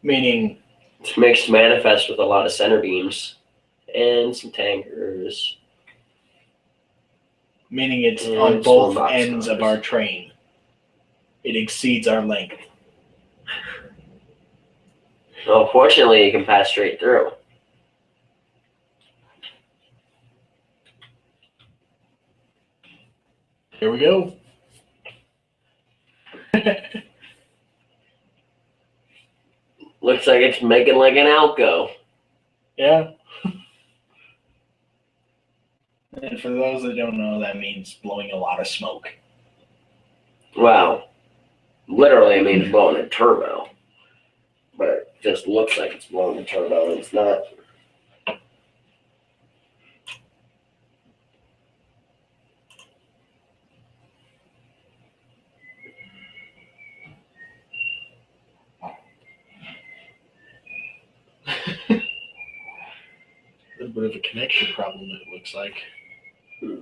Meaning, It's mixed manifest with a lot of center beams and some tankers. meaning it's And on some both box ends of cars. our train. It exceeds our length. Well, fortunately, you can pass straight through. Here we go. Looks like it's making like an Alco. Yeah. And for those that don't know, that means blowing a lot of smoke. Wow. Literally, it means blowing a turbo. But it just looks like it's blowing a turbo, and it's not. A little bit of a connection problem, it looks like. Yeah.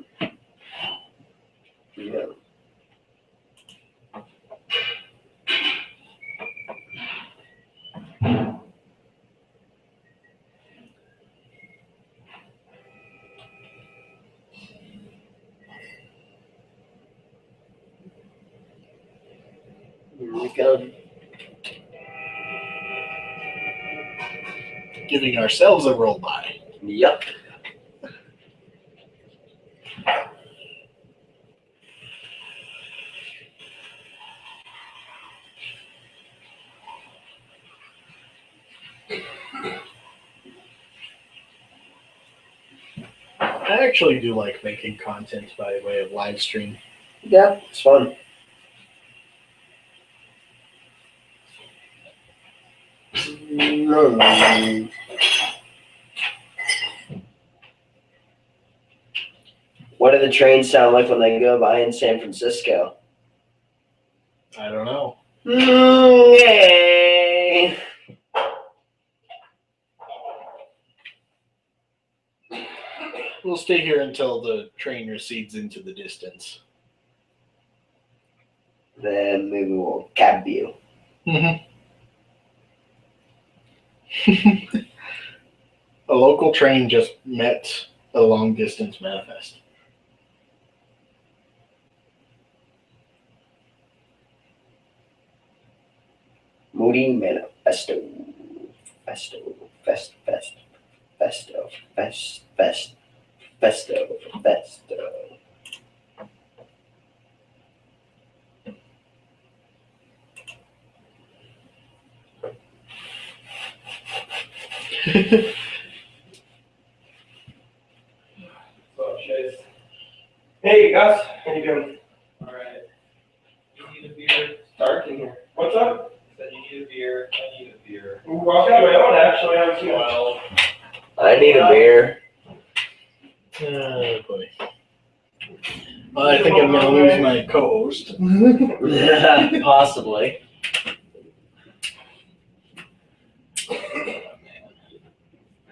Here we go. Giving ourselves a roll by. Yup. I actually do like making content by way of live stream. Yeah, it's fun. What do the trains sound like when they go by in San Francisco? I don't know. Yay! We'll stay here until the train recedes into the distance. Then maybe we'll cab you. A local train just met a long distance manifest. Moody Manifesto. Festo. Fest. Fest. Festo. Fest. Fest. Festo. Festo. So, Chase. Hey, Gus. How you doing? All right. You need a beer? It's dark in here. What's up? Said you need a beer. I need a beer. Ooh, I've got my own, actually. I was gonna. Well, I need a beer. Oh boy. Well, I think I'm gonna lose my co-host. Possibly.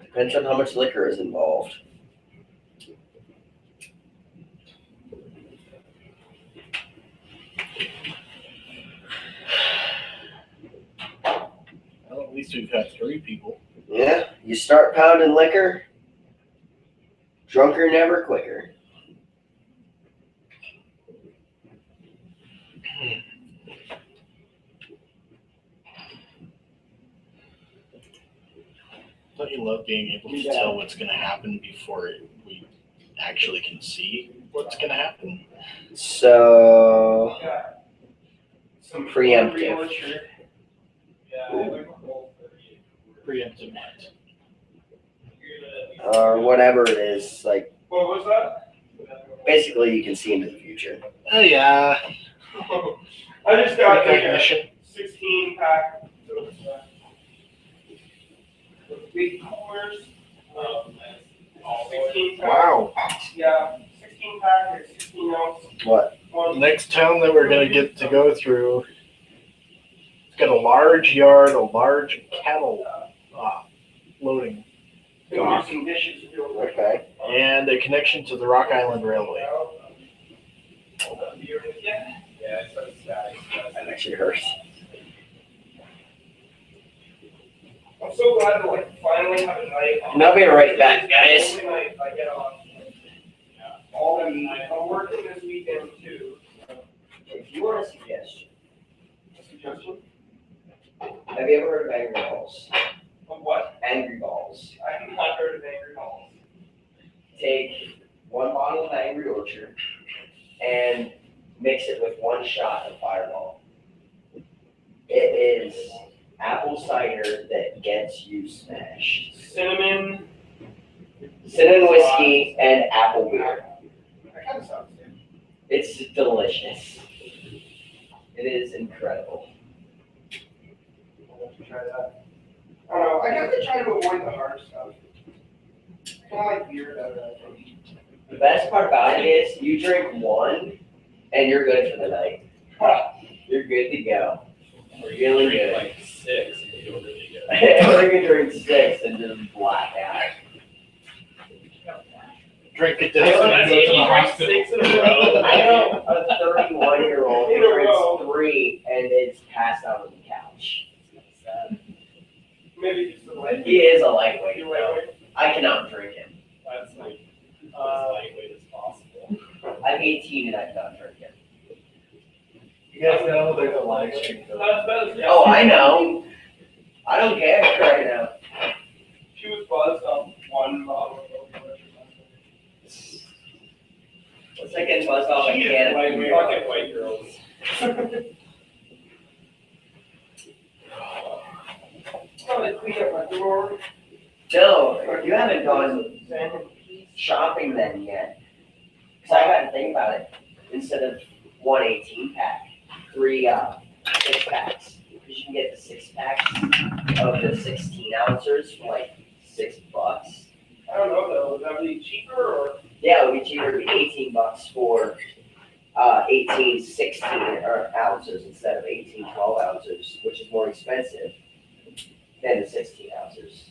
Depends on how much liquor is involved. Well, at least we've got 3 people. Yeah, you start pounding liquor, drunker never quicker. Don't you love being able to tell what's going to happen before we actually can see what's going to happen? So, Some Preemptive. orchard. yeah, I learned the whole 30. Preemptive mind. or whatever it is, like What was that? basically you can see into the future. Oh yeah. I just got the Recognition. 16 pack. Those big coolers. 16 pack. Wow. Yeah, 16 pack or 16 ounce. What? The One. next town that we're gonna get to go through, it's got a large yard, a large cattle loading Gonna do some dishes real quick. Okay. and a connection to the Rock Island Railway. Yeah, it's so static. That actually hurts. I'm so glad to like finally have a night. And I'll be right back, guys. Only night I get off. All the night. I'm working this weekend too. If you want a suggestion, Suggestion? have you ever heard of Angry Balls? Of what? Angry Balls. I have not heard of Angry Balls. Take 1 bottle of Angry Orchard and mix it with 1 shot of Fireball. It is apple cider that gets you smashed. Cinnamon. Cinnamon whiskey and apple beer. That kind of sounds good. It's delicious. It is incredible. I'll have to try that. I don't know. I guess I try to avoid the hard stuff. I kind of like beer better, I think. The best part about it is you drink one and you're good for the night. You're good to go. You're really good. Like 6 and you feel really good. Or you can drink 6 and just black out. Drink it So that's to if the you drink hospital. 6 in a row. I know a 31-year-old In who a row. drinks 3 and is passed out on the couch. Maybe just the light. He is a lightweight. You're lightweight. I cannot drink him. That's like as lightweight as possible. I'm 18 and I cannot drink him. You guys know there's a live stream. That's better. Oh, I know. I don't care right now. She was buzzed on one bottle of Coke. What's that getting buzzed off a She is can of lightweight. Fucking white girls. Probably clean up my drawer. No, you haven't gone shopping then yet. Because I got to think about it. Instead of 1 18-pack, 3 6-packs. Because you can get the 6-packs of the 16 ounces for like $6. I don't know though. Would that be cheaper or? Yeah, it would be cheaper to be $18 for 18 16 ounces instead of 18 12 ounces, which is more expensive than the 16 ounces.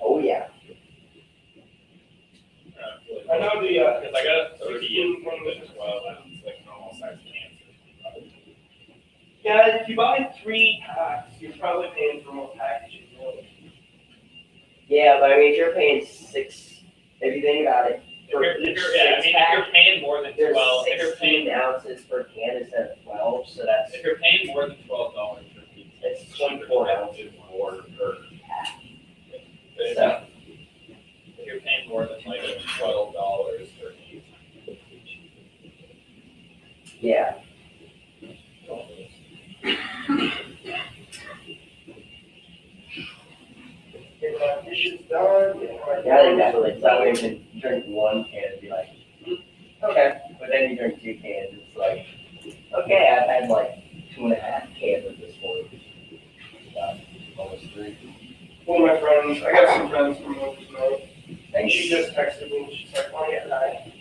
Oh yeah. I know the Because I got a 30 16 and then 12 ounce, like normal size cans. yeah. If you buy 3 packs, you're probably paying for more packaging. Really. Yeah, but I mean, if you're paying 6, if you think about it, for each If 6-pack, you're paying more than there's 12, if you're 16 paying ounces per can instead of 12, so that's if you're paying more than $12 for pizza, it's 24 ounces more per pack. But So, if you're paying more than like $12 for pizza. yeah. Get my dishes done. Get my Yeah, I think definitely. That way you can drink 1 can and be like, okay. But then you drink 2 cans, it's like, okay, I've had like 2.5 cans at this point. Almost 3. One of my friends, I got some friends from home tonight. And Thanks. she just texted me and she's like, "Want to get high?"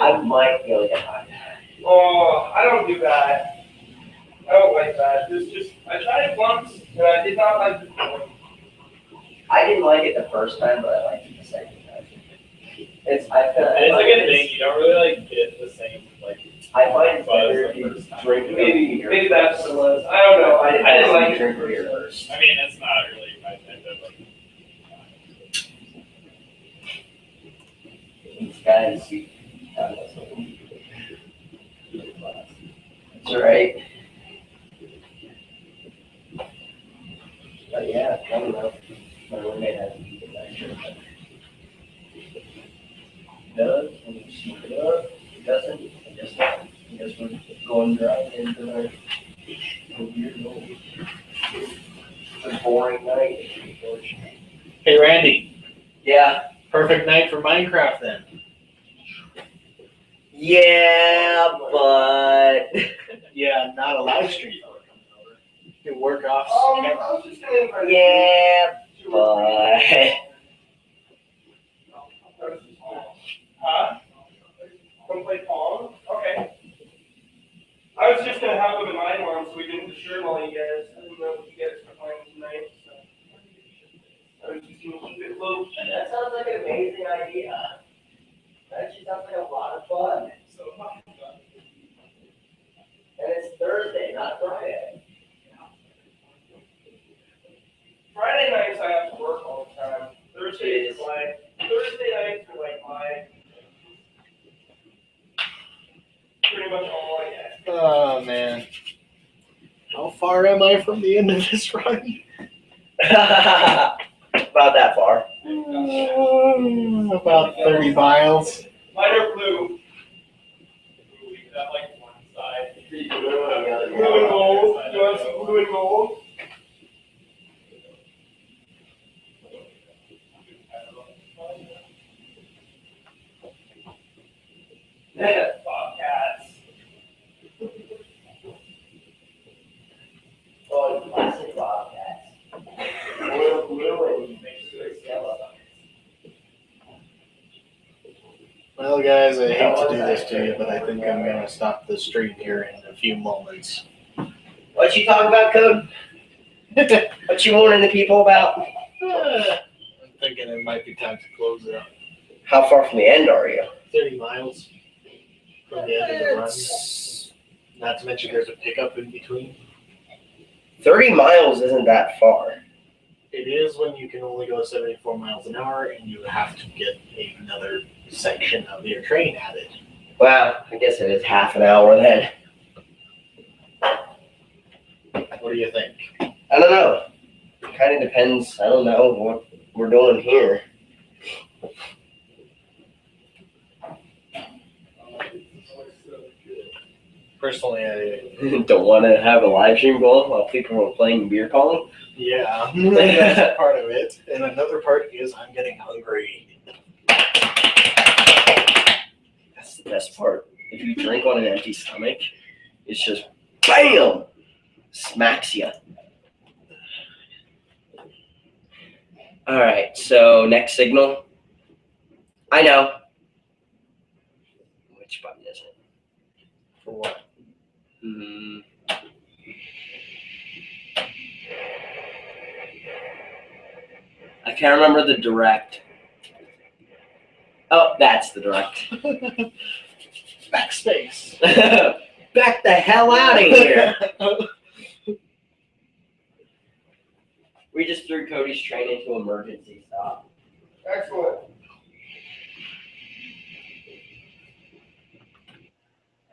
I might go get high. Oh, I don't do that. I don't like that. It's just, I tried it once and I did not like the feeling. I didn't like it the first time, but I liked it the second time. I feel It's like a thing, you don't really like get the same like I find it's buzz better the if you first time. drink Maybe that's what it was. I don't know. I didn't like it. drink beer first. I mean, it's not really my type of like. These guys, it's alright. But yeah, I don't know. My roommate has to eat the night shirt. He does, and he sneaks it up. He doesn't, I guess not. I guess we're going dry into our weird little, it's a boring night. Hey, Randy, Yeah. perfect night for Minecraft then. Yeah, but. Yeah, not a live stream. You can work off I camera. was just gonna invite you. Yeah, but. Huh? Wanna play Pong? Okay. I was just gonna have them in my one so we didn't disturb all you guys. I didn't know what you guys were playing tonight, so. I was just gonna keep it low. That sounds like an amazing idea. That actually sounds like a lot of fun. So fun. And it's Thursday, not Friday. Friday nights I have to work all the time. Thursdays Jeez. are like, Thursday nights are like my. Pretty much all I get. Oh, man. How far am I from the end of this run? About that far. About 30 miles. Mine are blue. We could have like one side. Blue and gold. You want and gold. Bobcats. Oh, classic Bobcats. Oil blue and mixed with yellow. Well, guys, I hate to do this to you, but I think I'm going to stop the stream here in a few moments. What you talking about, Code? What you warning the people about? I'm thinking it might be time to close it up. How far from the end are you? 30 miles from the end of the run. Not to mention there's a pickup in between. 30 miles isn't that far. It is when you can only go 74 miles an hour and you have to get another section of your train added. Well, I guess it is half an hour then. What do you think? I don't know. It kind of depends. I don't know what we're doing here. Personally, Don't want to have a live stream going while people are playing beer pong. yeah, that's part of it. And another part is I'm getting hungry. That's the best part. If you drink on an empty stomach, it's just BAM! Smacks you. Alright, so next signal. I know. Which button is it? For what? I can't remember the direct. Oh, that's the direct. Backspace. Back the hell out of here. We just threw Cody's train into emergency stop. Excellent.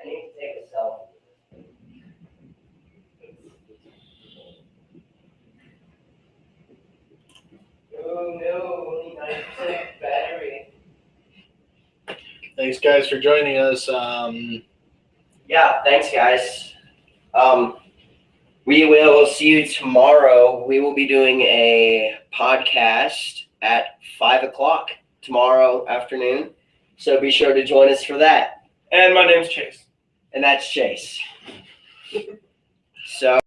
I need to take a selfie. Oh no, only 9% battery. Thanks, guys, for joining us. Yeah, thanks guys. We will see you tomorrow. We will be doing a podcast at 5 o'clock tomorrow afternoon. So be sure to join us for that. And my name's Chase. And that's Chase. So